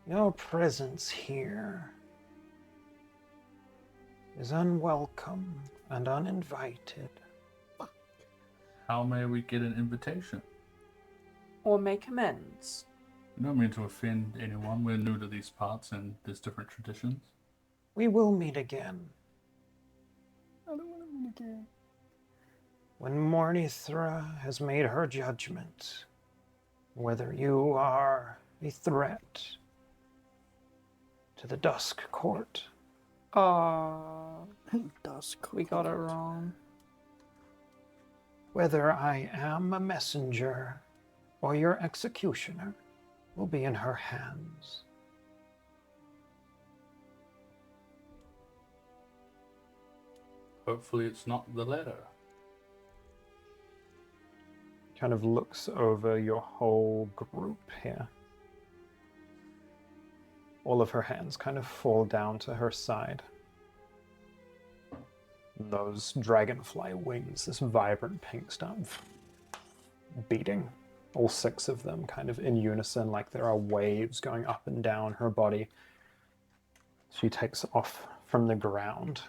E: Your presence here is unwelcome and uninvited.
A: How may we get an invitation?
C: Or make amends.
A: We don't mean to offend anyone. We're new to these parts and there's different traditions.
E: We will meet again.
D: I don't want to meet again.
E: When Mornithra has made her judgment, whether you are a threat to the Dusk Court,
D: Dusk.
F: We got it wrong.
E: whether I am a messenger or your executioner, will be in her hands.
A: Hopefully it's not the letter.
E: Kind of looks over your whole group here. All of her hands kind of fall down to her side. Those dragonfly wings, this vibrant pink stuff, beating. All 6 of them kind of in unison, like there are waves going up and down her body. She takes off from the ground.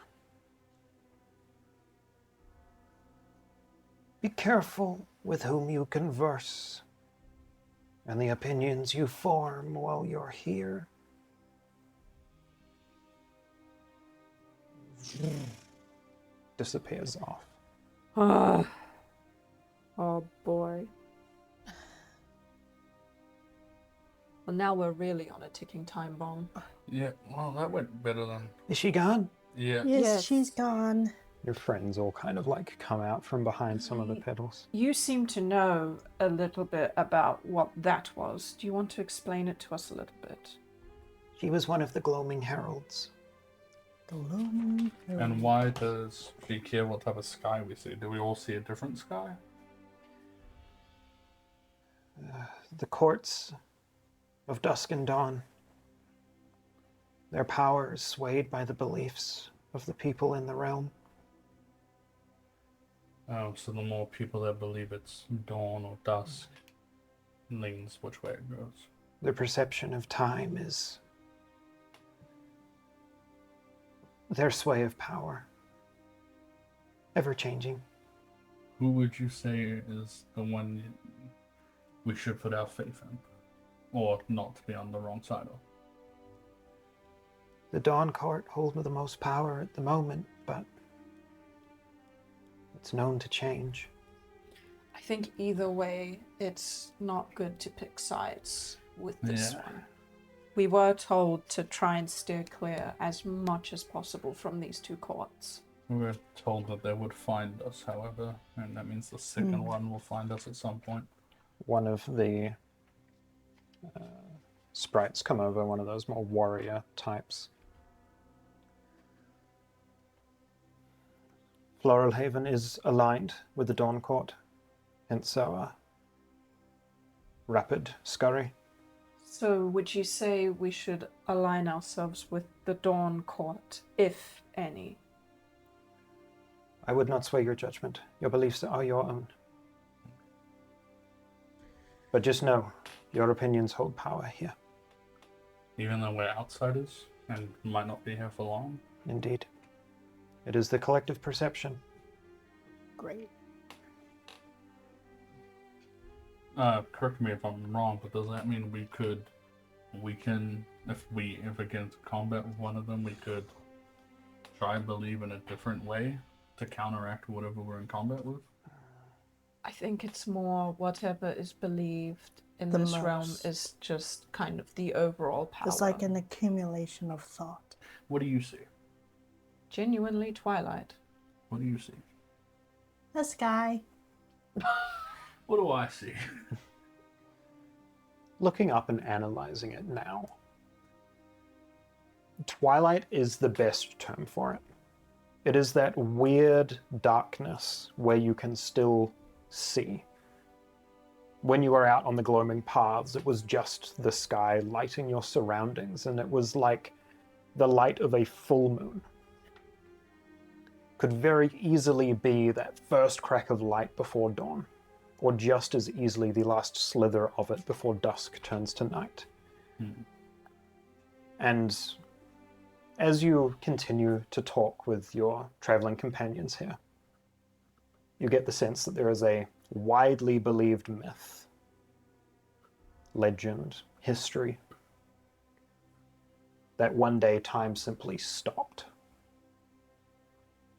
E: Be careful with whom you converse.
B: and the opinions you form while you're here. Disappears off.
C: Oh boy. Well, now we're really on a ticking time bomb.
A: Yeah, well, that went better than.
B: Is she gone?
A: Yeah.
D: Yes, she's gone.
B: Your friends all kind of like come out from behind some of the pedals.
F: You seem to know a little bit about what that was. Do you want to explain it to us a little bit?
B: She was one of the Gloaming Heralds.
A: And why does she care what type of sky we see? Do we all see a different sky?
B: The courts of Dusk and Dawn. Their power is swayed by the beliefs of the people in the realm.
A: Oh, so the more people that believe it's dawn or dusk leans which way it goes.
B: Their perception of time is their sway of power. Ever changing.
A: Who would you say is the one we should put our faith in? Or not to be on the wrong side of?
B: The Dawn Court hold the most power at the moment, but it's known to change.
C: I think either way, it's not good to pick sides with this one.
F: We were told to try and steer clear as much as possible from these two courts.
A: We were told that they would find us, however, and that means the second one will find us at some point.
B: One of the sprites come over, one of those more warrior types. Floral Haven is aligned with the Dawn Court, hence our rapid scurry.
F: So would you say we should align ourselves with the Dawn Court, if any?
B: I would not sway your judgment. Your beliefs are your own. But just know, your opinions hold power here.
A: Even though we're outsiders and might not be here for long?
B: Indeed. It is the collective perception.
D: Great.
A: Correct me if I'm wrong, but does that mean we can, if we ever get into combat with one of them, we could try and believe in a different way to counteract whatever we're in combat with?
F: I think it's more whatever is believed in
D: The
F: this realm
D: most.
F: is just kind of the overall power.
D: It's like an accumulation of thought.
A: What do you see?
F: Genuinely Twilight.
A: What do you see?
D: The sky.
A: What do I see?
B: Looking up and analyzing it now, twilight is the best term for it. It is that weird darkness where you can still see. When you were out on the gloaming paths, it was just the sky lighting your surroundings, and it was like the light of a full moon. Could very easily be that first crack of light before dawn, or just as easily the last slither of it before dusk turns to night. And as you continue to talk with your traveling companions here, you get the sense that there is a widely believed myth, legend, history, that one day time simply stopped.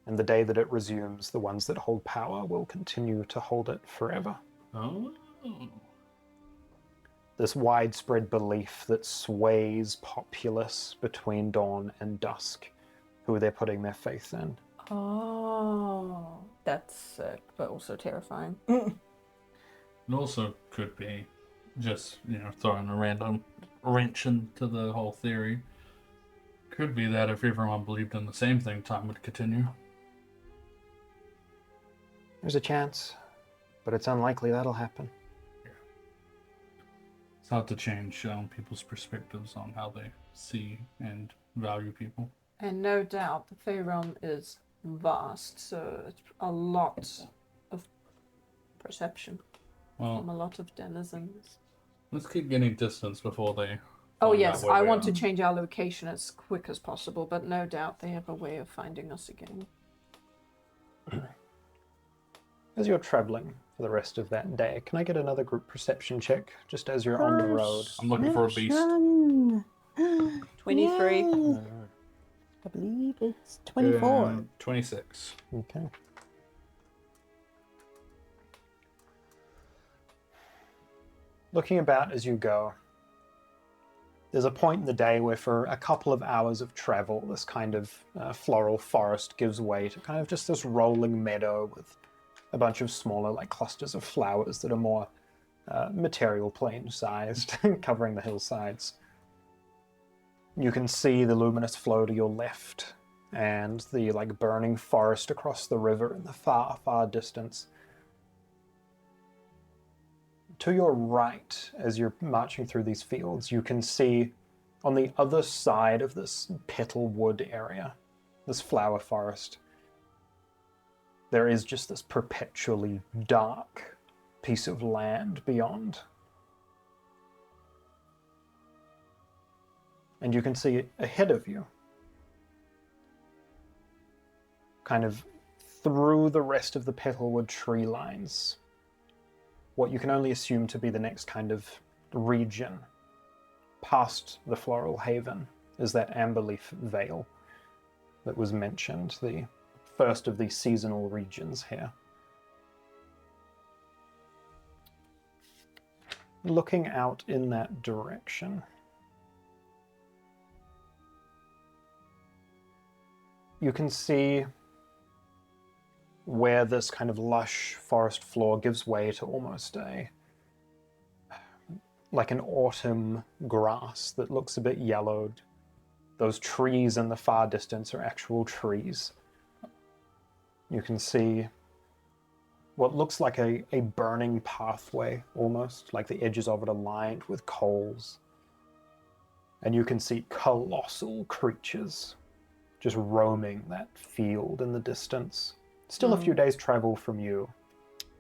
B: And the day that it resumes, the ones that hold power will continue to hold it forever.
A: Oh.
B: This widespread belief that sways populace between dawn and dusk, who they're putting their faith in.
F: Oh, that's sick, but also terrifying.
A: It also could be just, throwing a random wrench into the whole theory. Could be that if everyone believed in the same thing, time would continue.
B: There's a chance, but it's unlikely that'll happen.
A: It's hard to change people's perspectives on how they see and value people.
F: And no doubt the Fey realm is vast, so it's a lot of perception from
A: Well,
F: a lot of denizens.
A: let's keep getting distance before they.
F: Oh
A: find
F: yes,
A: out where
F: I
A: we
F: want
A: are.
F: to change our location as quick as possible, but no doubt they have a way of finding us again.
B: as you're traveling for the rest of that day, can I get another group perception check just as you're on the road?
A: I'm looking for a beast.
D: Perception.
C: 23.
D: Yay. I believe it's 24.
A: 26.
B: Okay. Looking about as you go, there's a point in the day where for a couple of hours of travel, this kind of floral forest gives way to kind of just this rolling meadow with a bunch of smaller like clusters of flowers that are more material plane sized, covering the hillsides. You can see the luminous flow to your left and the like burning forest across the river in the far, far distance. To your right, as you're marching through these fields, you can see on the other side of this petal wood area, this flower forest, there is just this perpetually dark piece of land beyond. And you can see ahead of you, kind of through the rest of the petalwood tree lines, what you can only assume to be the next kind of region past the floral haven is that amberleaf vale that was mentioned, the first of these seasonal regions here. Looking out in that direction, you can see where this kind of lush forest floor gives way to almost like an autumn grass that looks a bit yellowed. Those trees in the far distance are actual trees. You can see what looks like a burning pathway almost, like the edges of it are lined with coals. And you can see colossal creatures just roaming that field in the distance. Still a few days' travel from you,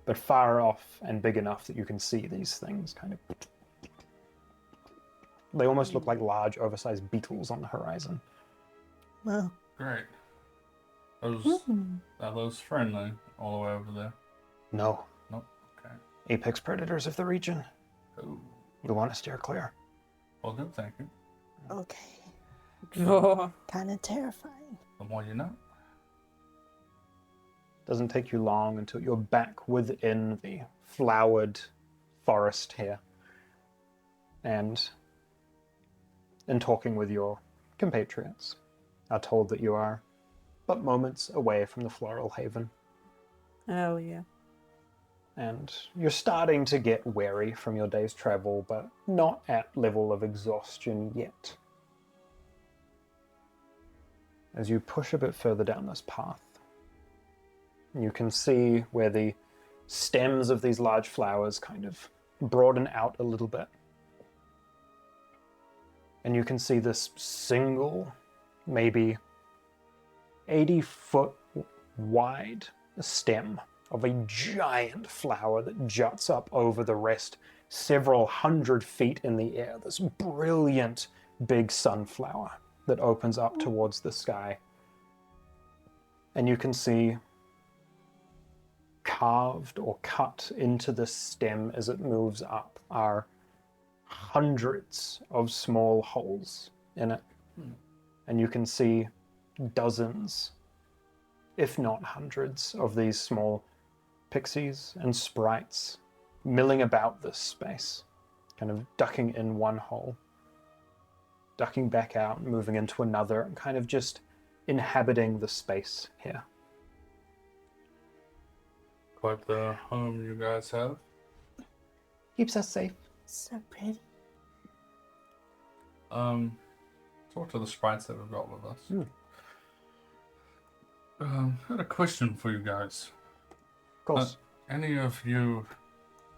B: but far off and big enough that you can see these things kind of... They almost look like large, oversized beetles on the horizon.
D: Wow.
A: Great. Are those friendly all the way over there?
B: No.
A: Nope. Okay.
B: Apex predators of the region.
A: Oh.
B: You want to steer clear.
A: Well, good, thank you.
D: Okay. Kind of terrifying.
A: The more you know.
B: Doesn't take you long until you're back within the flowered forest here. And in talking with your compatriots, are told that you are but moments away from the floral haven.
D: Oh, yeah.
B: And you're starting to get weary from your day's travel, but not at level of exhaustion yet. As you push a bit further down this path, you can see where the stems of these large flowers kind of broaden out a little bit. And you can see this single, maybe 80-foot wide stem of a giant flower that juts up over the rest several 100 feet in the air. This brilliant big sunflower that opens up towards the sky. And you can see carved or cut into the stem as it moves up are hundreds of small holes in it. And you can see dozens, if not hundreds, of these small pixies and sprites milling about this space, kind of ducking in one hole, ducking back out, moving into another, and kind of just inhabiting the space here.
A: Quite the home you guys have.
B: Keeps us safe.
D: So pretty.
A: Talk to the sprites that we've got with us. I had a question for you guys.
B: Of course.
A: Any of you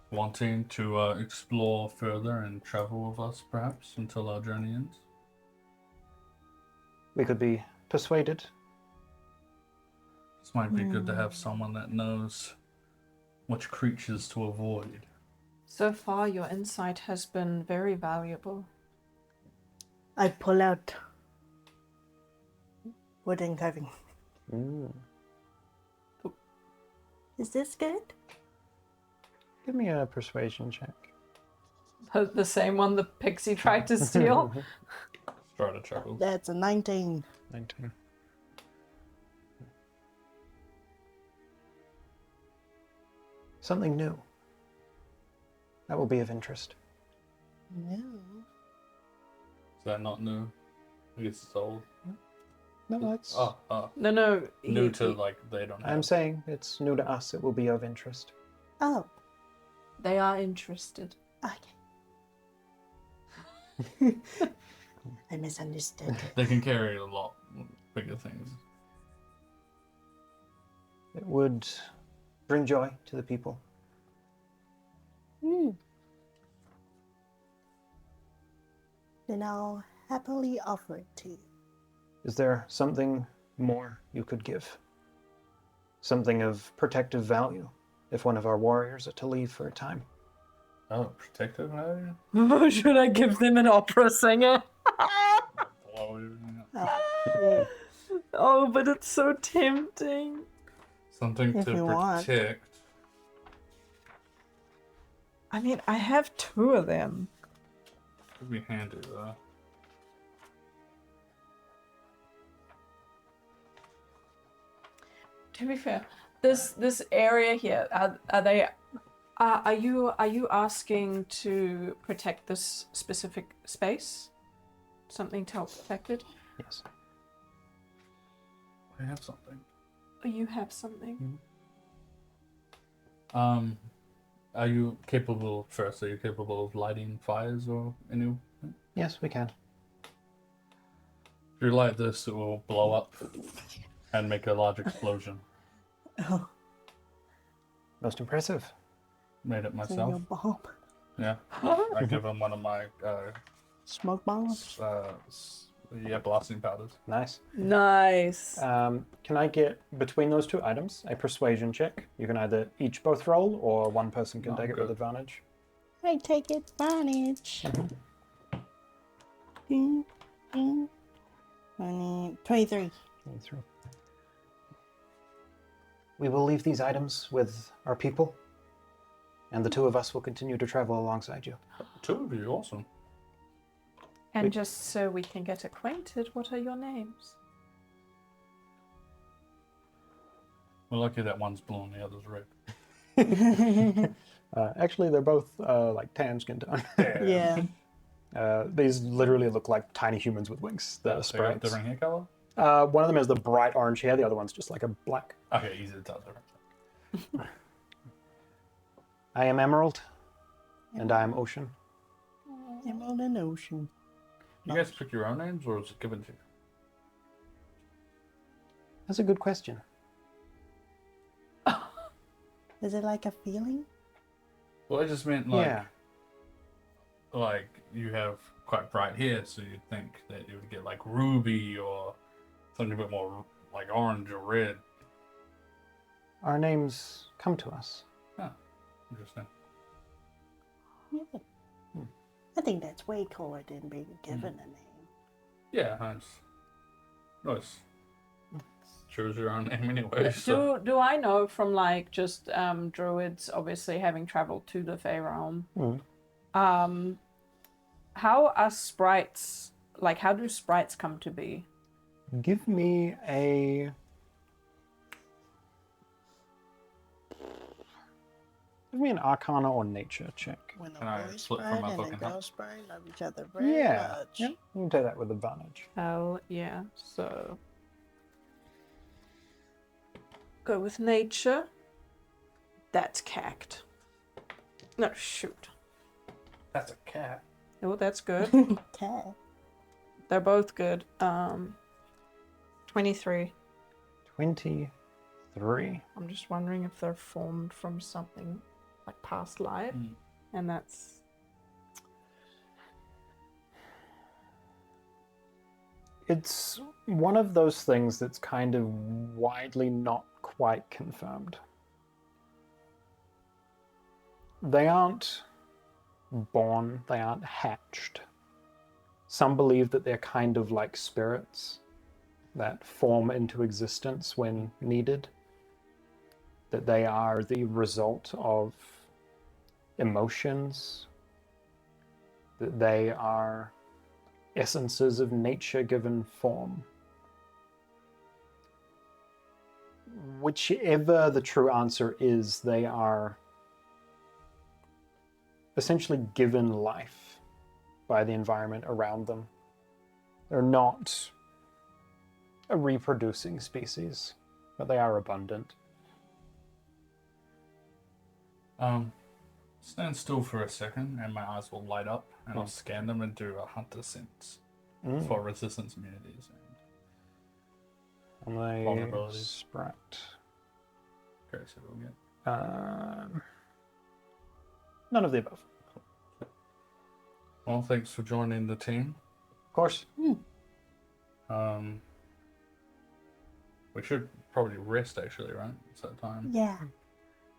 A: wanting to explore further and travel with us, perhaps, until our journey ends?
B: We could be persuaded.
A: This might be good to have someone that knows which creatures to avoid.
C: So far, your insight has been very valuable.
D: I pull out wooden carving. Is this good?
B: Give me a persuasion check.
F: The same one the pixie tried to steal.
A: Strider chuckles.
D: That's a 19.
B: 19. Something new. That will be of interest.
D: No.
A: Is that not new? I guess it's old.
B: No, that's.
A: Oh.
F: No.
A: New to, like, they don't have.
B: I'm saying it's new to us. It will be of interest.
D: Oh,
C: They are interested.
D: okay. I misunderstood.
A: They can carry a lot bigger things.
B: It would bring joy to the people.
D: Then I'll happily offer it to you.
B: Is there something more you could give? Something of protective value if one of our warriors are to leave for a time?
A: Oh, protective value?
F: Should I give them an opera singer? Oh, but it's so tempting.
A: Something
D: If
A: to
D: you want.
A: protect.
F: I mean, I have 2 of them.
A: Would be handy though.
F: To be fair, this area here, are you asking to protect this specific space? Something to help protect it?
B: Yes.
A: I have something.
F: Or you have something?
A: Are you capable of lighting fires or any?
B: Yes, we can.
A: If you light this, it will blow up and make a large explosion.
D: Oh,
B: Most impressive.
A: Made it
D: so your
A: myself.
D: bomb.
A: Yeah. I give him one of my
D: Smoke bombs?
A: blasting powders.
B: Nice.
F: Nice.
B: Can I get, between those 2 items, a persuasion check? You can either each both roll, or one person can
A: Oh,
B: take it
A: good.
B: with advantage.
D: I take advantage. 23.
B: Through. We will leave these items with our people, and the 2 of us will continue to travel alongside you.
A: 2 of you, awesome.
F: And just so we can get acquainted, what are your names?
A: We're lucky that one's blue and the other's red.
B: Actually, they're both like tan skin tone.
D: Yeah.
B: These literally look like tiny humans with wings. The
A: They got
B: sprites.
A: different hair color?
B: One of them has the bright orange hair. The other one's just like a black.
A: Okay, easy to tell difference.
B: I am Emerald, and I am Ocean.
D: Emerald and Ocean.
A: You guys pick your own names, or is it given to you?
B: That's a good question.
D: Is it like a feeling?
A: Well, I just meant like you have quite bright hair, so you'd think that you would get like ruby or something a bit more like orange or red.
B: Our names come to us.
A: Huh. Interesting.
D: Yeah. I think that's way cooler than being given a name.
A: Yeah, nice. Choose your own name anyway. So.
F: Do I know from like just druids obviously having traveled to the Fey realm? How are sprites, like how do sprites come to be?
B: Give me a. Give me an Arcana or Nature check.
D: When
A: Can I
D: a boy
A: flip from
D: sprite
A: my
D: and a
A: fucking
D: girl
A: house?
D: sprite love each other very
B: Yeah.
D: much.
B: Yep. You can take that with advantage.
F: Hell yeah. So go with nature. That's cacked. No, shoot.
A: That's a cat.
F: Oh, that's good.
D: Cat.
F: They're both good. 23.
B: 23.
F: I'm just wondering if they're formed from something like past life. And that's
B: It's one of those things that's kind of widely not quite confirmed. They aren't born, they aren't hatched. Some believe that they're kind of like spirits that form into existence when needed. that they are the result of emotions, that they are essences of nature given form. Whichever the true answer is, they are essentially given life by the environment around them. They're not a reproducing species, but they are abundant.
A: Stand still for a second, and my eyes will light up, and I'll scan them and do a hunter sense for resistance immunities and
B: And they
A: vulnerabilities.
B: sprat.
A: Okay, so we'll get.
B: None of the above.
A: Well, thanks for joining the team.
B: Of course.
A: We should probably rest, actually, right? It's that time.
D: Yeah,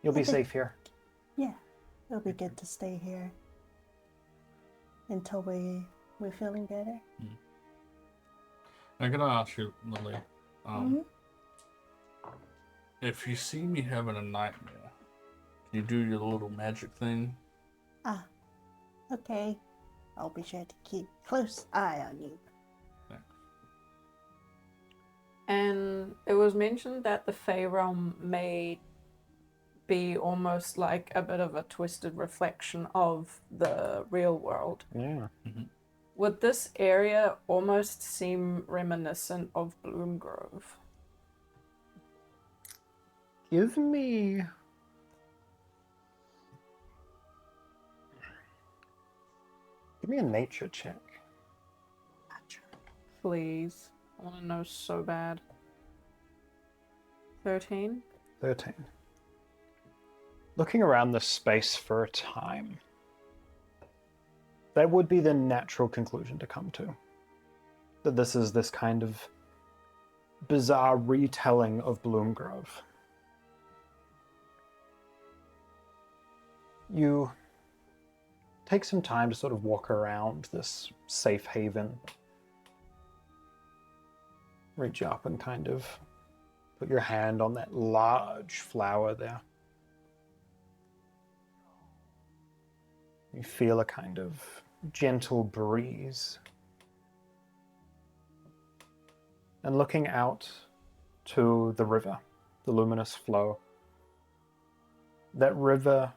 B: You'll be
D: I think-
B: safe here.
D: yeah. It'll be good to stay here until we're feeling better.
A: I'm gonna ask you, Lily. If you see me having a nightmare, can you do your little magic thing?
D: Ah, okay. I'll be sure to keep close eye on you.
A: Thanks.
F: And it was mentioned that the Fey realm may be almost like a bit of a twisted reflection of the real world.
B: Yeah.
F: Would this area almost seem reminiscent of Bloom Grove?
B: Give me a nature check.
F: Please. I want to know so bad. 13?
B: 13. Looking around this space for a time, that would be the natural conclusion to come to. That this is this kind of bizarre retelling of Bloom Grove. You take some time to sort of walk around this safe haven. Reach up and kind of put your hand on that large flower there. You feel a kind of gentle breeze. And looking out to the river, the luminous flow, that river,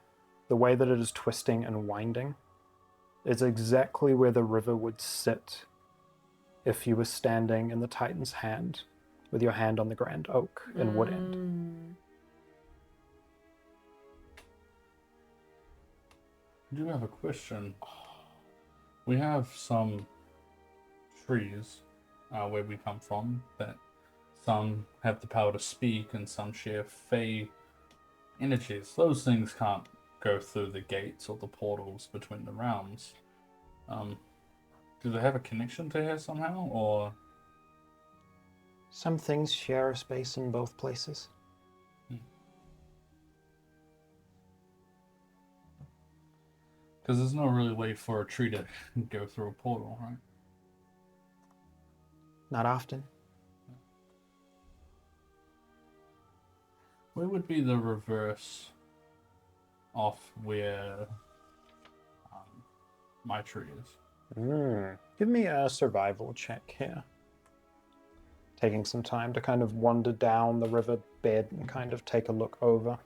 B: the way that it is twisting and winding, is exactly where the river would sit if you were standing in the Titan's hand with your hand on the grand oak in Woodend.
A: I do have a question. We have some trees where we come from that some have the power to speak and some share Fey energies. Those things can't go through the gates or the portals between the realms. Do they have a connection to here somehow, or?
B: Some things share a space in both places.
A: Because there's no really way for a tree to go through a portal, right?
B: Not often.
A: Where would be the reverse of where my tree is?
B: Give me a survival check here. Taking some time to kind of wander down the river bed and kind of take a look over.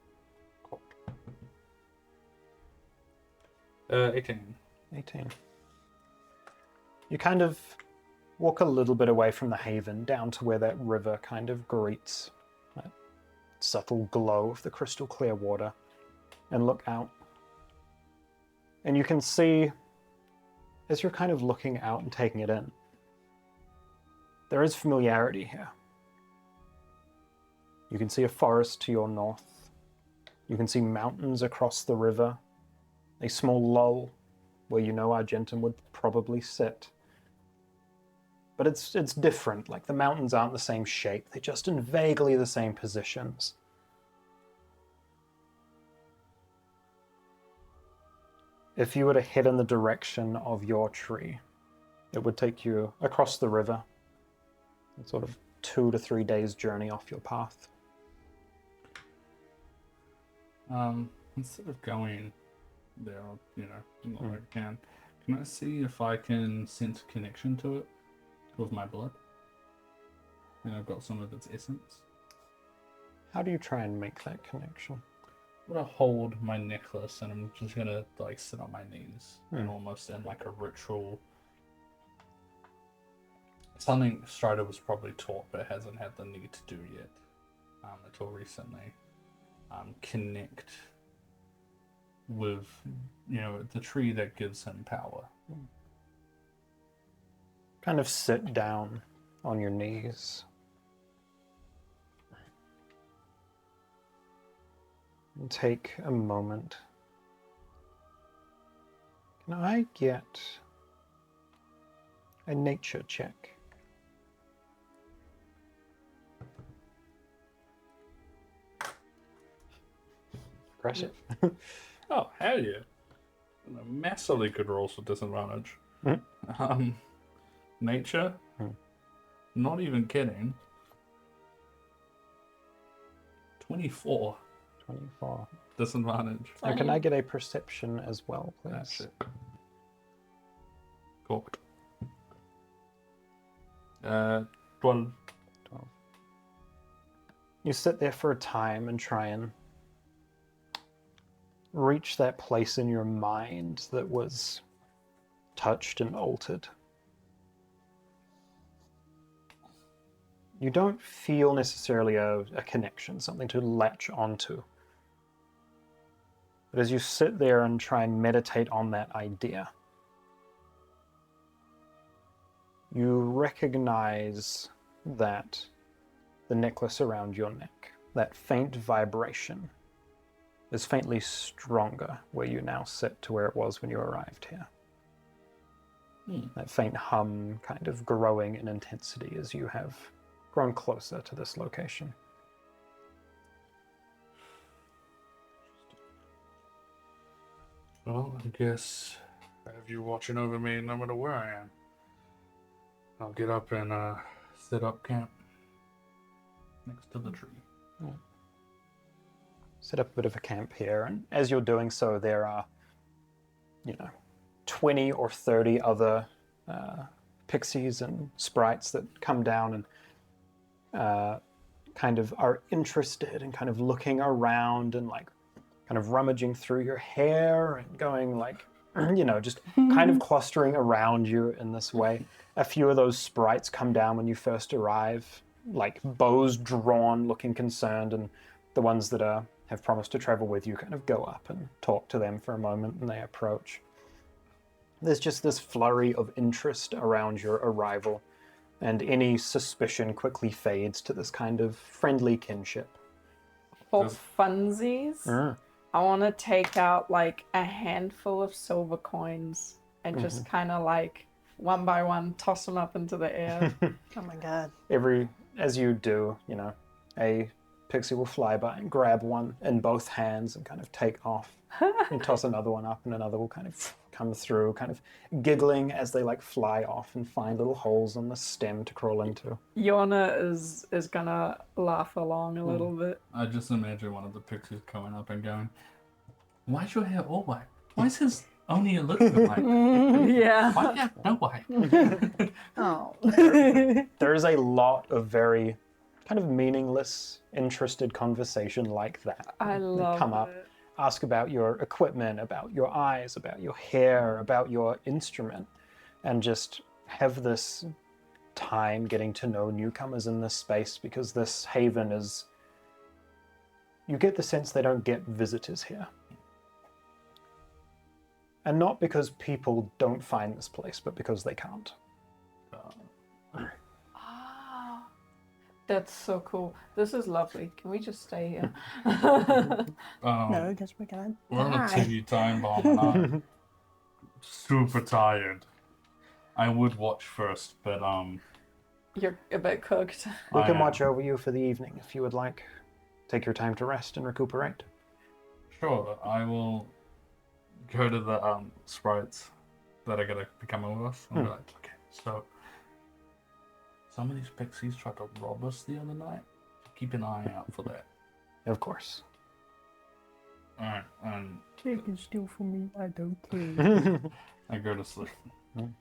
A: 18.
B: 18. You kind of walk a little bit away from the haven down to where that river kind of greets that subtle glow of the crystal clear water and look out. And you can see, as you're kind of looking out and taking it in, there is familiarity here. You can see a forest to your north. You can see mountains across the river. A small lull where you know Argentum would probably sit. But it's different. Like, the mountains aren't the same shape. They're just in vaguely the same positions. If you were to head in the direction of your tree, it would take you across the river. Sort of 2 to 3 days journey off your path.
A: Instead of going there, not like I can I see if I can sense connection to it with my blood? I've got some of its essence.
B: How do you try and make that connection?
A: I'm gonna hold my necklace and I'm just gonna like sit on my knees and almost in like a ritual. Something Strider was probably taught but hasn't had the need to do yet until recently. Connect with the tree that gives him power.
B: Kind of sit down on your knees. And take a moment. Can I get a nature check? Impressive.
A: Oh, hell yeah. Massively good rolls with disadvantage. Nature? Not even kidding. 24.
B: 24.
A: Disadvantage.
B: And can I get a perception as well, please?
A: That's it. Cool. 12.
B: 12. You sit there for a time and try and reach that place in your mind that was touched and altered. You don't feel necessarily a connection, something to latch onto. But as you sit there and try and meditate on that idea, you recognize that the necklace around your neck, that faint vibration, is faintly stronger where you now sit to where it was when you arrived here. That faint hum kind of growing in intensity as you have grown closer to this location.
A: Well, I guess I have you watching over me no matter where I am. I'll get up and set up camp next to the tree.
B: Set up a bit of a camp here, and as you're doing so, there are, 20 or 30 other pixies and sprites that come down and kind of are interested and kind of looking around and like kind of rummaging through your hair and going like, just kind of clustering around you in this way. A few of those sprites come down when you first arrive, like bows drawn, looking concerned, and the ones that have promised to travel with you kind of go up and talk to them for a moment, and they approach. There's just this flurry of interest around your arrival, and any suspicion quickly fades to this kind of friendly kinship.
F: For funsies, I want to take out like a handful of silver coins and just kind of like one by one toss them up into the air.
D: Oh my god.
B: As you do, a pixie will fly by and grab one in both hands and kind of take off. And toss another one up, and another will kind of come through, kind of giggling as they like fly off and find little holes on the stem to crawl into.
F: Yorna is gonna laugh along a little bit.
A: I just imagine one of the pixies coming up and going, "Why is your hair all white? Why is his only a little bit white?
F: Yeah.
A: Why do you have no white?"
D: Oh.
B: There is a lot of very kind of meaningless, interested conversation like that.
F: I love
B: come up.
F: it.
B: Ask about your equipment, about your eyes, about your hair, about your instrument, and just have this time getting to know newcomers in this space, because this haven is... You get the sense they don't get visitors here. And not because people don't find this place, but because they can't.
F: That's so cool. This is lovely. Can we just stay here?
D: No, because we're gonna
A: We're on a
D: die.
A: TV time bomb, and I'm super tired. I would watch first, but
F: You're a bit cooked.
B: We
A: I
B: can
A: am.
B: watch over you for the evening if you would like. Take your time to rest and recuperate.
A: Sure, I will go to the sprites that are gonna be coming with us and be like, okay, so some of these pixies tried to rob us the other night. Keep an eye out for that.
B: Of course.
A: Alright, and
D: They can steal from me. I don't care.
A: I go to sleep.
B: Mm.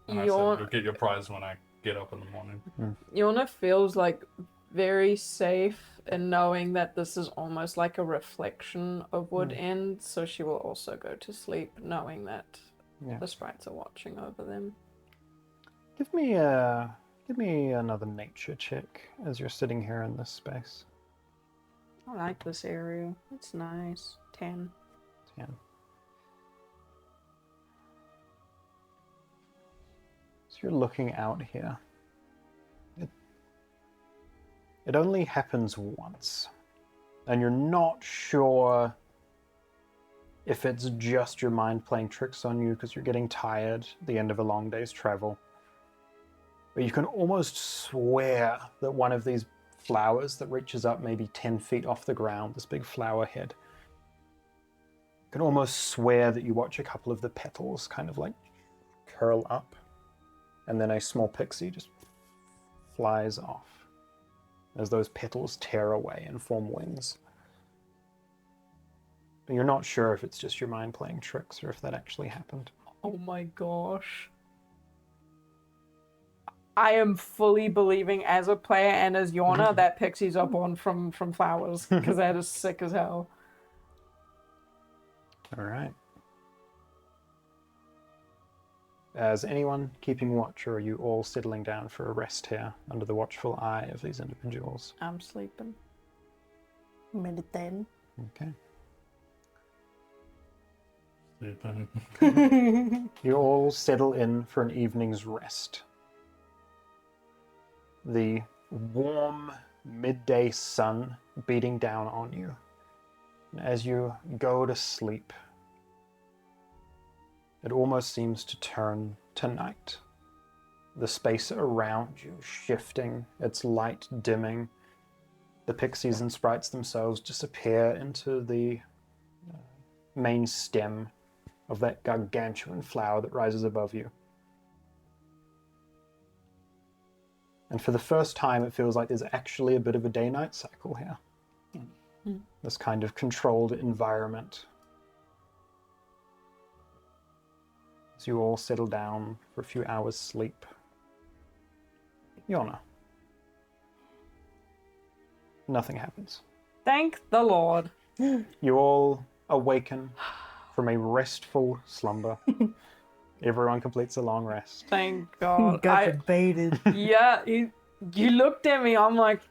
A: And I said, you'll get your prize when I get up in the morning.
F: Yorna feels like very safe in knowing that this is almost like a reflection of would end, so she will also go to sleep knowing that
B: Yeah.
F: the sprites are watching over them.
B: Give me another nature check as you're sitting here in this space.
F: I like this area. It's nice. 10.
B: 10. So you're looking out here. It only happens once. And you're not sure if it's just your mind playing tricks on you because you're getting tired at the end of a long day's travel. But you can almost swear that one of these flowers that reaches up maybe 10 feet off the ground, this big flower head, you can almost swear that you watch a couple of the petals kind of like curl up, and then a small pixie just flies off as those petals tear away and form wings. But you're not sure if it's just your mind playing tricks or if that actually happened.
F: Oh my gosh. I am fully believing as a player and as Yorna that pixies are born from flowers, because that is sick as hell.
B: All right. Is anyone keeping watch, or are you all settling down for a rest here under the watchful eye of these individuals?
F: I'm sleeping.
D: Meditating.
B: Okay.
A: Sleeping.
B: You all settle in for an evening's rest. The warm midday sun beating down on you. And as you go to sleep, it almost seems to turn to night. The space around you shifting, its light dimming. The pixies and sprites themselves disappear into the main stem of that gargantuan flower that rises above you. And for the first time, it feels like there's actually a bit of a day-night cycle here. This kind of controlled environment. As you all settle down for a few hours sleep. Yorna. Nothing happens.
F: Thank the Lord.
B: You all awaken from a restful slumber. Everyone completes a long rest.
F: Thank God.
D: Got baited.
F: Yeah, you looked at me. I'm like,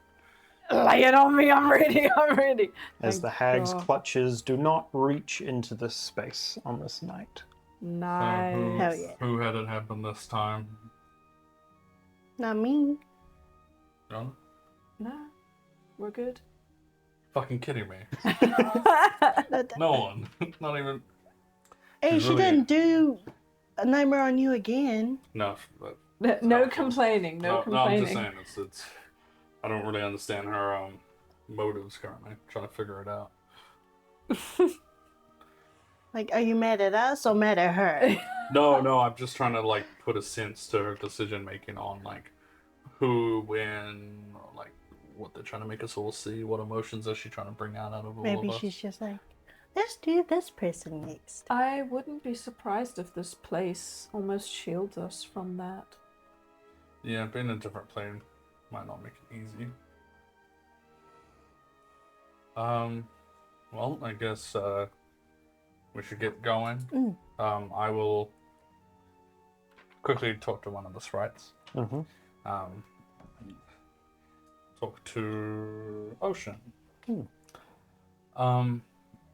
F: lay it on me. I'm ready. I'm ready.
B: As the
F: Thank
B: hag's
F: God.
B: clutches do not reach into this space on this night.
F: Nice.
D: Hell yeah.
A: Who had it happen this time?
D: Not me.
A: John?
F: No, we're good.
A: Fucking kidding me. No one. Not even.
D: Hey,
A: She's
D: she
A: really-
D: didn't do a nightmare on you again.
A: No. But,
F: No complaining. No
A: no,
F: complaining.
A: I'm just saying it's. I don't really understand her motives currently. I'm trying to figure it out.
D: Like, are you mad at us or mad at her?
A: No, I'm just trying to like put a sense to her decision making on like who, when, like what they're trying to make us all see. What emotions is she trying to bring out of all
D: Maybe
A: of us?
D: she's just like, let's do this person next.
F: I wouldn't be surprised if this place almost shields us from that.
A: Yeah, being a different plane might not make it easy. Well, I guess we should get going. I will quickly talk to one of the sprites.
B: Mm-hmm.
A: Talk to Ocean.
B: Hmm.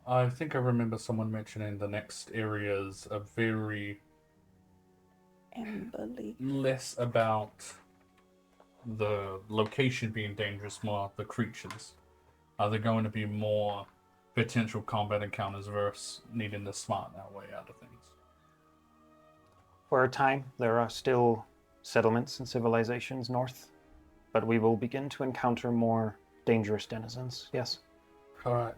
A: I think I remember someone mentioning the next areas are very
F: Emberly.
A: less about the location being dangerous, more the creatures. Are there going to be more potential combat encounters versus needing to smart our way out of things?
B: For a time, there are still settlements and civilizations north, but we will begin to encounter more dangerous denizens, yes.
A: Alright.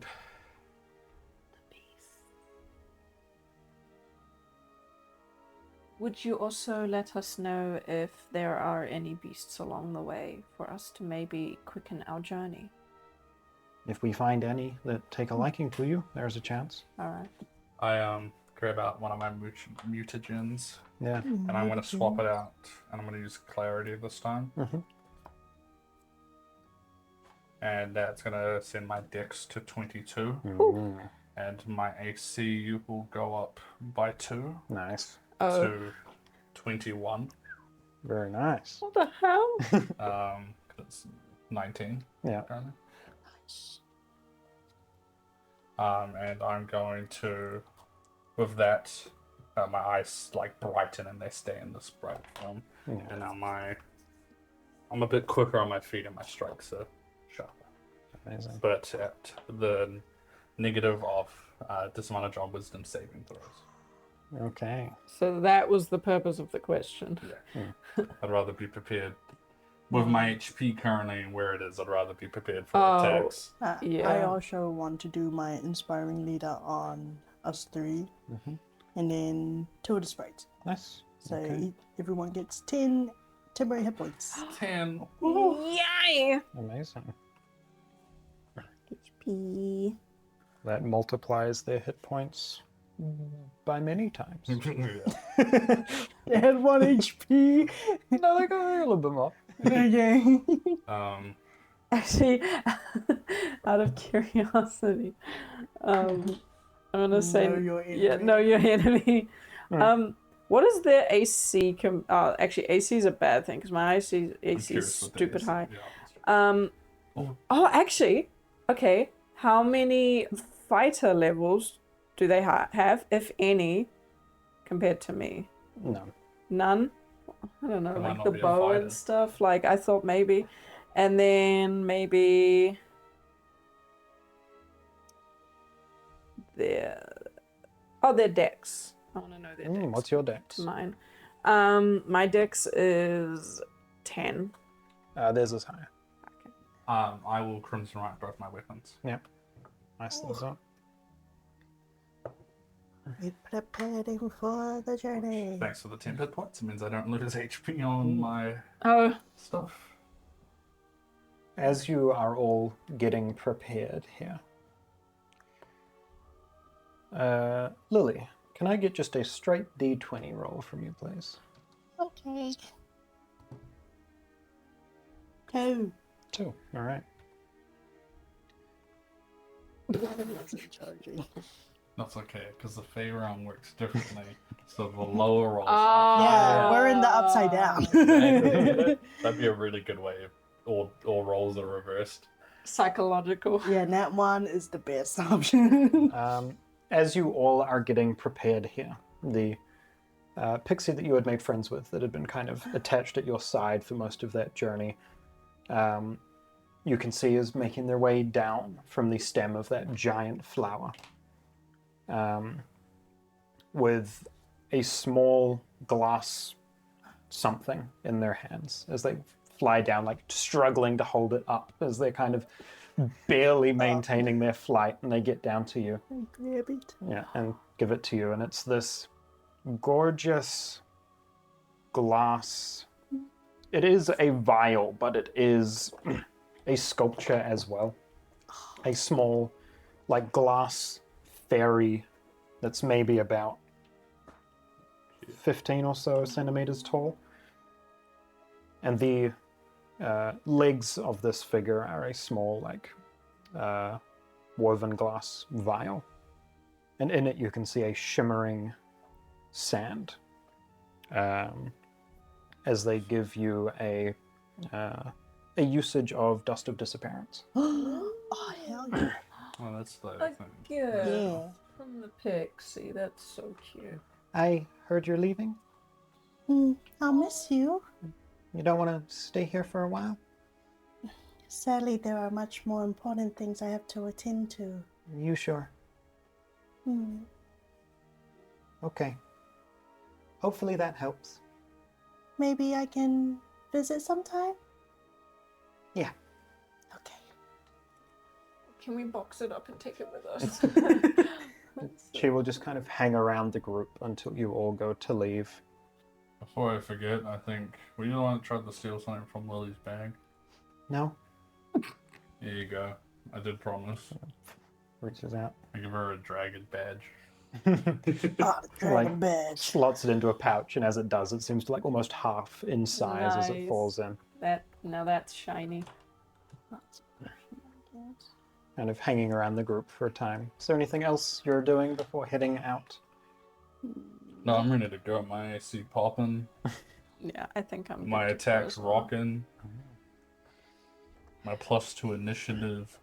F: Would you also let us know if there are any beasts along the way for us to maybe quicken our journey?
B: If we find any that take a liking to you, there's a chance.
F: All right.
A: I grab out one of my mutagens,
B: Yeah.
A: and I'm going to swap it out, and I'm going to use clarity this time.
B: Mm-hmm.
A: And that's going to send my dex to 22,
B: Mm,
A: and my AC will go up by 2
B: nice.
F: Oh.
A: to 21.
B: Very nice.
F: What the hell?
A: It's 19.
B: Yeah.
A: Apparently. And I'm going to, with that, my eyes like brighten and they stay in this bright form.
B: Yeah.
A: And now I'm a bit quicker on my feet and my strikes are sharper.
B: Amazing.
A: But at the negative of disadvantage on wisdom saving throws.
B: Okay.
F: So that was the purpose of the question.
A: Yeah. I'd rather be prepared. With my HP currently and where it is, I'd rather be prepared for
F: Oh.
A: attacks.
F: Yeah.
D: I also want to do my inspiring leader on us 3, and then 2 of the sprites.
B: Nice.
D: So
B: Okay.
D: everyone gets 10 temporary hit points.
A: 10.
F: Yay!
B: Amazing.
D: HP.
B: That multiplies their hit points by many times.
A: Yeah.
D: They had 1 HP.
B: No, they got a little bit more.
D: Okay.
F: Actually, out of curiosity, I'm gonna say
D: Know your
F: yeah,
D: enemy.
F: know your enemy. What is their AC? Actually, AC is a bad thing because my AC is stupid high.
A: Yeah.
F: Oh, actually, okay. How many fighter levels do they have, if any, compared to me?
B: No.
F: None. I don't know,
A: They might
F: like
A: not
F: the
A: be a
F: bow
A: fighter.
F: and stuff. Like I thought maybe, and then maybe their dex. I want to know their dex.
B: What's your dex?
F: Mine. My dex is 10.
B: Theirs is higher.
A: I will crimson right both my weapons.
B: Yep. Nice things up.
D: We're preparing for the journey.
A: Thanks for the 10 hit points. It means I don't lose HP on my
F: Oh,
A: stuff.
B: As you are all getting prepared here, Lily, can I get just a straight D20 roll from you, please?
D: Okay. 2.
B: 2. All right.
D: Charging.
A: That's okay, because the Fey realm works differently. So the lower rolls
D: Yeah, we're in the upside down.
A: That'd be a really good way if all rolls are reversed.
F: psychological.
D: Yeah, nat 1 is the best option.
B: As you all are getting prepared here, the pixie that you had made friends with, that had been kind of attached at your side for most of that journey, you can see is making their way down from the stem of that giant flower, with a small glass something in their hands as they fly down, like struggling to hold it up as they're kind of barely maintaining their flight, and they get down to you.
D: Grab it.
B: Yeah, and give it to you. And it's this gorgeous glass. It is a vial, but it is a sculpture as well. A small, like, glass fairy that's maybe about 15 or so centimeters tall. And the legs of this figure are a small, like, woven glass vial. And in it you can see a shimmering sand, as they give you a usage of Dust of Disappearance.
D: Oh, hell yeah.
A: Well, that's the
C: A
A: thing.
C: gift
D: Yeah.
C: from the pixie. That's so cute.
B: I heard you're leaving.
D: I'll miss you.
B: You don't want to stay here for a while?
D: Sadly, there are much more important things I have to attend to.
B: Are you sure? Okay. Hopefully that helps.
D: Maybe I can visit sometime?
B: Yeah.
D: Okay.
C: Can we box it up and take it with us?
B: She will just kind of hang around the group until you all go to leave.
A: Before I forget, I think, were you the one that tried to steal something from Lily's bag?
B: No?
A: Here you go. I did promise.
B: Reaches out.
A: I give her a dragon badge.
D: Ah, the dragon
B: Like,
D: badge.
B: slots it into a pouch, and as it does, it seems to like almost half in size as it
F: Nice.
B: falls in.
F: Now that's shiny.
B: Kind of hanging around the group for a time. Is there anything else you're doing before heading out?
A: No, I'm ready to go. My AC popping.
F: Yeah, I think I'm.
A: My
F: good to go
A: attack's
F: as well.
A: rocking. My +2 initiative.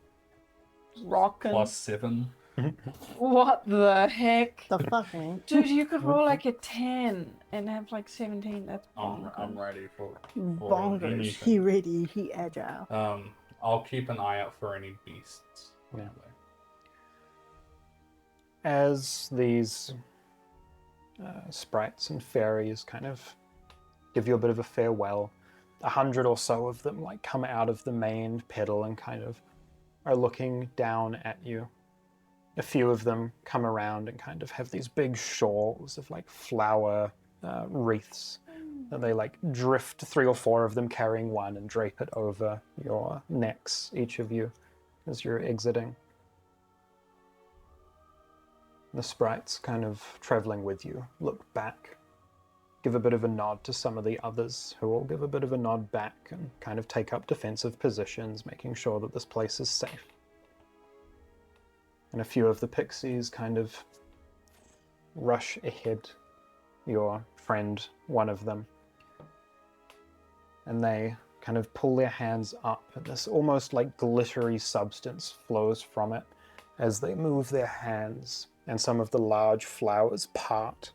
F: Rockin'.
A: +7.
F: What the heck?
D: The fuck, man?
F: Dude, you could roll like a 10 and have like 17. That's
A: I'm
F: bonkers.
A: ready for
D: Bonkers.
A: anything.
D: He ready. He agile.
A: I'll keep an eye out for any beasts.
B: Yeah. As these sprites and fairies kind of give you a bit of a farewell, 100 or so of them like come out of the main pedal and kind of are looking down at you. A few of them come around and kind of have these big shawls of like flower wreaths that they like drift, 3 or 4 of them carrying one, and drape it over your necks, each of you, as you're exiting. The sprites kind of traveling with you look back, give a bit of a nod to some of the others, who all give a bit of a nod back and kind of take up defensive positions, making sure that this place is safe. And a few of the pixies kind of rush ahead, your friend, one of them, and they kind of pull their hands up, and this almost like glittery substance flows from it as they move their hands, and some of the large flowers part.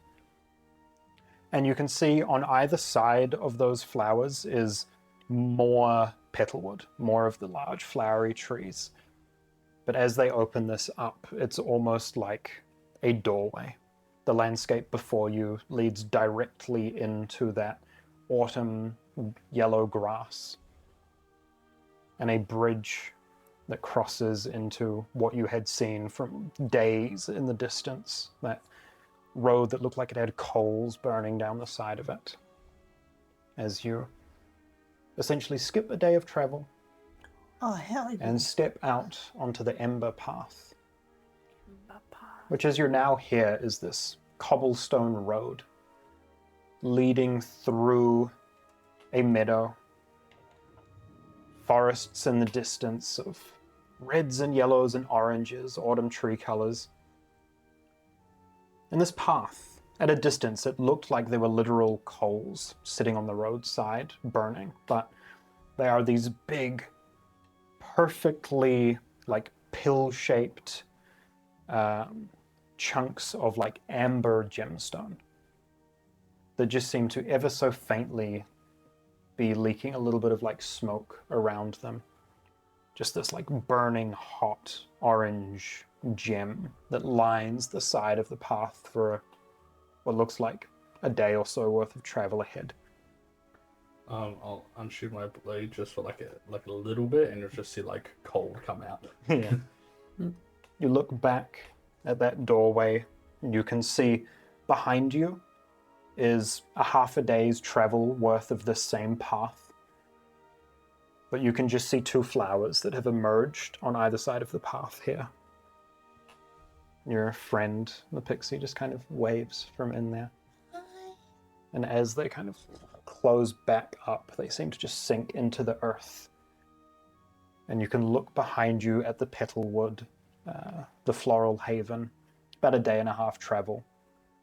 B: And you can see on either side of those flowers is more petalwood, more of the large flowery trees. But as they open this up, it's almost like a doorway. The landscape before you leads directly into that autumn yellow grass, and a bridge that crosses into what you had seen from days in the distance, that road that looked like it had coals burning down the side of it. As you essentially skip a day of travel
D: Oh, hell yeah.
B: and step out onto the Ember Path, which as you're now here is this cobblestone road leading through a meadow, forests in the distance of reds and yellows and oranges, autumn tree colors. And this path, at a distance, it looked like there were literal coals sitting on the roadside burning, but they are these big, perfectly like pill-shaped chunks of like amber gemstone that just seem to ever so faintly be leaking a little bit of like smoke around them. Just this like burning hot orange gem that lines the side of the path for what looks like a day or so worth of travel ahead.
A: I'll unshoot my blade just for like a little bit, and you'll just see like cold come out.
B: Yeah. You look back at that doorway, and you can see behind you is a half a day's travel worth of this same path. But you can just see 2 flowers that have emerged on either side of the path here. Your friend, the pixie, just kind of waves from in there. And as they kind of close back up, they seem to just sink into the earth. And you can look behind you at the Petalwood, the Floral Haven, about a day and a half travel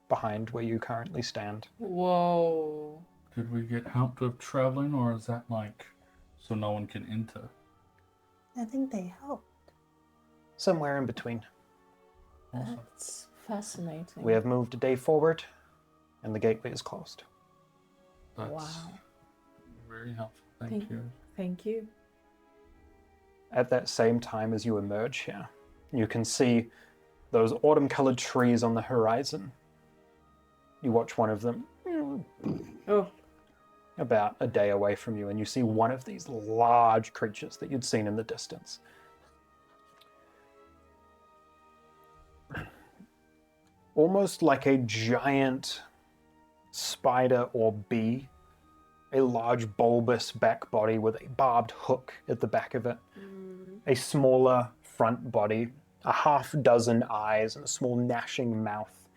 B: behind where you currently stand.
F: Whoa.
A: Could we get help with traveling, or is that like so no one can enter?
D: I think they help.
B: Somewhere in between.
A: Awesome.
C: That's fascinating.
B: We have moved a day forward, and the gateway is closed.
A: That's
C: Wow.
A: very helpful. Thank you.
C: Thank you.
B: At that same time as you emerge here, you can see those autumn-colored trees on the horizon. You watch one of them
F: Oh.
B: about a day away from you, and you see one of these large creatures that you'd seen in the distance. Almost like a giant spider or bee, a large bulbous back body with a barbed hook at the back of it. a smaller front body, a half dozen eyes, and a small gnashing mouth.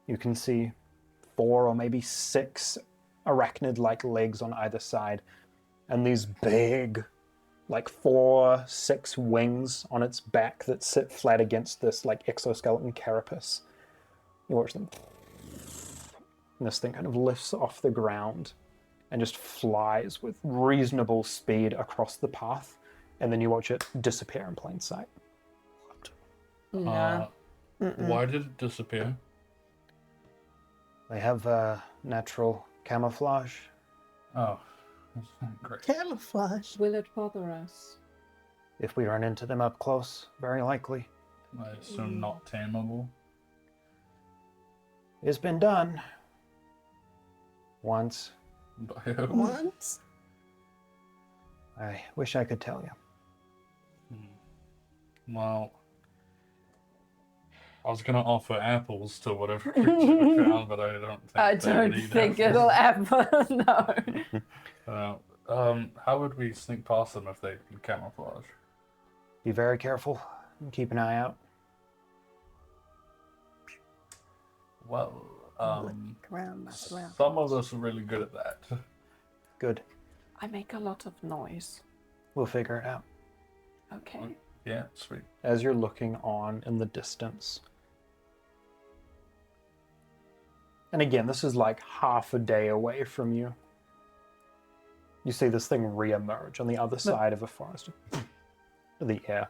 B: You can see 4 or maybe 6 arachnid-like legs on either side, and these big, like 4, 6 wings on its back that sit flat against this like exoskeleton carapace. You watch them, and this thing kind of lifts off the ground and just flies with reasonable speed across the path, and then you watch it disappear in plain sight.
C: Nah.
A: Why did it disappear?
B: They have natural camouflage.
A: Oh, great.
D: Camouflage.
C: Will it bother us?
B: If we run into them up close, very likely.
A: I assume not tameable.
B: It's been done. Once.
A: By who?
D: Once?
B: I wish I could tell you.
A: Well, I was gonna offer apples to whatever creature we found, but I don't think
C: I
A: they
C: don't
A: would eat
C: think
A: apples.
C: it'll ever. No.
A: How would we sneak past them if they can camouflage?
B: Be very careful and keep an eye out.
A: Well,
D: Look around, look around.
A: some of us are really good at that.
B: Good.
F: I make a lot of noise.
B: We'll figure it out.
F: Okay.
A: Yeah, sweet.
B: As you're looking on in the distance. And again, this is like half a day away from you. You see this thing re-emerge on the other side of a forest. The air.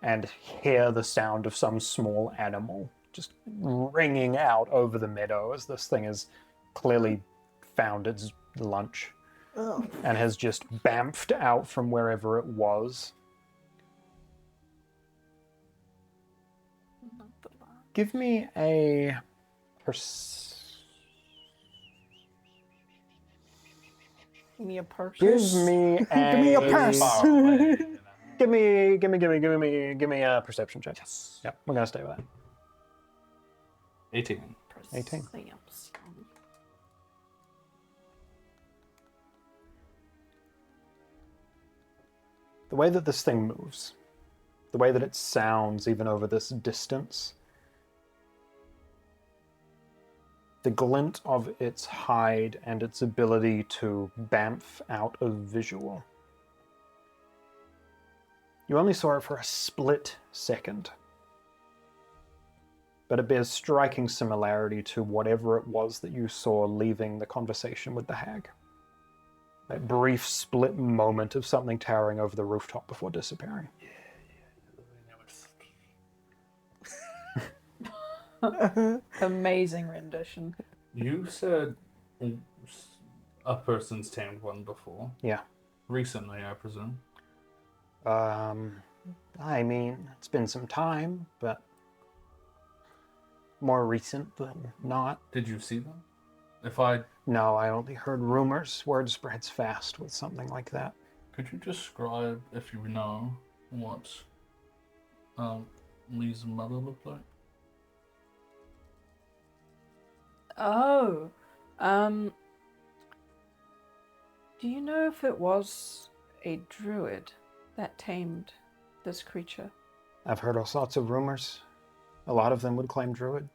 B: And hear the sound of some small animal just ringing out over the meadow as this thing has clearly found its lunch
D: Oh.
B: and has just bamfed out from wherever it was. Give me a
D: Give me a purse.
B: Give me a
D: Give me a purse.
A: Far away, you know.
B: give me a perception check.
A: Yes.
B: Yep, we're gonna stay with that.
A: 18.
B: 18. The way that this thing moves, the way that it sounds even over this distance, the glint of its hide and its ability to bamf out of visual. You only saw it for a split second, but it bears striking similarity to whatever it was that you saw leaving the conversation with the hag. That brief split moment of something towering over the rooftop before disappearing.
F: Amazing rendition.
A: You said a person's tamed one before.
B: Yeah.
A: Recently, I presume.
B: I mean, it's been some time, but more recent than not.
A: Did you see them?
B: No, I only heard rumors. Word spreads fast with something like that.
A: Could you describe, if you know, what Lee's mother looked like?
F: Oh. Do you know if it was a druid that tamed this creature?
B: I've heard all sorts of rumors. A lot of them would claim druid.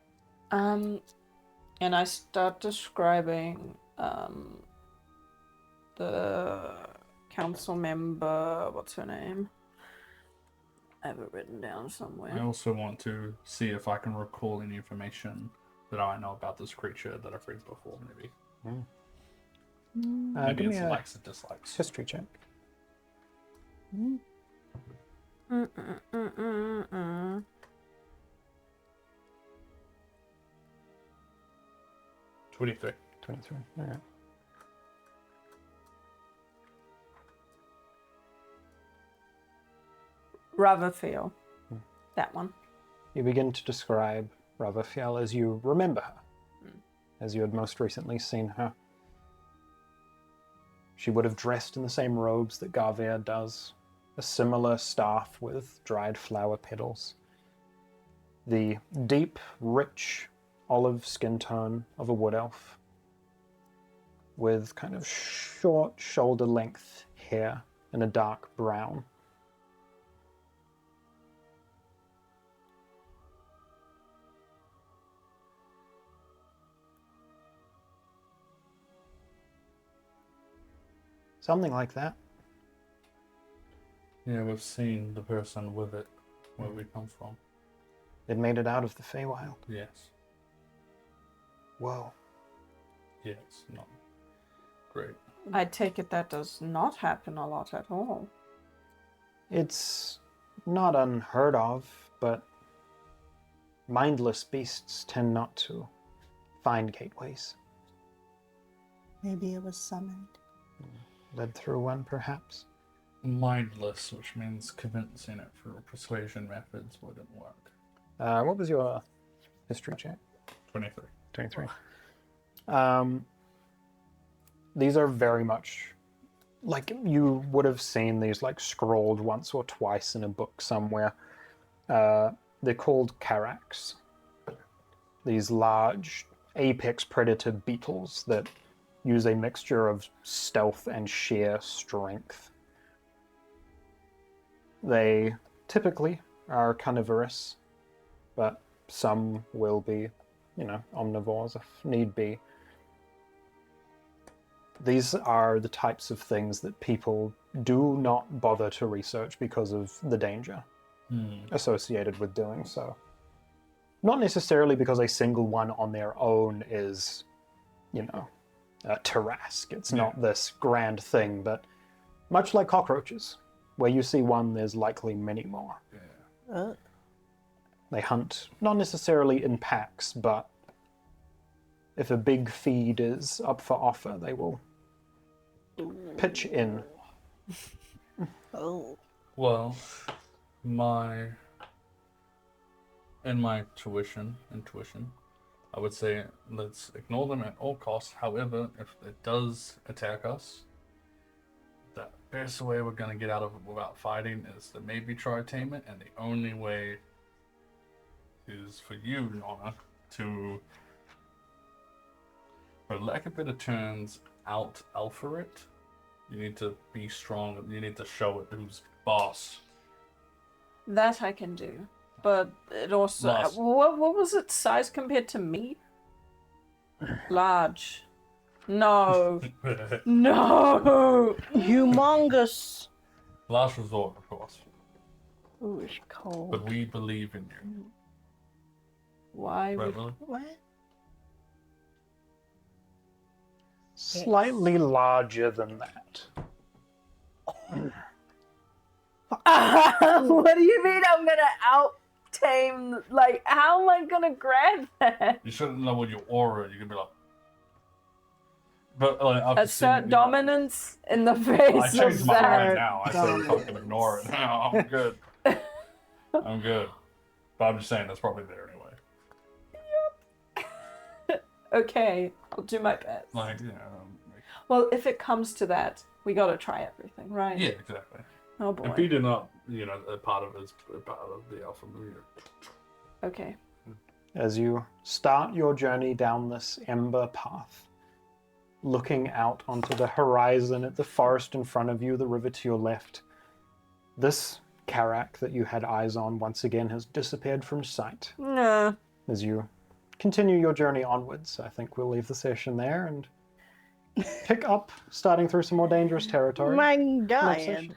F: And I start describing the council member, what's her name? I have it written down somewhere.
A: I also want to see if I can recall any information that I know about this creature that I've read before, maybe. Maybe
B: Give me
A: it's
B: a
A: likes and dislikes.
B: history check.
A: 23.
B: 23. All right.
F: Ravafiel. That one.
B: You begin to describe Ravafiel as you remember her, as you had most recently seen her. She would have dressed in the same robes that Garvier does, a similar staff with dried flower petals. The deep, rich olive skin tone of a wood elf, with kind of short shoulder-length hair in a dark brown. Something like that.
A: Yeah, we've seen the person with it where we come from.
B: It made it out of the Feywild.
A: Yes.
B: Whoa.
A: Yes, not great.
F: I take it that does not happen a lot at all.
B: It's not unheard of, but mindless beasts tend not to find gateways.
D: Maybe it was summoned.
B: Led through one, perhaps.
A: Mindless, which means convincing it through persuasion methods wouldn't work.
B: What was your history check?
A: 23.
B: 23. These are very much like you would have seen these like scrawled once or twice in a book somewhere. They're called Caracs. These large apex predator beetles that use a mixture of stealth and sheer strength. They typically are carnivorous, but some will be, omnivores if need be. These are the types of things that people do not bother to research because of the danger associated with doing so. Not necessarily because a single one on their own is, Tarrasque. It's not this grand thing, but much like cockroaches, where you see one, there's likely many more.
A: Yeah.
B: They hunt, not necessarily in packs, but if a big feed is up for offer, they will pitch in.
D: Oh.
A: Well, in my intuition, I would say let's ignore them at all costs. However, if it does attack us, the best way we're going to get out of it without fighting is to maybe try to tame it, and the only way is for you, Yorna, to, for lack of better terms, out-alpha it. You need to be strong. You need to show it who's boss.
F: That I can do. But it also...
A: Lost.
F: What was its size compared to me? Large. No. No!
D: Humongous.
A: Last resort, of course.
D: Ooh, it's cold.
A: But we believe in you.
F: Why
A: Right,
F: would...
A: Lily?
D: What?
B: Slightly larger than that.
F: What do you mean I'm gonna out-tame... Like, how am I gonna grab that?
A: You shouldn't know what your aura. You can be like, but like, I've
F: Assert
A: seen,
F: dominance in the
A: I
F: face
A: changed
F: of
A: my mind
F: that.
A: now. I said I'm fucking ignore it now. I'm good. I'm good. But I'm just saying that's probably there anyway.
F: Okay, I'll do my best.
A: Like,
F: Well, if it comes to that, we gotta try everything, right?
A: yeah, exactly.
F: Oh boy.
A: And beating up, a part of it is a part of the alpha leader.
F: Okay.
B: As you start your journey down this ember path, looking out onto the horizon at the forest in front of you, the river to your left, this Carac that you had eyes on once again has disappeared from sight.
F: Nah.
B: As you continue your journey onwards, I think we'll leave the session there and pick up, starting through some more dangerous territory.
D: My
B: next
D: God.
B: session.